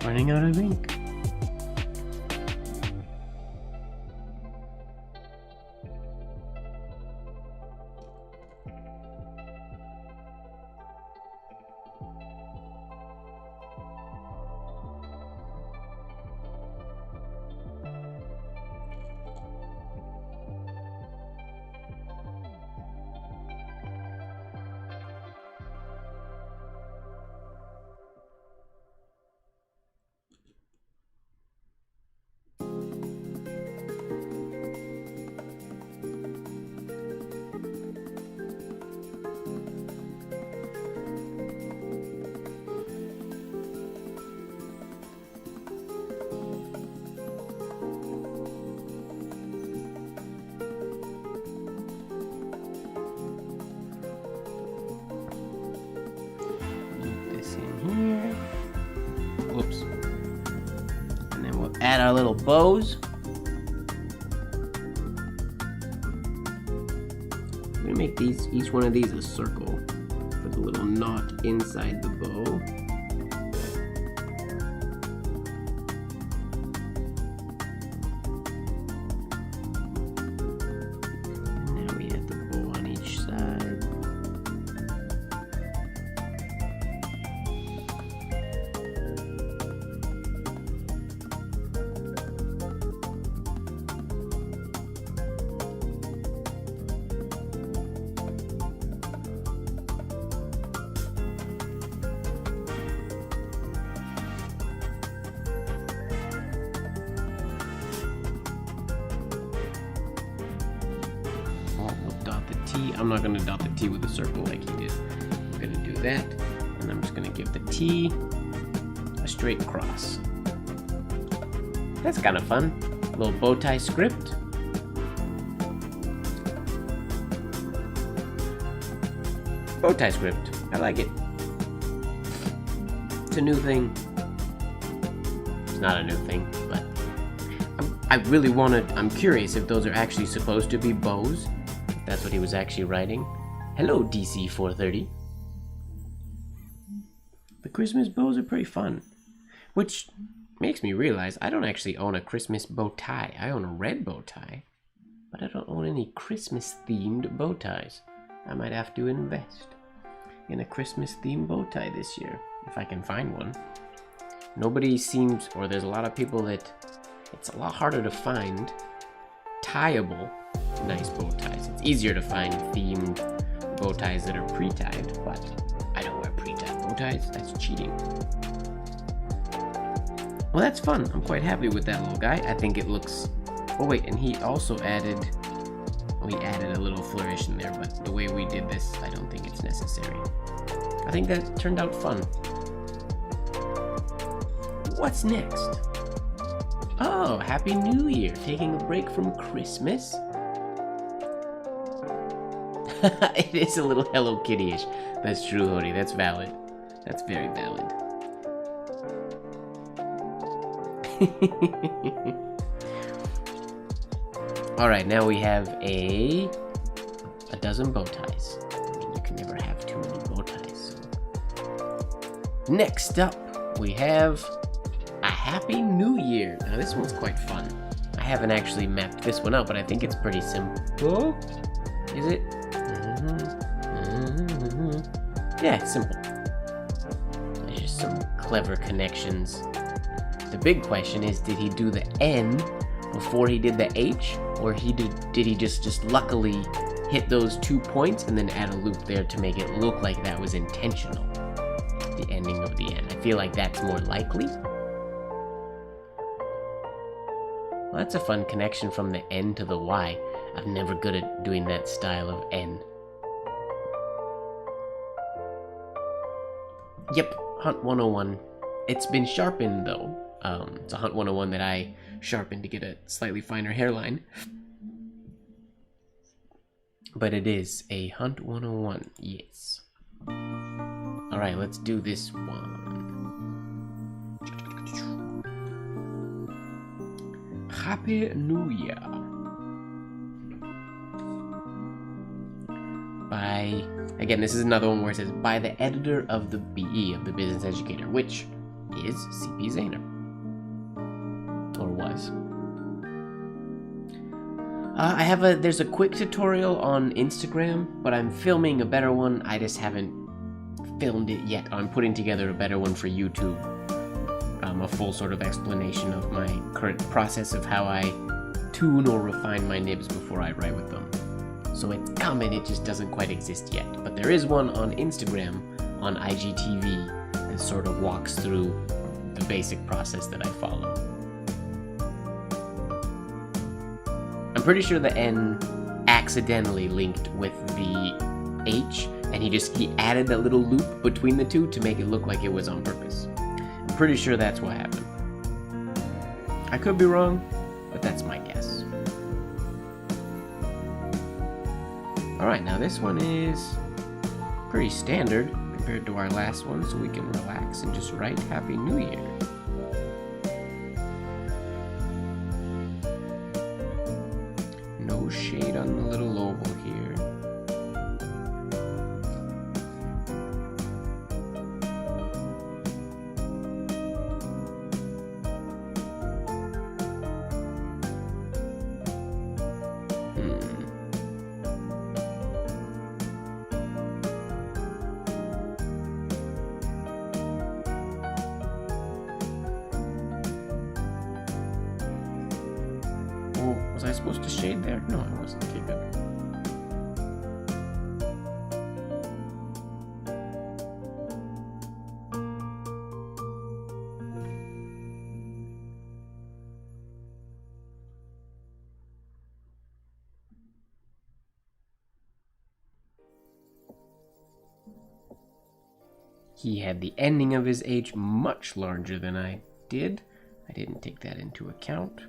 Running out of ink. Whoops. And then we'll add our little bows. We're gonna make these, each one of these a circle. Put a little knot inside the bow. And now we add the bow on each side. I'm not going to dot the T with a circle like he did. I'm going to do that, and I'm just going to give the T a straight cross. That's kind of fun. A little bow tie script. Bow tie script. I like it. It's a new thing. It's not a new thing, but I really want to. I'm curious if those are actually supposed to be bows. That's what he was actually writing. Hello, DC 430. The Christmas bows are pretty fun. Which makes me realize I don't actually own a Christmas bow tie. I own a red bow tie. But I don't own any Christmas-themed bow ties. I might have to invest in a Christmas-themed bow tie this year, if I can find one. Nobody seems, or there's a lot of people that it's a lot harder to find tieable nice bow ties. It's easier to find themed bow ties that are pre-tied, but I don't wear pre-tied bow ties. That's cheating. Well, that's fun. I'm quite happy with that little guy. I think it looks... Oh wait, and he also added... Well, he added a little flourish in there, but the way we did this, I don't think it's necessary. I think that turned out fun. What's next? Oh, Happy New Year. Taking a break from Christmas. It is a little Hello Kitty-ish. That's true, Hody. That's valid. That's very valid. Alright, now we have a dozen bow ties. I mean, you can never have too many bow ties. So. Next up, we have a Happy New Year. Now this one's quite fun. I haven't actually mapped this one out, but I think it's pretty simple. Is it? Yeah, it's simple. There's just some clever connections. The big question is, did he do the N before he did the H? Or did he just luckily hit those 2 points and then add a loop there to make it look like that was intentional? the ending of the N. I feel like that's more likely. Well, that's a fun connection from the N to the Y. I'm never good at doing that style of N. Yep, Hunt 101. It's been sharpened though. It's a Hunt 101 that I sharpened to get a slightly finer hairline. But it is a Hunt 101, yes. Alright, let's do this one. Happy New Year. By, again, this is another one where it says, by the editor of the BE, of the Business Educator, which is CP Zayner. Or was. There's a quick tutorial on Instagram, but I'm filming a better one. I just haven't filmed it yet. I'm putting together a better one for YouTube. A full sort of explanation of my current process of how I tune or refine my nibs before I write with them. So it's coming, it just doesn't quite exist yet. But there is one on Instagram, on IGTV, that sort of walks through the basic process that I follow. I'm pretty sure the N accidentally linked with the H, and he added that little loop between the two to make it look like it was on purpose. I'm pretty sure that's what happened. I could be wrong, but that's my guess. Alright, now this one is pretty standard compared to our last one, so we can relax and just write Happy New Year. No shade on the little oval here. Was I supposed to shade there? No, I wasn't. Okay, good. He had the ending of his H much larger than I did. I didn't take that into account.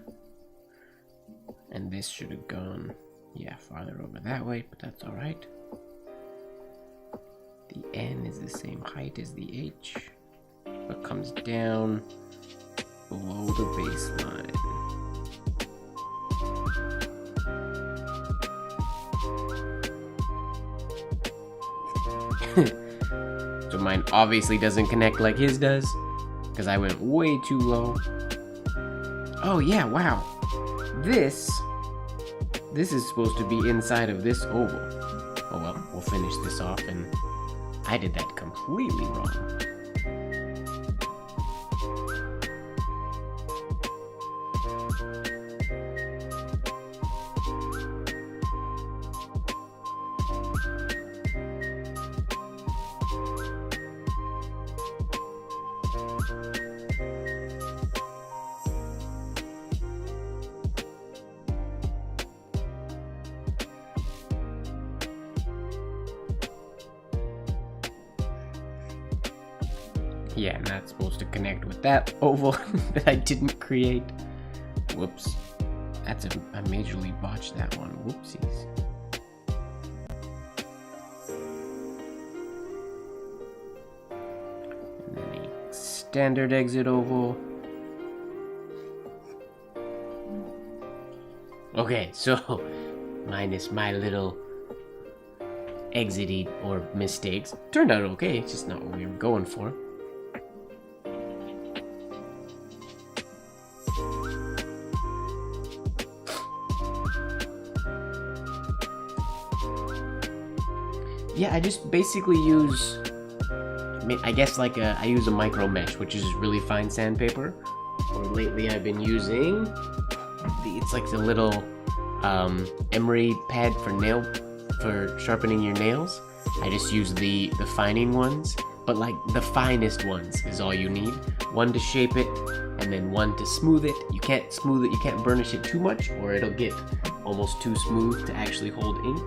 And this should have gone, yeah, farther over that way, but that's all right. The N is the same height as the H, but comes down below the baseline. So mine obviously doesn't connect like his does, because I went way too low. Oh yeah, wow. This is supposed to be inside of this oval. Oh well, we'll finish this off, and I did that completely wrong. Yeah, and that's supposed to connect with that oval that I didn't create. Whoops. I majorly botched that one. Whoopsies. And then a standard exit oval. Okay, so minus my little exity or mistakes. Turned out okay, it's just not what we were going for. Yeah, I just basically use, I guess like I use a micro mesh, which is really fine sandpaper. Or lately I've been using, it's like the little emery pad for sharpening your nails. I just use the fining ones, but like the finest ones is all you need. One to shape it, and then one to smooth it. You can't smooth it, you can't burnish it too much, or it'll get almost too smooth to actually hold ink.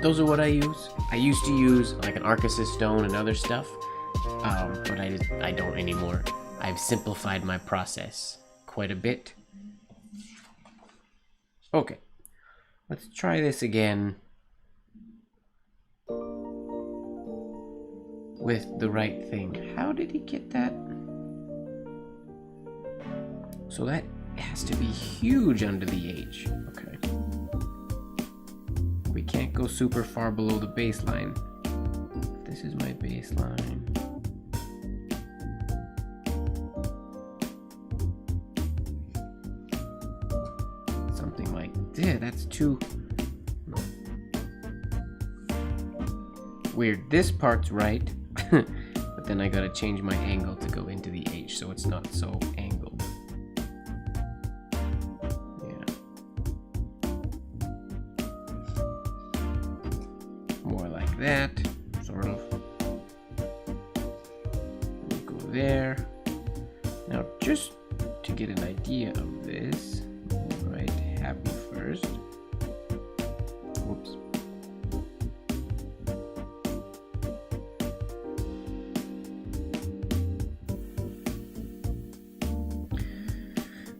Those are what I use. I used to use like an Arceus stone and other stuff, but I don't anymore. I've simplified my process quite a bit. Okay, let's try this again with the right thing. How did he get that? So that has to be huge under the H. Okay. We can't go super far below the baseline. This is my baseline. Something like this. That's too weird. This part's right, but then I gotta change my angle to go into the H so it's not so angled. More like that, sort of. We'll go there. Now, just to get an idea of this, we'll write happy first. Whoops.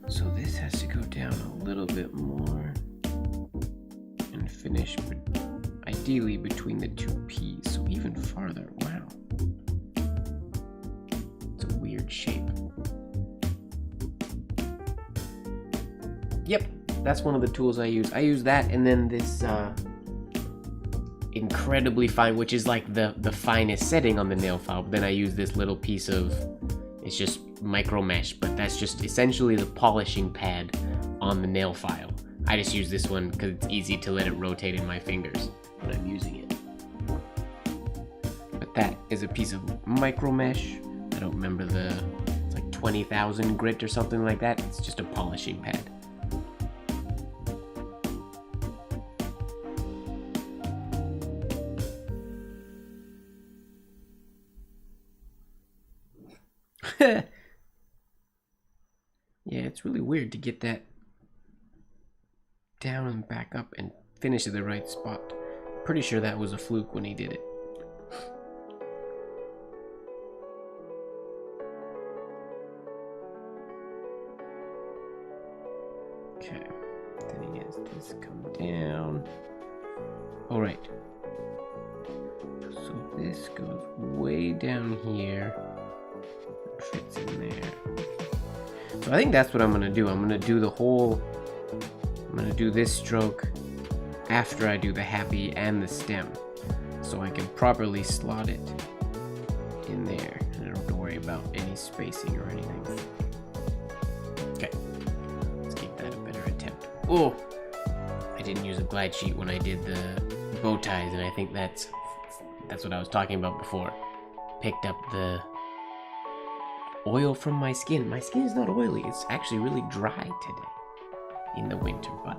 So this has to go down a little bit more and finish ideally between the two P's, so even farther. Wow. It's a weird shape. Yep, that's one of the tools I use. I use that and then this incredibly fine, which is like the finest setting on the nail file. But then I use this little piece of, it's just micro mesh, but that's just essentially the polishing pad on the nail file. I just use this one because it's easy to let it rotate in my fingers when I'm using it. But that is a piece of micro mesh. I don't remember it's like 20,000 grit or something like that. It's just a polishing pad. Yeah, it's really weird to get that down and back up and finish at the right spot. Pretty sure that was a fluke when he did it. Okay, then he has this come down. All right. So this goes way down here. It fits in there. So I think that's what I'm gonna do. I'm gonna do I'm gonna do this stroke after I do the happy and the stem, so I can properly slot it in there and I don't have to worry about any spacing or anything. Okay, let's give that a better attempt. Oh, I didn't use a glide sheet when I did the bow ties, and I think that's what I was talking about before. Picked up the oil from my skin. My skin is not oily, it's actually really dry today in the winter, but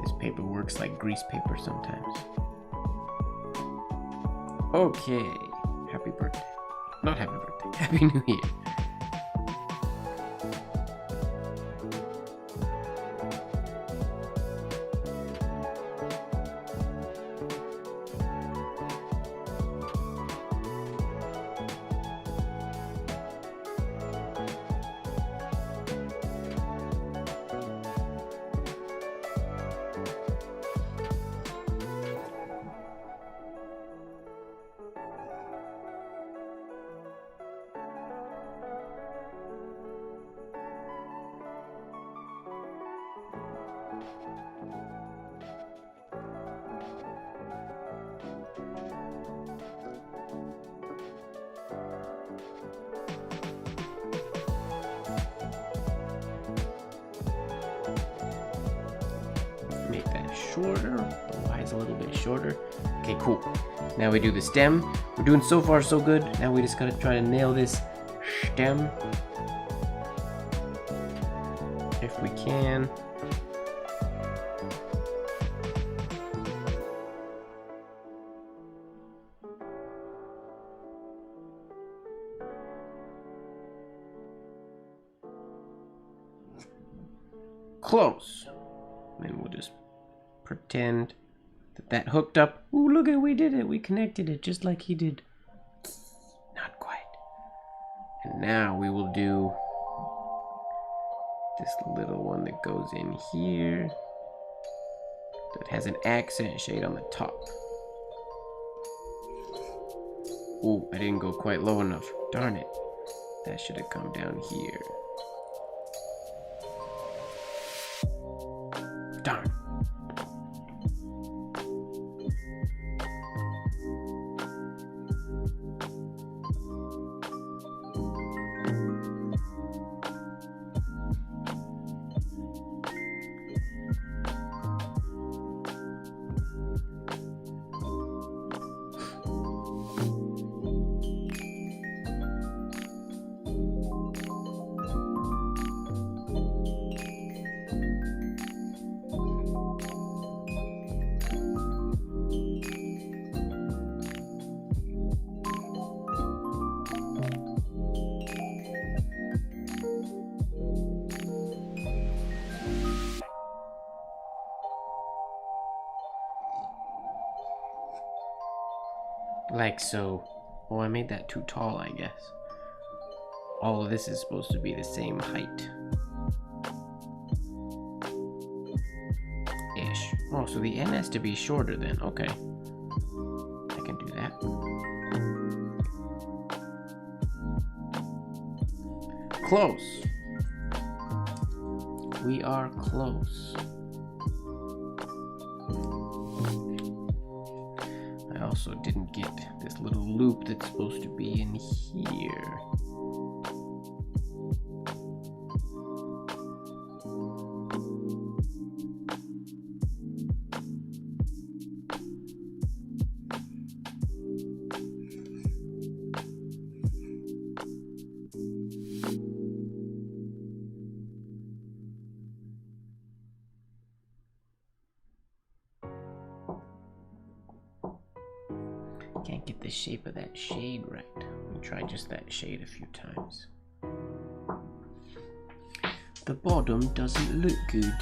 this paper works like grease paper sometimes. Okay, happy birthday. Not happy birthday, happy new year. Make that shorter, the Y is a little bit shorter. Okay, cool. Now we do the stem. We're doing so far so good. Now we just gotta try to nail this stem if we can. close. And we'll just pretend that hooked up. Ooh, look at, we did it. We connected it just like he did. Not quite. And now we will do this little one that goes in here that has an accent shade on the top. Ooh, I didn't go quite low enough. Darn it. That should have come down here. Darn. Like so. Oh, I made that too tall, I guess. All of this is supposed to be the same height. Ish. Oh, so the N has to be shorter then. Okay. I can do that. Close. We are close. I also didn't get this little loop that's supposed to be in here. Can't get the shape of that shade right. Let me try just that shade a few times. The bottom doesn't look good.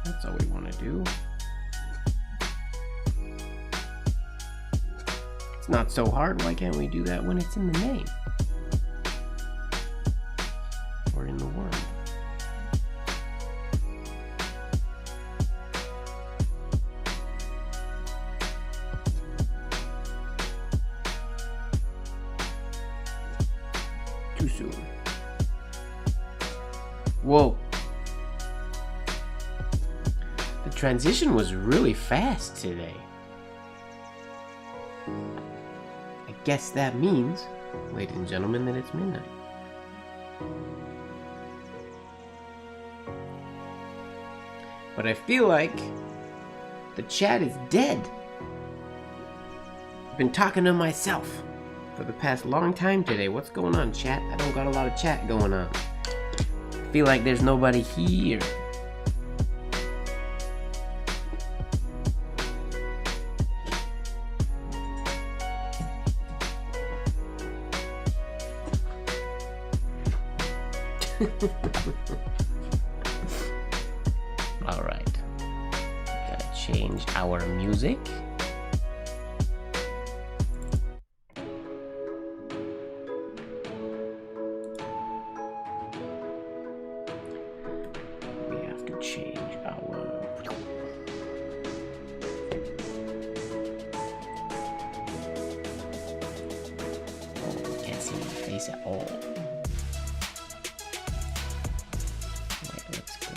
That's all we want to do. It's not so hard. Why can't we do that when it's in the name? Or in the word? Too soon. Whoa. The transition was really fast today. I guess that means, ladies and gentlemen, that it's midnight. But I feel like the chat is dead. I've been talking to myself for the past long time today. What's going on, chat? I don't got a lot of chat going on. I feel like there's nobody here. All right. Gotta change our music. At all. Right, let's go.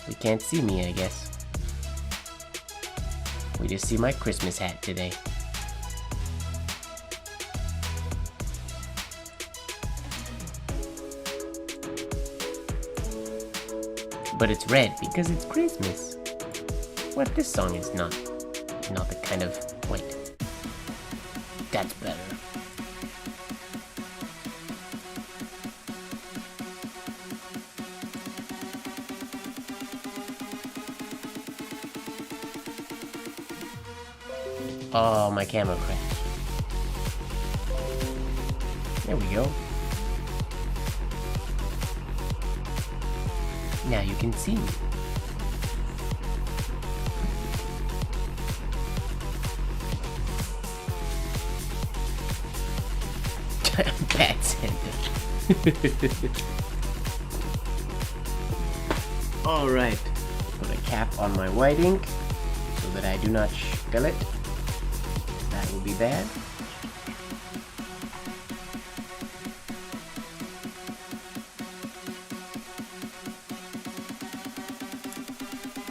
You can't see me, I guess. We just see my Christmas hat today. But it's red because it's Christmas. What if this song is not the kind of... Wait. That's better. Oh, my camera crashed. There we go. Now you can see me. Bad Santa. Alright. Put a cap on my white ink so that I do not spill it. That will be bad.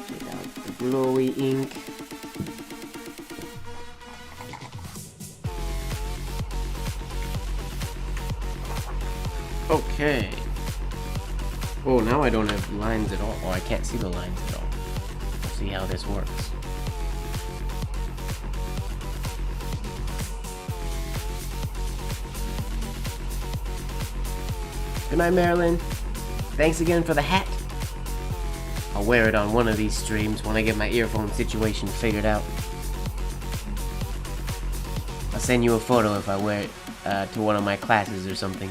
Get out the glowy ink. Okay. Oh, now I don't have lines at all. Oh, I can't see the lines at all. Let's see how this works. Good night, Marilyn. Thanks again for the hat. I'll wear it on one of these streams when I get my earphone situation figured out. I'll send you a photo if I wear it to one of my classes or something.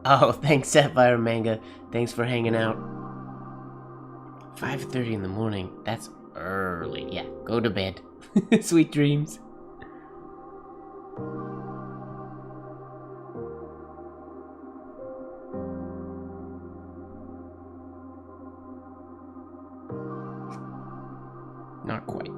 Oh, thanks, Sapphire Manga. Thanks for hanging out. 5:30 in the morning. That's early. Yeah, go to bed. Sweet dreams. Not quite.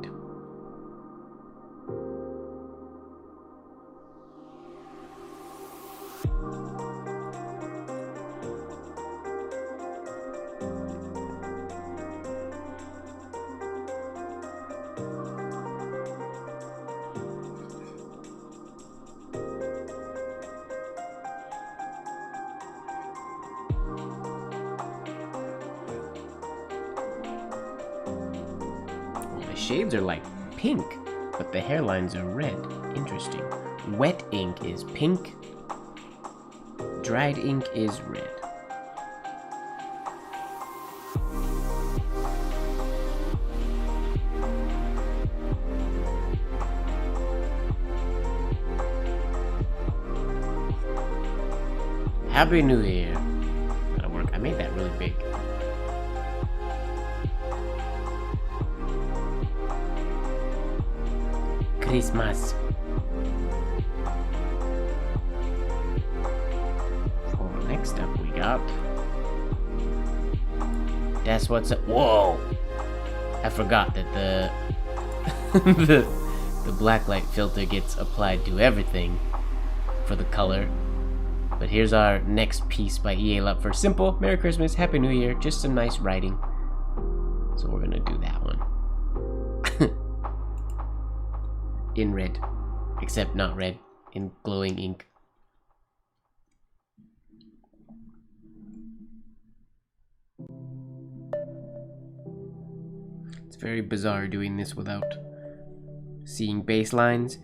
Shades are like pink, but the hairlines are red. Interesting. Wet ink is pink. Dried ink is red. Happy New Year. That'll work. I made that really big. Christmas. So next up we got... That's what's up. Whoa! I forgot that the Blacklight filter gets applied to everything for the color. But here's our next piece by EA Lupford. Simple, Merry Christmas, Happy New Year, just some nice writing. So we're gonna do that one. In red. Except not red. In glowing ink. It's very bizarre doing this without seeing baselines.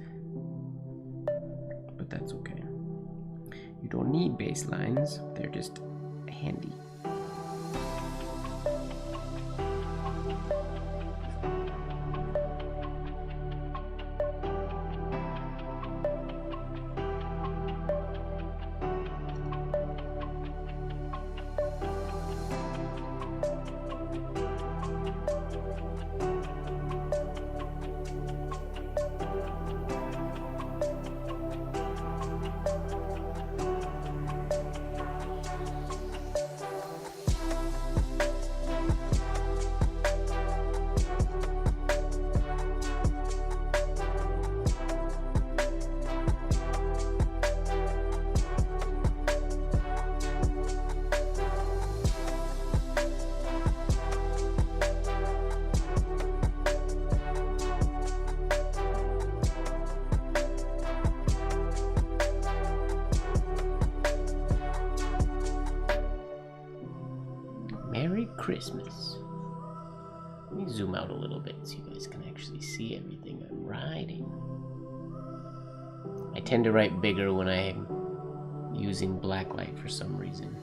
But that's okay. You don't need baselines. They're just handy. Christmas. Let me zoom out a little bit so you guys can actually see everything I'm writing. I tend to write bigger when I'm using Blacklight for some reason.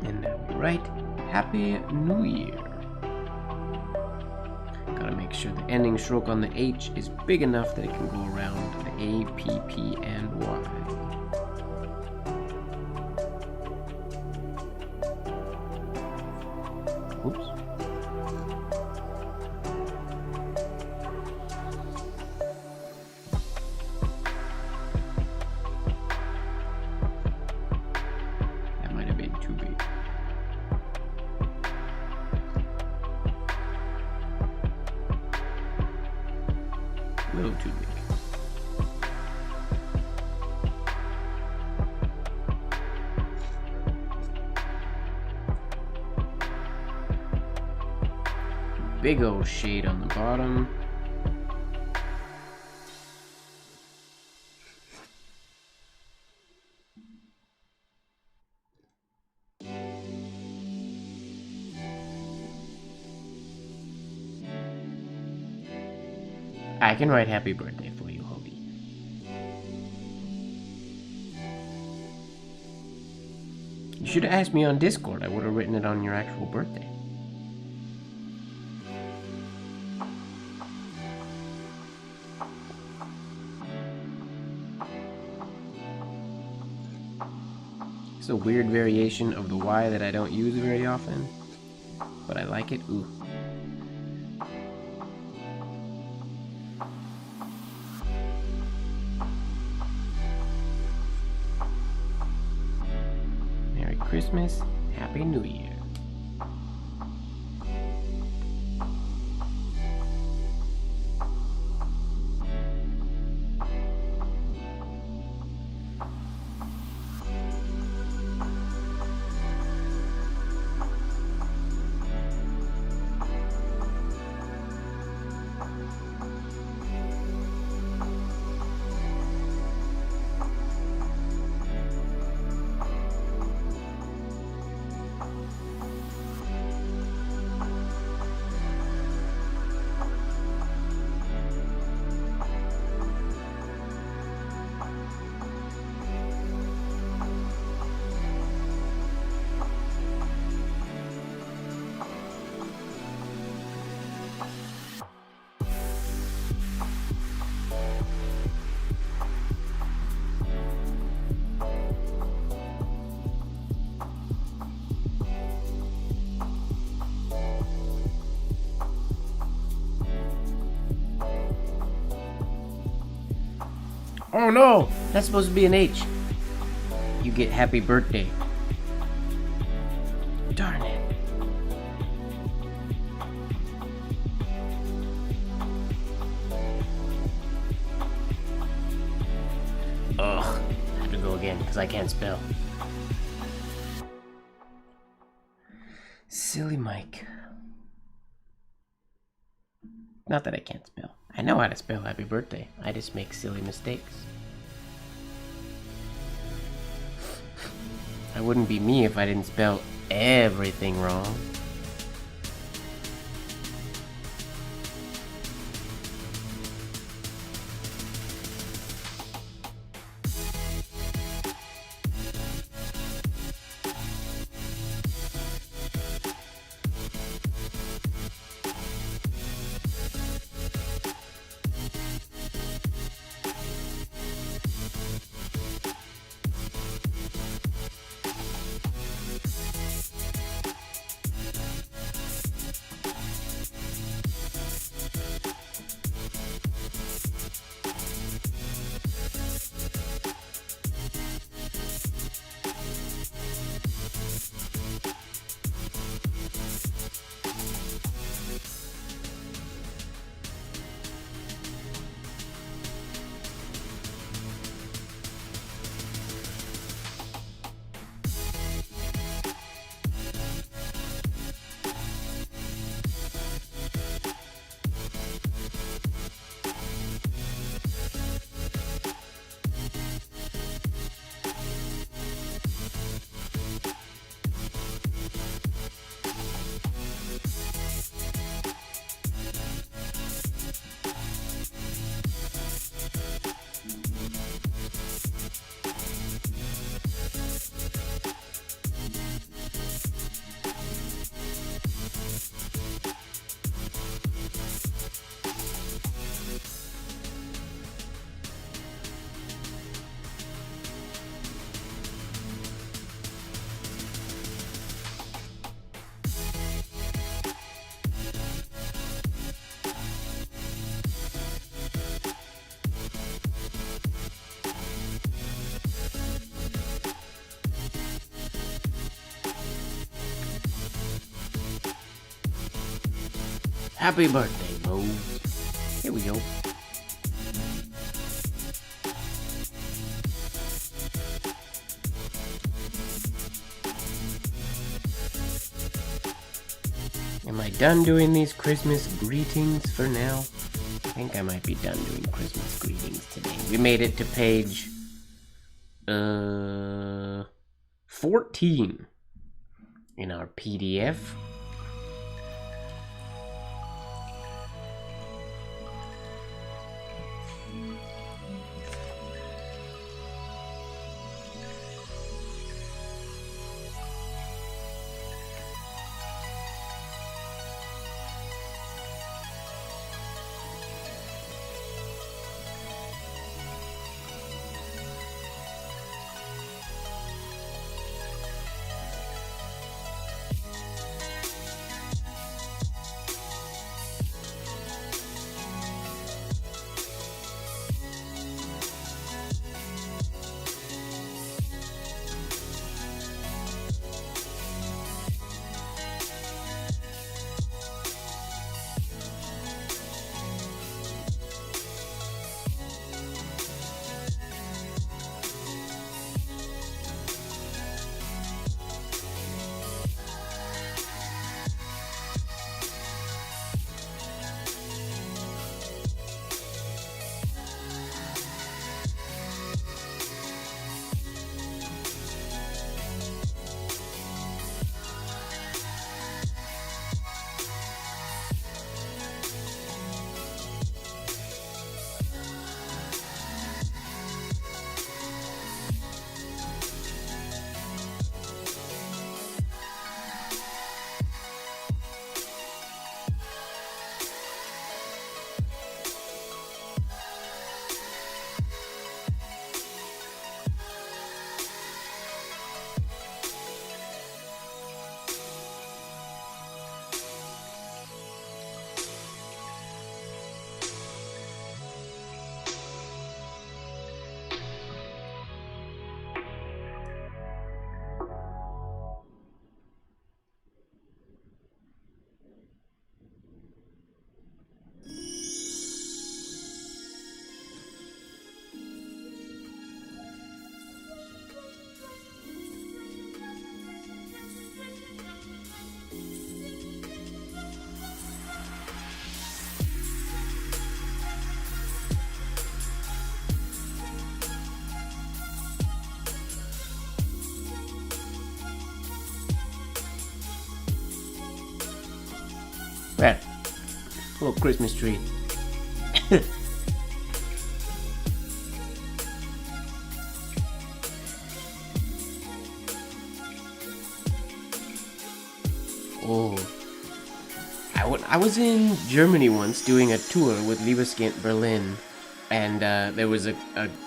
And now we write Happy New Year. Gotta make sure the ending stroke on the H is big enough that it can go around the A, P, P, and Y. Oops. That might have been too big. A little too big. Big old shade on the bottom. I can write happy birthday for you, Hody. You should have asked me on Discord. I would have written it on your actual birthday. It's a weird variation of the Y that I don't use very often, but I like it. Ooh. Merry Christmas, Happy New Year. Oh no! That's supposed to be an H. You get happy birthday. Darn it. Ugh. I have to go again because I can't spell. Silly Mike. Not that I can't spell. I know how to spell happy birthday. I just make silly mistakes. I wouldn't be me if I didn't spell everything wrong. Happy birthday, Mo. Here we go. Am I done doing these Christmas greetings for now? I think I might be done doing Christmas greetings today. We made it to page 14 in our PDF. There. Little Christmas tree. Oh. I was in Germany once doing a tour with Liebeskind Berlin, and there was a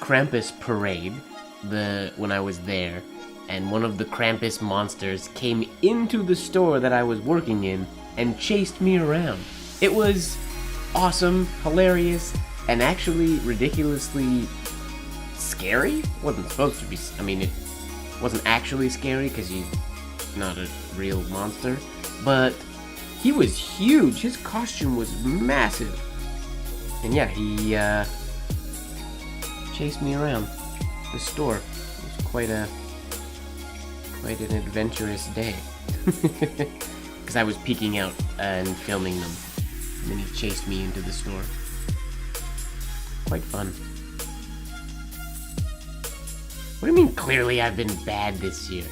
Krampus parade when I was there, and one of the Krampus monsters came into the store that I was working in and chased me around. It was awesome, hilarious, and actually ridiculously scary. It wasn't supposed to be. I mean, it wasn't actually scary because he's not a real monster, but he was huge. His costume was massive. And yeah, he chased me around the store. It was quite an adventurous day. Because I was peeking out and filming them. And then he chased me into the store. Quite fun. What do you mean, clearly I've been bad this year?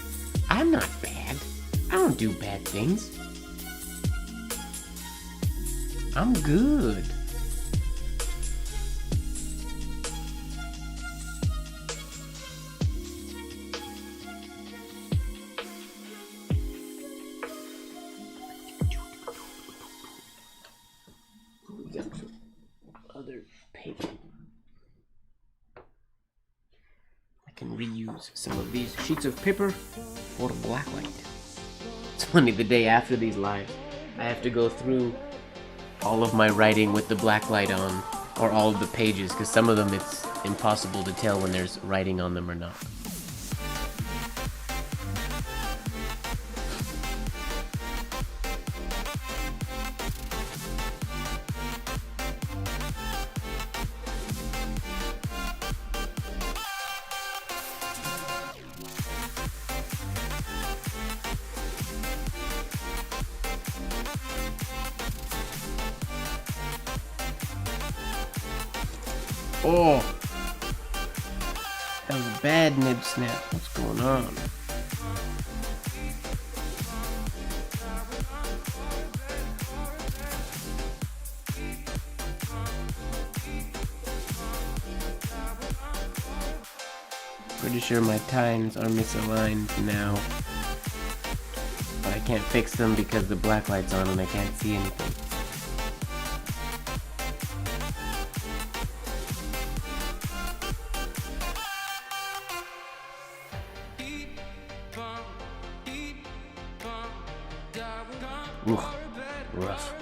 I'm not bad. I don't do bad things. I'm good. Other paper. I can reuse some of these sheets of paper for Blacklight. It's funny, the day after these lives, I have to go through all of my writing with the Blacklight on, or all of the pages, because some of them it's impossible to tell when there's writing on them or not. Oh! That was a bad nib snap. What's going on? Pretty sure my tines are misaligned now. But I can't fix them because the black light's on and I can't see anything. Oof, rough.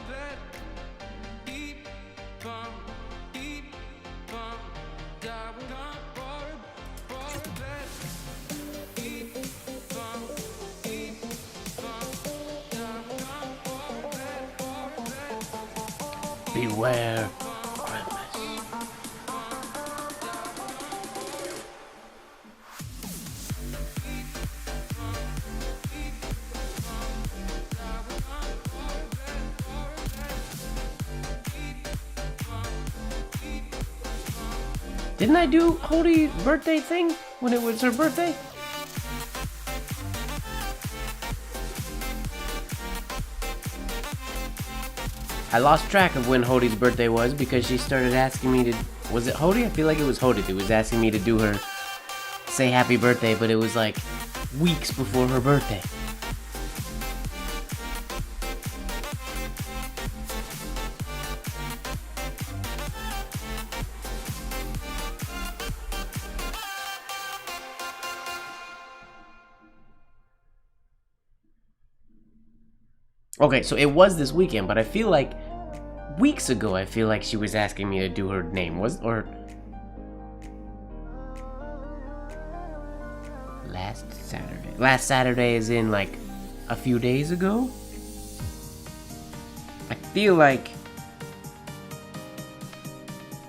Beware Christmas. Didn't I do Hody's birthday thing when it was her birthday? I lost track of when Hody's birthday was because she started asking me to... Was it Hody? I feel like it was Hody who was asking me to do her say happy birthday, but it was like weeks before her birthday. Okay, so it was this weekend, but I feel like weeks ago, I feel like she was asking me to do her name. Last Saturday. Last Saturday is in like a few days ago. I feel like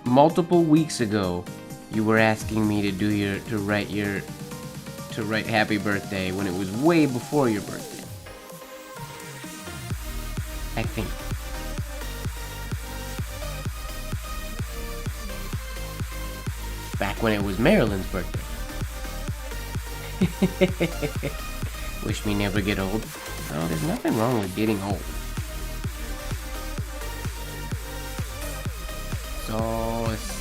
multiple weeks ago, you were asking me to write happy birthday when it was way before your birthday. I think. Back when it was Marilyn's birthday. Wish me never get old. No, there's nothing wrong with getting old. So it's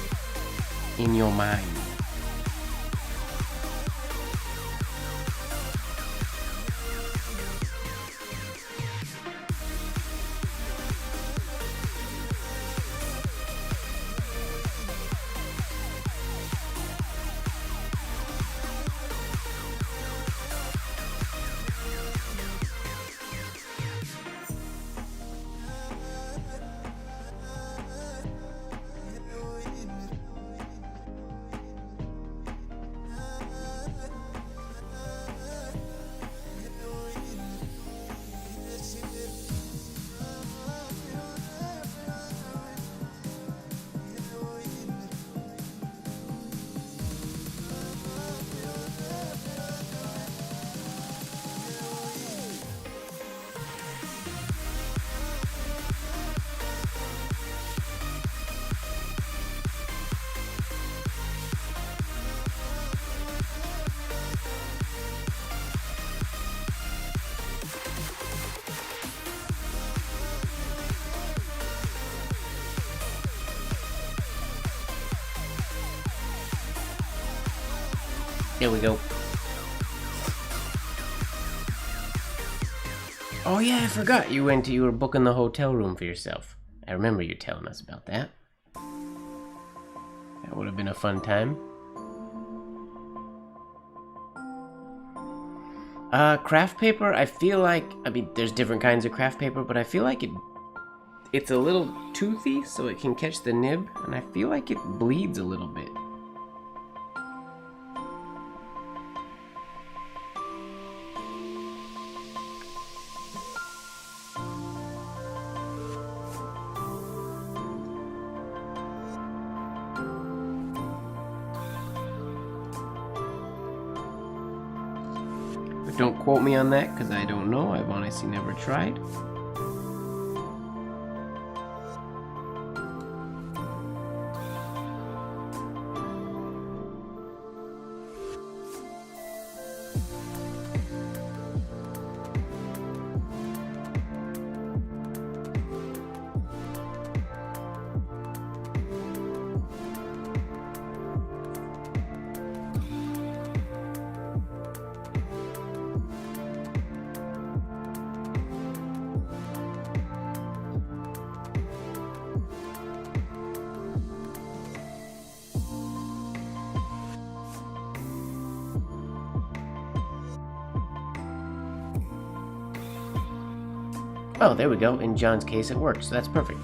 in your mind. There we go. Oh yeah, I forgot you were booking the hotel room for yourself. I remember you telling us about that. That would have been a fun time. Craft paper, I feel like, I mean, there's different kinds of craft paper, but I feel like it's a little toothy, so it can catch the nib, and I feel like it bleeds a little bit. Don't quote me on that, because I don't know. I've honestly never tried. Oh, there we go. In John's case, it works. So that's perfect.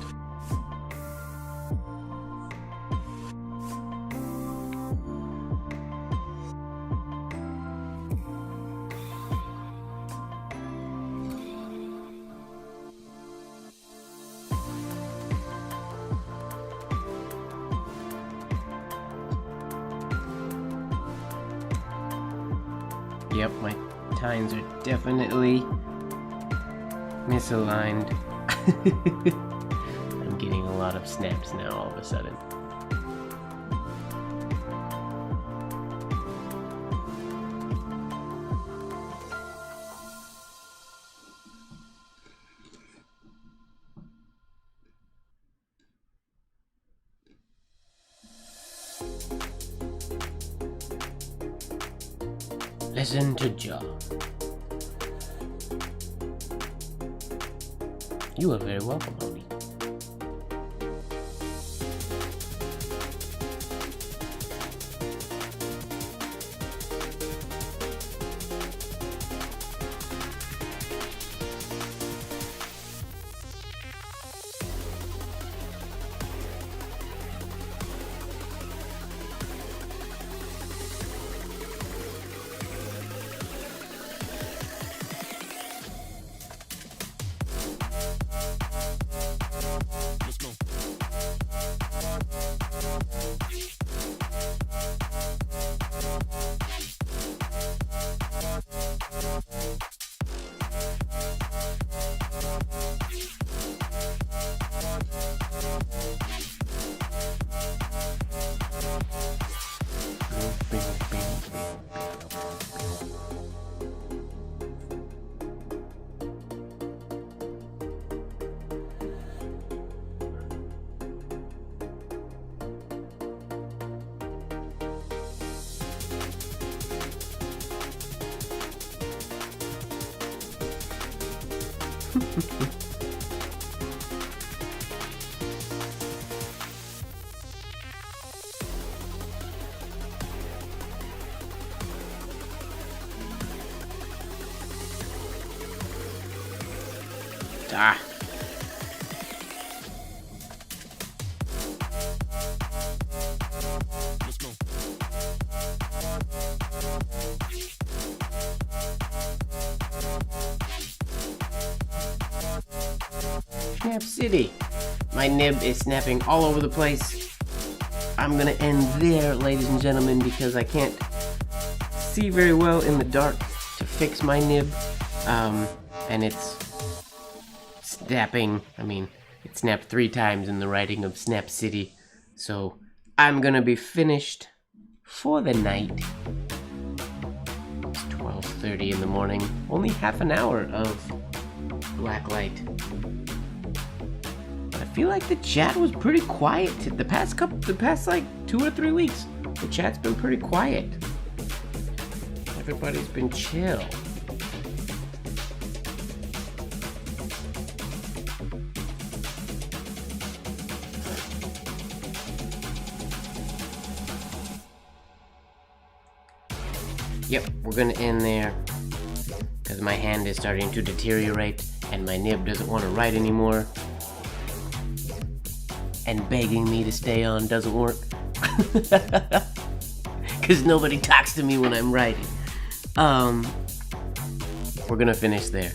Yep, my tines are definitely misaligned. I'm getting a lot of snaps now all of a sudden. Listen to Jaw. You are very welcome, Odie. Ah. Let's go. Snap City. My nib is snapping all over the place. I'm gonna end there, ladies and gentlemen, because I can't see very well in the dark to fix my nib. And it's snapping. I mean, it snapped 3 times in the writing of Snap City. So I'm gonna be finished for the night. It's 12:30 in the morning. Only half an hour of Blacklight. But I feel like the chat was pretty quiet the past like 2 or 3 weeks. The chat's been pretty quiet. Everybody's been chill. Yep, we're gonna end there because my hand is starting to deteriorate and my nib doesn't want to write anymore. And begging me to stay on doesn't work because nobody talks to me when I'm writing. We're gonna finish there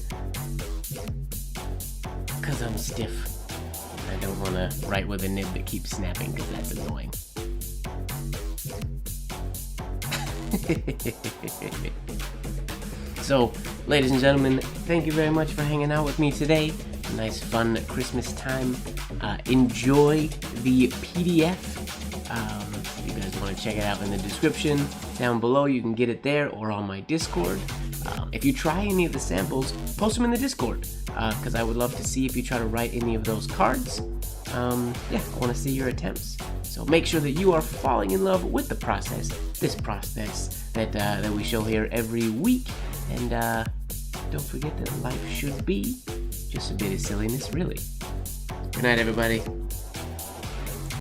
because I'm stiff. I don't want to write with a nib that keeps snapping because that's annoying. So, ladies and gentlemen, thank you very much for hanging out with me today. Nice, fun Christmas time. Enjoy the PDF. If you guys want to check it out in the description down below, you can get it there or on my Discord. If you try any of the samples, post them in the Discord, because I would love to see if you try to write any of those cards. Yeah, I want to see your attempts. So make sure that you are falling in love with the process, this process that we show here every week. And don't forget that life should be just a bit of silliness, really. Good night, everybody.